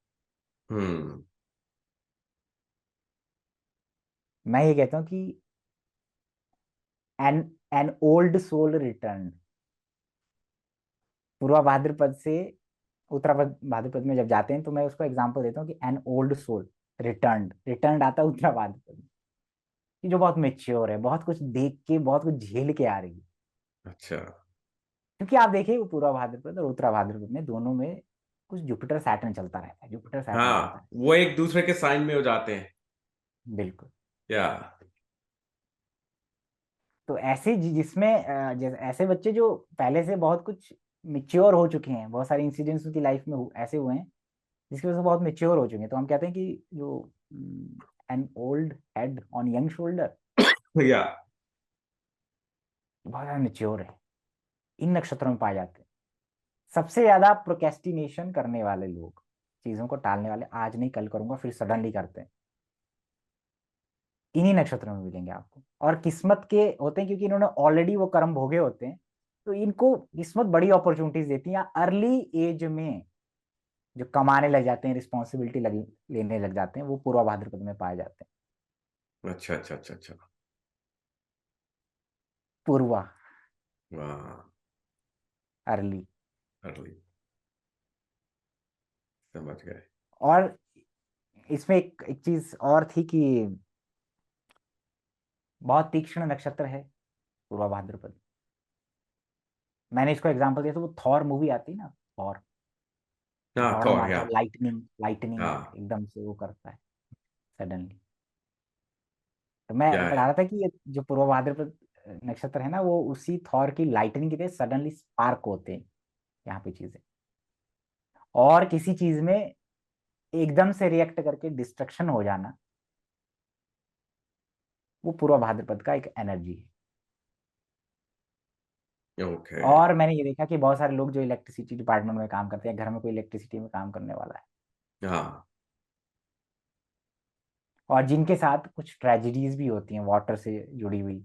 Speaker 1: हम्म।
Speaker 2: मैं ये कहता हूँ कि an an old soul return, Purva Bhadrapada से उत्तरा भाद्रपद में जब जाते हैं, तो मैं उसको एग्जांपल देता हूँ कि an old soul return, return आता है उत्तरा भाद्रपद में, कि जो बहुत मेच्योर है, बहुत कुछ देख के, बहुत कुछ झेल के आ रही है।
Speaker 1: अच्छा।
Speaker 2: क्योंकि आप देखिए वो पूर्वा भाद्रपद और उत्तरा भाद्रपद में दोनों में कुछ जुपिटर सैटर्न चलता रहता है, जुपिटर सैटर्न चलता
Speaker 1: हाँ,
Speaker 2: है।
Speaker 1: वो एक दूसरे के साइन में हो जाते हैं।
Speaker 2: बिल्कुल।
Speaker 1: या
Speaker 2: तो ऐसे जिसमें जैसे ऐसे बच्चे जो पहले से बहुत कुछ मिच्योर हो चुके हैं, बहुत सारे इंसिडेंट्स उनकी लाइफ में ऐसे हुए हैं जिसकी वजह से बहुत मेच्योर हो चुके हैं, तो हम कहते हैं कि जो an old head on young shoulder,
Speaker 1: या
Speaker 2: बहुत ज्यादा मेच्योर है, इन नक्षत्रों में पाए जाते हैं। सबसे ज्यादा प्रोकेस्टिनेशन करने वाले लोग, चीजों को टालने वाले, आज नहीं कल करूंगा, फिर सडनली करते हैं, इन्हीं नक्षत्रों में मिलेंगे आपको। और किस्मत के होते हैं, क्योंकि इन्होंने ऑलरेडी वो कर्म भोगे होते हैं, तो इनको किस्मत बड़ी अपॉर्चुनिटीज देती है, अर्ली एज में जो कमाने लग जाते हैं, रिस्पॉन्सिबिलिटी लेने लग जाते हैं, वो पूर्वा भाद्रपद में पाए जाते हैं।
Speaker 1: अच्छा अच्छा अच्छा अच्छा।
Speaker 2: पूर्वा,
Speaker 1: वाह।
Speaker 2: अर्ली।
Speaker 1: अर्ली, समझ गए।
Speaker 2: और इसमें एक चीज और थी कि बहुत तीक्ष्ण नक्षत्र है पूर्वा भाद्रपद। मैंने इसको एग्जांपल दिया, तो वो थॉर मूवी आती है ना, थॉर,
Speaker 1: हाँ,
Speaker 2: बड़ा
Speaker 1: थॉर, या
Speaker 2: मारता है, लाइटनिंग, लाइटनिंग
Speaker 1: हाँ,
Speaker 2: एकदम से वो करता है सडनली। तो मैं
Speaker 1: या
Speaker 2: बता रहा था कि ये जो पूर्व भाद्रपद नक्षत्र है ना, वो उसी थॉर की लाइटनिंग की तरह सडनली स्पार्क होते हैं यहाँ पे चीजें, और किसी चीज में एकदम से रिएक्ट करके डिस्ट्रक्शन हो जाना, वो पूर्व भाद्रपद का एक एनर्जी है।
Speaker 1: ओके।
Speaker 2: और मैंने ये देखा कि बहुत सारे लोग जो इलेक्ट्रिसिटी डिपार्टमेंट में काम करते हैं, घर में कोई इलेक्ट्रिसिटी में काम करने वाला है,
Speaker 1: हाँ,
Speaker 2: और जिनके साथ कुछ ट्रेजिडीज भी होती हैं वाटर से जुड़ी हुई,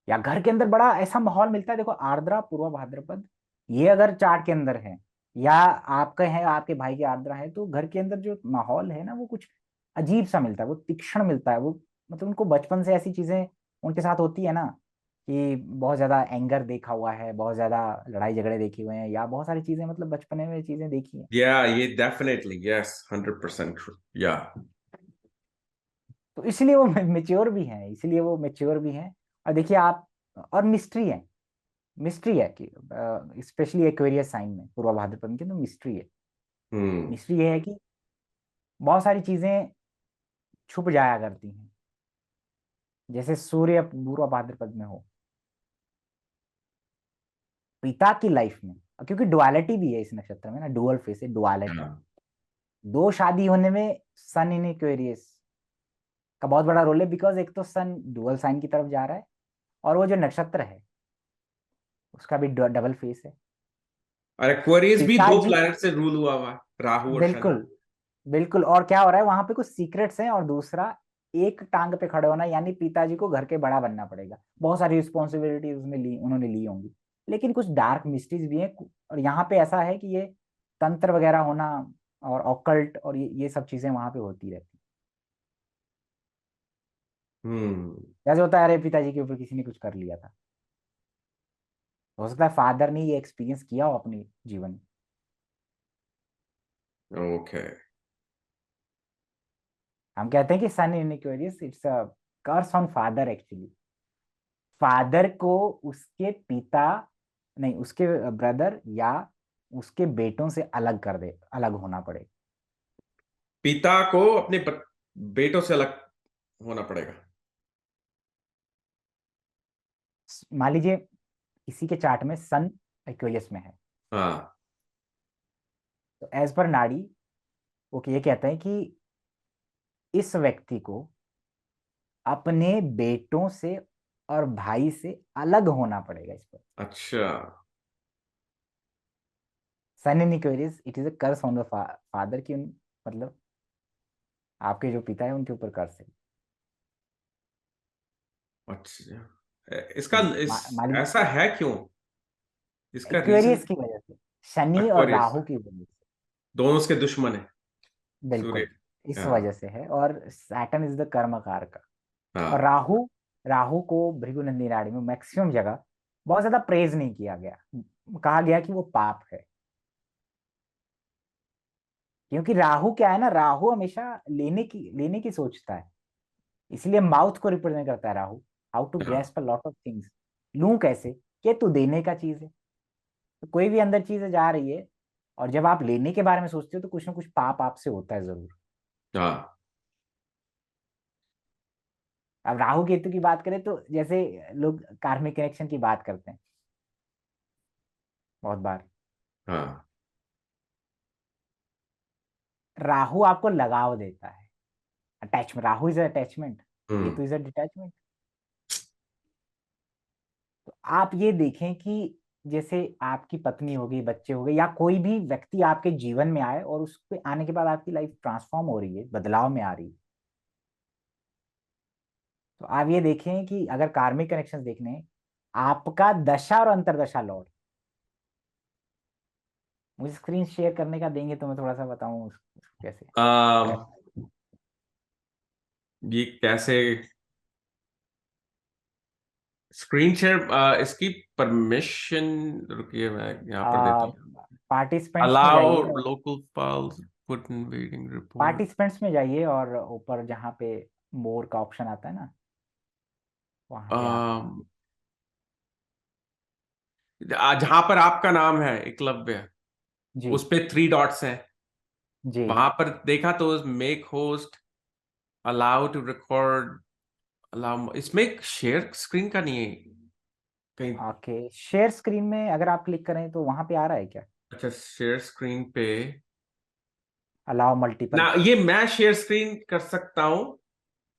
Speaker 2: या घर के अंदर बड़ा ऐसा माहौल मिलता है, देखो आर्द्रा पूर्वा भाद्रपद, ये अगर चार्ट के अंदर है, या आपका है, आपके भाई की आर्द्रा है, तो घर के अंदर जो माहौल है ना, वो कुछ अजीब सा मिलता है, वो तीक्ष्ण मिलता है, वो मतलब उनको बचपन से ऐसी चीजें उनके साथ होती है ना, कि बहुत ज्यादा एंगर देखा हुआ है, बहुत ज्यादा लड़ाई झगड़े देखे हुए हैं, या बहुत सारी चीजें मतलब बचपने में चीजें देखी हैं।
Speaker 1: या ये डेफिनेटली, यस, 100% ट्रू। या
Speaker 2: तो इसलिए वो मेच्योर भी हैं, इसलिए वो मेच्योर भी हैं। और देखिए आप, और मिस्ट्री है, मिस्ट्री है कि स्पेशली एक्वेरियस साइन में पूर्वा भाद्रपद की तो मिस्ट्री है।
Speaker 1: हम्म।
Speaker 2: मिस्ट्री ये है कि बहुत सारी चीजें छुप जाया करती हैं, जैसे सूर्य पूर्वा भाद्रपद में हो, पिता की लाइफ में, क्योंकि डुअलिटी भी है इस नक्षत्र में ना, डुअल फेस है, डुअलिटी,
Speaker 1: हाँ,
Speaker 2: दो शादी होने में सन इन एक्वेरियस का बहुत बड़ा रोल है, बिकॉज एक तो सन डुअल साइन की तरफ जा रहा है, और वो जो नक्षत्र है उसका भी डबल फेस है।
Speaker 1: और एक्वेरियस भी दो
Speaker 2: पिताजी,
Speaker 1: प्लैनेट से रूल हुआ है, राहु और शनि।
Speaker 2: बिल्कुल, बिल्कुल। और क्या हो रहा है वहां पे, कुछ सीक्रेट्स हैं, और दूसरा एक टांग पे खड़े होना, यानी पिताजी को घर के बड़ा बनना पड़ेगा, बहुत सारी रिस्पॉन्सिबिलिटीज उसमें ली, उन्होंने ली होंगी, लेकिन कुछ डार्क मिस्ट्रीज भी हैं। और यहाँ पे ऐसा है कि ये तंत्र वगैरह होना और ऑकल्ट और ये सब चीजें वहां पे होती रहती।
Speaker 1: हम्म।
Speaker 2: जैसे होता है, अरे पिताजी के ऊपर किसी ने कुछ कर लिया था, हो सकता है फादर ने ये एक्सपीरियंस किया हो अपने जीवन में।
Speaker 1: ओके।
Speaker 2: हम कहते हैं कि sun in Aquarius it's a curse on father actually. Father को उसके पिता, नहीं उसके ब्रदर या उसके बेटों से अलग कर दे, अलग होना पड़े।
Speaker 1: पिता को अपने बेटों से अलग होना पड़ेगा।
Speaker 2: मान लीजिए किसी के चार्ट में सन एक्वेरियस में है,
Speaker 1: हाँ।
Speaker 2: तो एज पर नाड़ी वो ये कहते हैं कि इस व्यक्ति को अपने बेटों से और भाई से अलग होना पड़ेगा इस पर।
Speaker 1: अच्छा।
Speaker 2: Sun in Aquarius it is a curse on the father की, मतलब आपके जो पिता है उनके ऊपर कर्स है।
Speaker 1: अच्छा, इसका
Speaker 2: मान लीजिए
Speaker 1: ऐसा है क्यों? इसका रीजन?
Speaker 2: एक्वेरियस की वजह से, शनि और
Speaker 1: एक्वेरियस
Speaker 2: राहु की वजह से।
Speaker 1: दोनों उसके दुश्मन है। सूर्य।
Speaker 2: बिल्कुल, इस वजह
Speaker 1: हाँ।
Speaker 2: से है। और सैटर्न इज द कर्मकार का। और
Speaker 1: हाँ।
Speaker 2: राहु, राहु को भृगुनंदी नाड़ी में मैक्सिमम जगह बहुत ज्यादा प्रेज नहीं किया गया, कहा गया कि वो पाप है। क्योंकि राहु क्या है ना, राहु हमेशा लेने की सोचता है, इसलिए माउथ को रिप्रेजेंट करता है राहु। हाउ टू
Speaker 1: हाँ।
Speaker 2: Grasp a lot of things, लूं कैसे, कि तू देने का चीज है। तो कोई भी अंदर चीज जा रही है, और जब आप लेने के बारे में सोचते हो तो कुछ ना कुछ पाप आपसे होता है जरूर।
Speaker 1: हाँ।
Speaker 2: अब राहु केतु की बात करें तो जैसे लोग कार्मिक कनेक्शन की बात करते हैं बहुत बार।
Speaker 1: हाँ।
Speaker 2: राहु आपको लगाव देता है, attachment. Rahu is attachment,
Speaker 1: hmm.
Speaker 2: Ketu is a detachment. तो आप ये देखें कि जैसे आपकी पत्नी हो गई, बच्चे हो गए, या कोई भी व्यक्ति आपके जीवन में आए और उसके आने के बाद आपकी लाइफ ट्रांसफॉर्म हो रही है, बदलाव में आ रही है। तो आप ये देखें कि अगर कार्मिक कनेक्शंस देखने हैं, आपका दशा और अंतरदशा लॉर्ड, मुझे स्क्रीन शेयर करने का देंगे तो मैं थोड़ा सा बताऊं कैसे
Speaker 1: आ,
Speaker 2: कर।
Speaker 1: ये कैसे? स्क्रीन शेयर, इसकी परमिशन, रुकिए मैं यहाँ पर देता हूँ।
Speaker 2: पार्टिसिपेंट्स में
Speaker 1: अलाउ
Speaker 2: जाइए,
Speaker 1: local files put in waiting report.
Speaker 2: Participants में जाइए और ऊपर जहाँ पे मोर का ऑप्शन आता है ना, वहां पे आप।
Speaker 1: जहां पर आपका नाम है एकलव्य,
Speaker 2: जी
Speaker 1: उस पे 3 डॉट्स हैं।
Speaker 2: जी।
Speaker 1: वहां पर देखा तो make host, allow to record, allow. इसमें एक शेयर स्क्रीन का नहीं है कहीं?
Speaker 2: ओके, शेयर स्क्रीन में अगर आप क्लिक करें तो वहां पे आ रहा है क्या,
Speaker 1: अच्छा, शेयर स्क्रीन पे
Speaker 2: अलाउ मल्टीपल।
Speaker 1: ना, ये मैं शेयर स्क्रीन कर सकता हूँ।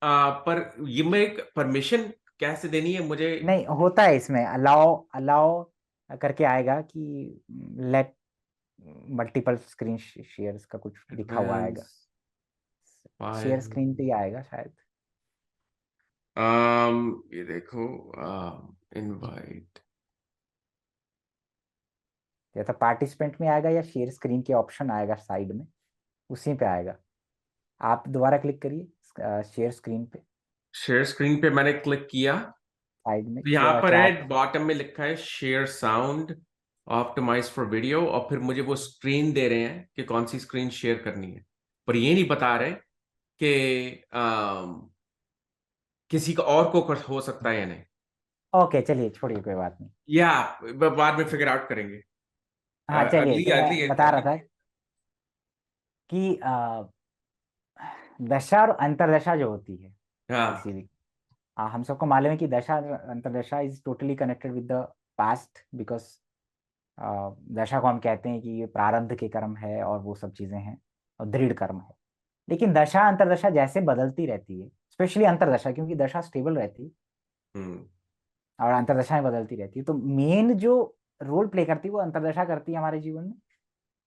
Speaker 1: पर ये मैं एक परमिशन कैसे देनी है मुझे?
Speaker 2: नहीं होता है इसमें, अलाउ अलाउ करके आएगा कि लेट मल्टीपल स्क्रीन शेयर्स का कुछ लिखा हुआ आएगा।
Speaker 1: Advance
Speaker 2: share
Speaker 1: file.
Speaker 2: स्क्रीन पे ही आएगा शायद।
Speaker 1: ये देखो, इनवाइट।
Speaker 2: या तो पार्टिसिपेंट में आएगा या शेयर स्क्रीन के ऑप्शन आएगा साइड में, उसी पे आएगा। आप दोबारा क्लिक करिए शेयर स्क्रीन पे,
Speaker 1: शेयर स्क्रीन पे मैंने क्लिक किया।
Speaker 2: साइड में
Speaker 1: तो यहाँ पर है,
Speaker 2: चैट।
Speaker 1: बॉटम में लिखा है share sound optimize for video, और फिर मुझे वो स्क्रीन दे रहे हैं कि कौन सी स्क्रीन शेयर करनी है। पर ये नहीं बता रहे कि किसी का और को हो सकता है या नहीं।
Speaker 2: ओके चलिए छोड़िए, कोई बात नहीं।
Speaker 1: या बाद में फिगर आउट करेंगे।
Speaker 2: हाँ चलिए,
Speaker 1: अगली
Speaker 2: तो मैं
Speaker 1: अगली
Speaker 2: बता रहा
Speaker 1: अगली।
Speaker 2: था कि दशा और अंतरदशा जो होती है
Speaker 1: हाँ।
Speaker 2: किसी भी, हम सबको मालूम है कि दशा और antardasha is totally connected with the past, because दशा को हम कहते हैं कि ये प्रारब्ध के कर्म है और वो सब चीजें हैं, और दृढ़ कर्म है। लेकिन दशा अंतरदशा जैसे बदलती रहती है, स्पेशली अंतरदशा, क्योंकि दशा स्टेबल रहती है
Speaker 1: हम्म।
Speaker 2: और अंतरदशाएं बदलती रहती है, तो मेन जो रोल प्ले करती है वो अंतरदशा करती है हमारे जीवन में।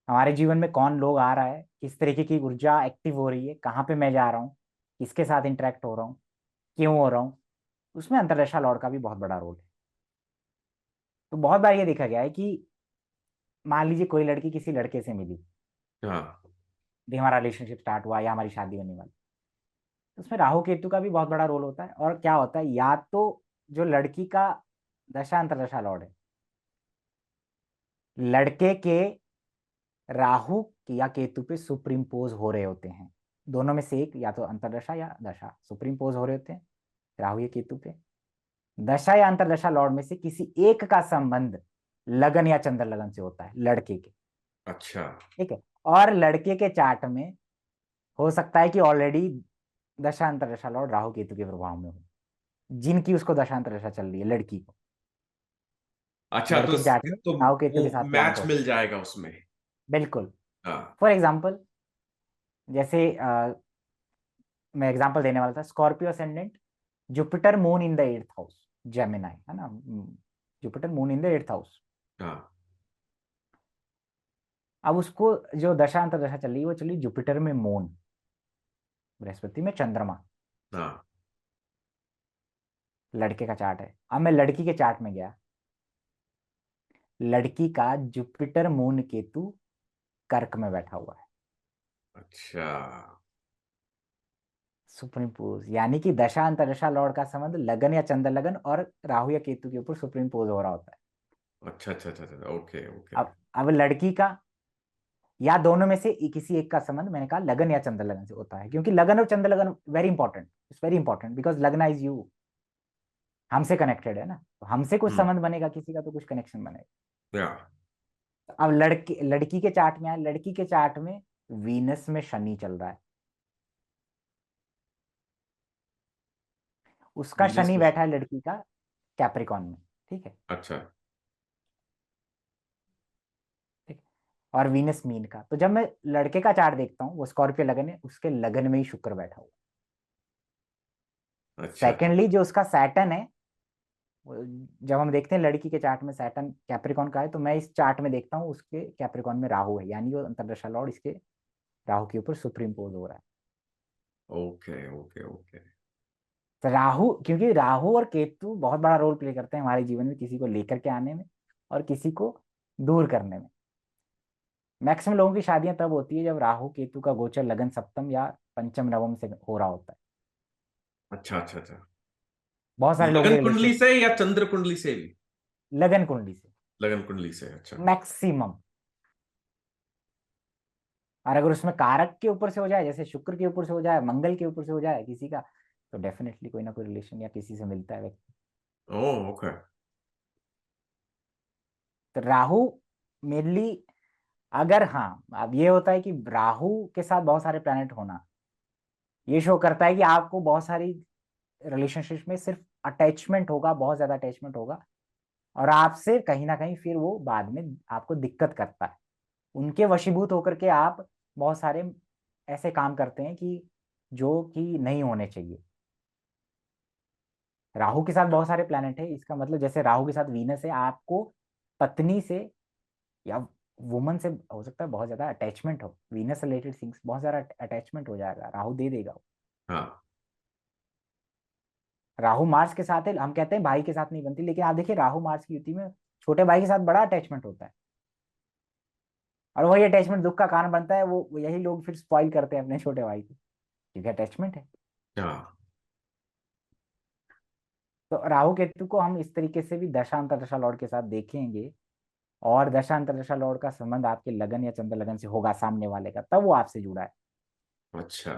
Speaker 2: हमारे जीवन में कौन लोग आ रहा है, किस तरीके की ऊर्जा एक्टिव हो रही है, कहाँ पे मैं जा रहा हूँ, किसके साथ इंटरेक्ट हो रहा हूँ, क्यों हो रहा हूँ, उसमें अंतरदशा लॉर्ड का भी बहुत बड़ा रोल है। तो बहुत बार ये देखा गया है कि मान लीजिए कोई लड़की किसी लड़के से मिली,
Speaker 1: हाँ।
Speaker 2: भी हमारा रिलेशनशिप स्टार्ट हुआ या हमारी शादी होने वाली, तो उसमें राहु केतु का भी बहुत बड़ा रोल होता है। और क्या होता है, या तो जो लड़की का दशा अंतर्दशा लॉर्ड है, लड़के के राहु या केतु पे सुप्रीम पोज हो रहे होते हैं। दोनों में से एक, या तो अंतर्दशा या दशा सुप्रीम पोज हो रहे होते हैं राहु या केतु पे। दशा या अंतर्दशा लॉर्ड में से किसी एक का संबंध लगन या चंद्र लगन से होता है लड़के के।
Speaker 1: अच्छा।
Speaker 2: ठीक है। और लड़के के चार्ट में हो सकता है कि ऑलरेडी दशा अंतर्दशा लॉर्ड राहु केतु के प्रभाव में हो, जिनकी उसको दशा अंतर्दशा चल रही है लड़की को।
Speaker 1: अच्छा,
Speaker 2: लड़के के चार्ट में
Speaker 1: तो
Speaker 2: राहु केतु के
Speaker 1: वो
Speaker 2: साथ प्लानट
Speaker 1: मैच
Speaker 2: होते
Speaker 1: मिल
Speaker 2: हैं।
Speaker 1: जाएगा उसमें।
Speaker 2: बिल्कुल।
Speaker 1: हाँ।
Speaker 2: फॉर एग्जाम्पल, जैसे मैं एग्जांपल देने वाला था, Scorpio ascendant, Jupiter moon in the 8th house, Gemini है ना, Jupiter moon in the 8th house.
Speaker 1: हाँ।
Speaker 2: अब उसको जो दशा अंतर्दशा चल रही है वो चल रही जुपिटर में मून, बृहस्पति में चंद्रमा।
Speaker 1: हाँ।
Speaker 2: लड़के का चार्ट है। अब मैं लड़की के चार्ट में गया, लड़की का जुपिटर मून केतु कर्क में बैठा हुआ है।
Speaker 1: अच्छा।
Speaker 2: सुप्रीम पोज, यानी कि दशा अंतर्दशा लॉर्ड का संबंध लगन या चंद्र लगन और राहु या केतु के ऊपर सुप्रीम पोज हो रहा होता है।
Speaker 1: अच्छा अच्छा अच्छा अच्छा, ओके ओके।
Speaker 2: अब लड़की का या दोनों में से किसी एक का संबंध, मैंने कहा लगन या चंद्र लगन से होता है, क्योंकि लगन और चंद्र लगन very important, it's very important because लगना इज यू, हमसे कनेक्टेड है ना, तो हमसे कुछ
Speaker 1: हम्म।
Speaker 2: संबंध बनेगा, किसी का तो कुछ कनेक्शन बनेगा।
Speaker 1: या।
Speaker 2: अब लड़की लड़की के चार्ट में आए, लड़की के चार्ट में वीनस में शनि चल रहा है, उसका
Speaker 1: वीनस
Speaker 2: शनि
Speaker 1: में।
Speaker 2: बैठा है लड़की का कैप्रिकॉन में। ठीक है।
Speaker 1: अच्छा।
Speaker 2: ठीक। और वीनस मीन का, तो जब मैं लड़के का चार्ट देखता हूँ वो स्कॉर्पियो लगन है, उसके लगन में ही शुक्र बैठा हुआ।
Speaker 1: अच्छा अच्छा।
Speaker 2: सेकेंडली जो उसका सैटर्न है, जब हम देखते हैं लड़की के चार्ट में सैटर्न कैप्रिकॉन का है, तो मैं इस चार्ट में देखता हूँ उसके कैप्रिकॉन में राहु है, यानी वो अंतरदशा लॉर्ड इसके राहु के ऊपर सुप्रीम पोज हो रहा है।
Speaker 1: Okay okay okay.
Speaker 2: तो राहु, क्योंकि राहु और केतु बहुत बड़ा रोल प्ले करते हैं हमारे जीवन में, किसी को लेकर के आने में और किसी को दूर करने में। मैक्सिमम लोगों की शादियां तब होती है जब राहु केतु का गोचर लगन सप्तम या पंचम नवम से हो रहा होता है।
Speaker 1: अच्छा अच्छा अच्छा।
Speaker 2: बहुत सारे लोगों
Speaker 1: लगन
Speaker 2: के
Speaker 1: कुंडली
Speaker 2: रिलेशनशिप
Speaker 1: से या चंद्र कुंडली से भी?
Speaker 2: लगन कुंडली से
Speaker 1: लगन कुंडली से, अच्छा।
Speaker 2: मैक्सिमम। और अगर उसमें कारक के ऊपर से हो जाए, जैसे शुक्र के ऊपर से हो जाए, मंगल के ऊपर से हो जाए किसी का, तो डेफिनेटली कोई ना कोई रिलेशन या किसी से मिलता है व्यक्ति।
Speaker 1: Oh okay.
Speaker 2: तो राहु मेनली, अगर हाँ, अब ये होता है कि राहु के साथ बहुत सारे प्लैनेट होना ये शो करता है कि आपको बहुत सारी रिलेशनशिप में सिर्फ अटैचमेंट होगा, बहुत ज्यादा अटैचमेंट होगा, और आपसे कहीं ना कहीं फिर वो बाद में आपको दिक्कत करता है। उनके वशीभूत होकर के आप बहुत सारे ऐसे काम करते हैं कि जो कि नहीं होने चाहिए। राहु के साथ बहुत सारे प्लैनेट है, इसका मतलब जैसे राहु के साथ वीनस है, आपको पत्नी से या वुमन से हो सकता है बहुत ज्यादा अटैचमेंट हो, वीनस रिलेटेड थिंग्स, बहुत ज्यादा अटैचमेंट हो जाएगा, राहु दे देगा।
Speaker 1: हाँ।
Speaker 2: राहु मार्स के साथ है, हम कहते हैं भाई के साथ नहीं बनती, लेकिन आप देखिए राहु मार्स की युति में छोटे भाई के साथ बड़ा अटैचमेंट होता है, और वही अटैचमेंट दुख का कारण बनता है। वो यही लोग फिर स्पॉइल करते हैं अपने छोटे भाई को, क्योंकि अटैचमेंट है।
Speaker 1: हाँ।
Speaker 2: तो राहु केतु को हम इस तरीके से भी दशा अंतरदशा लॉर्ड के साथ देखेंगे, और दशा अंतरदशा लॉर्ड का संबंध आपके लगन या चंद्र लगन से होगा सामने वाले का, तब वो आपसे जुड़ा है,
Speaker 1: अच्छा।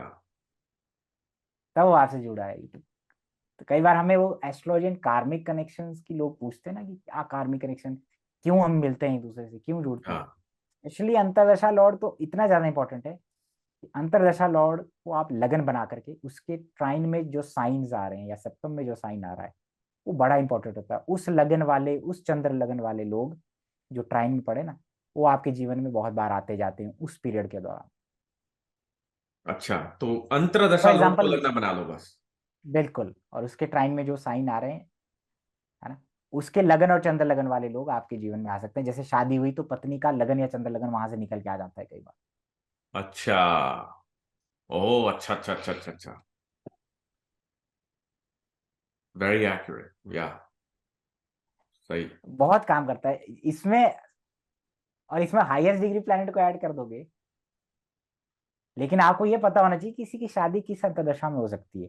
Speaker 2: तब वो आपसे जुड़ा है। तो कई बार हमें वो एस्ट्रोलॉजी एंड कार्मिक कनेक्शंस की लोग पूछते हैं ना कि क्या कार्मिक कनेक्शन, क्यों हम मिलते हैं एक दूसरे से, क्यों जुड़ते हैं।
Speaker 1: हाँ।
Speaker 2: एक्चुअली अंतरदशा लॉर्ड तो इतना ज्यादा इंपॉर्टेंट है कि अंतरदशा लॉर्ड को आप लगन बना करके उसके ट्राइन में जो साइंस आ रहे हैं या सप्तम में जो साइन आ रहा है वो बड़ा इंपॉर्टेंट होता है। उस लगन वाले, उस चंद्र लगन वाले लोग जो ट्राइन में पड़े ना, वो आपके जीवन में बहुत बार आते जाते हैं उस पीरियड के दौरान।
Speaker 1: अच्छा, तो
Speaker 2: फॉर
Speaker 1: अंतरदशा लॉर्ड को
Speaker 2: एग्जाम्पल,
Speaker 1: लगना बना लो बस।
Speaker 2: बिल्कुल, और उसके ट्राइन में जो साइन आ रहे हैं, है ना, उसके लगन और चंद्र लगन वाले लोग आपके जीवन में आ सकते हैं। जैसे शादी हुई तो पत्नी का लगन या चंद्र लगन वहां से निकल के आ जाता है कई बार।
Speaker 1: अच्छा। ओह अच्छा अच्छा अच्छा अच्छा अच्छा। वेरी एक्यूरेट, या। सही।
Speaker 2: बहुत काम करता है इसमें। और इसमें हाईएस्ट डिग्री प्लैनेट को ऐड कर दोगे, लेकिन आपको ये पता होना चाहिए किसी की शादी किस अंतर्दशा में हो सकती है।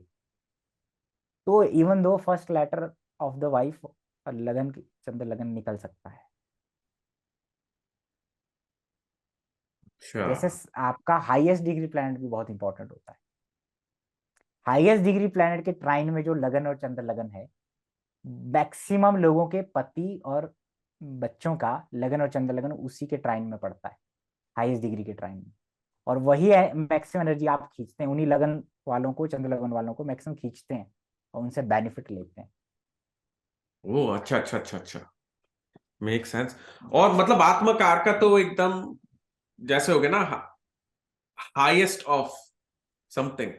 Speaker 2: तो even though first letter of the wife लगन की चंद्र लगन निकल सकता है।
Speaker 1: अच्छा।
Speaker 2: जैसे आपका हाईएस्ट डिग्री प्लैनेट भी बहुत इंपॉर्टेंट होता है। हाईएस्ट डिग्री प्लैनेट के ट्राइन में जो लगन और चंद्र लगन है, मैक्सिमम लोगों के पति और बच्चों का लगन और चंद्र लगन उसी के ट्राइन में पड़ता है, हाईएस्ट डिग्री के ट्राइन में। और वही है मैक्सिमम एनर्जी आप खींचते हैं, उन्हीं लगन वालों को, चंद्र लगन वालों को मैक्सिमम खींचते हैं और उनसे बेनिफिट लेते हैं।
Speaker 1: ओ अच्छा अच्छा अच्छा अच्छा, मेक सेंस। और मतलब आत्मकार का तो एकदम जैसे हो गया ना, हाईएस्ट ऑफ समथिंग,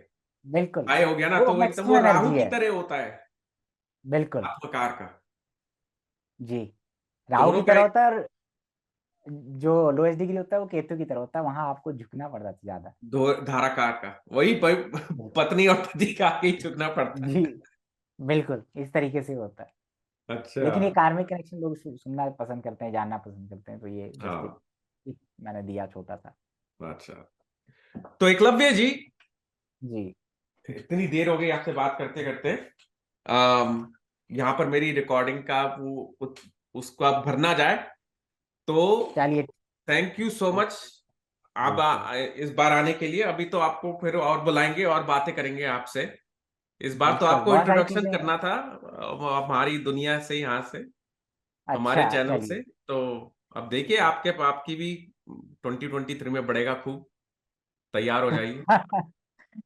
Speaker 2: बिल्कुल,
Speaker 1: हाई हो गया ना,
Speaker 2: वो
Speaker 1: तो एकदम
Speaker 2: मैक्सिमम
Speaker 1: वो राहु
Speaker 2: एनर्जी
Speaker 1: की
Speaker 2: है।
Speaker 1: तरह होता है
Speaker 2: बिल्कुल।
Speaker 1: आत्मकार का।
Speaker 2: जी, राहु
Speaker 1: दोनों
Speaker 2: की
Speaker 1: का
Speaker 2: तरह
Speaker 1: एक
Speaker 2: होता है, और जो लोएस्ट डिग्री होता है वो केतु की तरह होता है, वहां आपको झुकना पड़ता है ज्यादा।
Speaker 1: धाराकार का, वही पत्नी और पति का आगे ही चुकना पड़ता
Speaker 2: जी,
Speaker 1: है।
Speaker 2: बिल्कुल इस तरीके से होता है।
Speaker 1: अच्छा।
Speaker 2: लेकिन ये कार्मिक कनेक्शन लोग सुनना पसंद करते हैं, जानना पसंद करते हैं, तो ये जस्ट
Speaker 1: हाँ।
Speaker 2: एक मैंने दिया छोटा सा।
Speaker 1: अच्छा, तो एकलव्य जी,
Speaker 2: जी,
Speaker 1: इतनी देर हो गई आपसे बात करते करते। अम, यहाँ पर मेरी रिकॉर्डिंग का उसको आप भरना जाए तो
Speaker 2: चलिए।
Speaker 1: Thank you so much. आप
Speaker 2: बिल्कुल
Speaker 1: इस बार आने के लिए, अभी तो आपको फिर और बुलाएंगे और बातें करेंगे आपसे। इस बार तो
Speaker 2: बिल्कुल,
Speaker 1: आपको
Speaker 2: बहुत सारी
Speaker 1: इंट्रोडक्शन
Speaker 2: चीजें।
Speaker 1: करना था हमारी दुनिया से, यहाँ से, हमारे
Speaker 2: अच्छा
Speaker 1: चैनल
Speaker 2: चलिए।
Speaker 1: से। तो अब देखिए, आपकी भी 2023 में बढ़ेगा खूब, तैयार हो जाइए।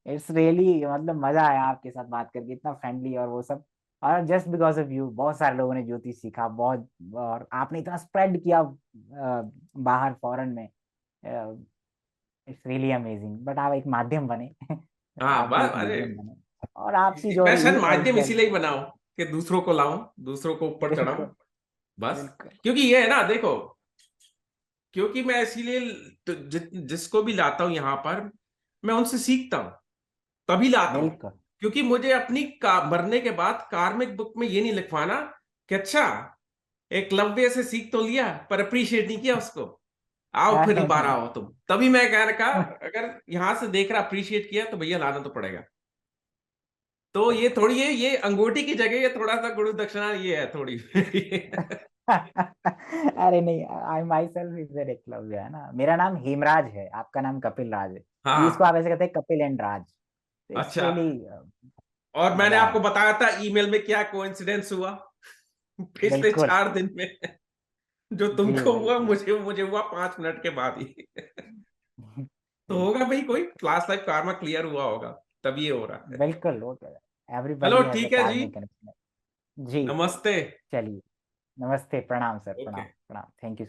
Speaker 2: इट्स रियली, मतलब मजा आया आपके साथ बात करके, इतना फ्रेंडली और वो सब। और जस्ट बिकॉज ऑफ यू बहुत सारे लोगों ने ज्योतिष सीखा बहुत, और आपने इतना स्प्रेड किया बाहर फॉरेन में। इट्स रियली अमेजिंग, बट आप एक माध्यम बने।
Speaker 1: हाँ
Speaker 2: आप भी
Speaker 1: बस,
Speaker 2: एक
Speaker 1: अरे
Speaker 2: मीडियम बने, और आपकी जो
Speaker 1: मैं शायद माध्यम
Speaker 2: ओरिजिनल।
Speaker 1: इसीलिए ही बनाऊं कि दूसरों को लाऊं, दूसरों को ऊपर चढ़ाऊं,
Speaker 2: बिल्कुल
Speaker 1: बस।
Speaker 2: बिल्कुल
Speaker 1: क्योंकि ये है ना, देखो, क्योंकि मैं इसीलिए जिसको भी लाता हूं यहाँ पर, मैं उनसे सीखता हूं, तभी लाता हूं।
Speaker 2: बिल्कुल।
Speaker 1: क्योंकि मुझे अपनी मरने के बाद कार्मिक बुक में ये नहीं लिखवाना कि अच्छा, एकलव्य से सीख तो लिया पर अप्रिशिएट नहीं किया उसको, आओ फिर
Speaker 2: अरे
Speaker 1: दोबारा
Speaker 2: नहीं।
Speaker 1: आओ तुम। तभी मैं कहने का, अगर यहां से देख रहा अप्रिशिएट किया तो भैया लाना तो पड़ेगा। तो ये थोड़ी है, ये अंगूठी की जगह ये थोड़ा सा गुरु दक्षिणा ये है थोड़ी।
Speaker 2: अरे नहीं, I myself is very Eklavya, है ना। मेरा नाम हेमराज है, आपका नाम कपिल राज है, तो इसको
Speaker 1: हाँ।
Speaker 2: आप ऐसे कहते हैं कपिल एंड राज। तो इट्स
Speaker 1: अच्छा,
Speaker 2: रियली
Speaker 1: और मैंने
Speaker 2: मजा
Speaker 1: आपको
Speaker 2: आया।
Speaker 1: बताया था ईमेल में क्या कोइंसिडेंस हुआ पिछले
Speaker 2: बिल्कुल।
Speaker 1: 4 दिन में। जो
Speaker 2: जी
Speaker 1: तुमको हुआ,
Speaker 2: बिल्कुल।
Speaker 1: मुझे मुझे हुआ 5 मिनट के बाद ही। तो होगा भाई, कोई क्लास लाइफ कार्मा क्लियर हुआ होगा, तभी ये हो रहा है।
Speaker 2: बिल्कुल वो तो
Speaker 1: चलो
Speaker 2: एवरीबॉडी हैज अ
Speaker 1: ठीक है जी,
Speaker 2: कार्मिक कनेक्शन। जी।
Speaker 1: नमस्ते।
Speaker 2: चलिए। नमस्ते, प्रणाम सर, प्रणाम
Speaker 1: ओके।
Speaker 2: प्रणाम, थैंक यू।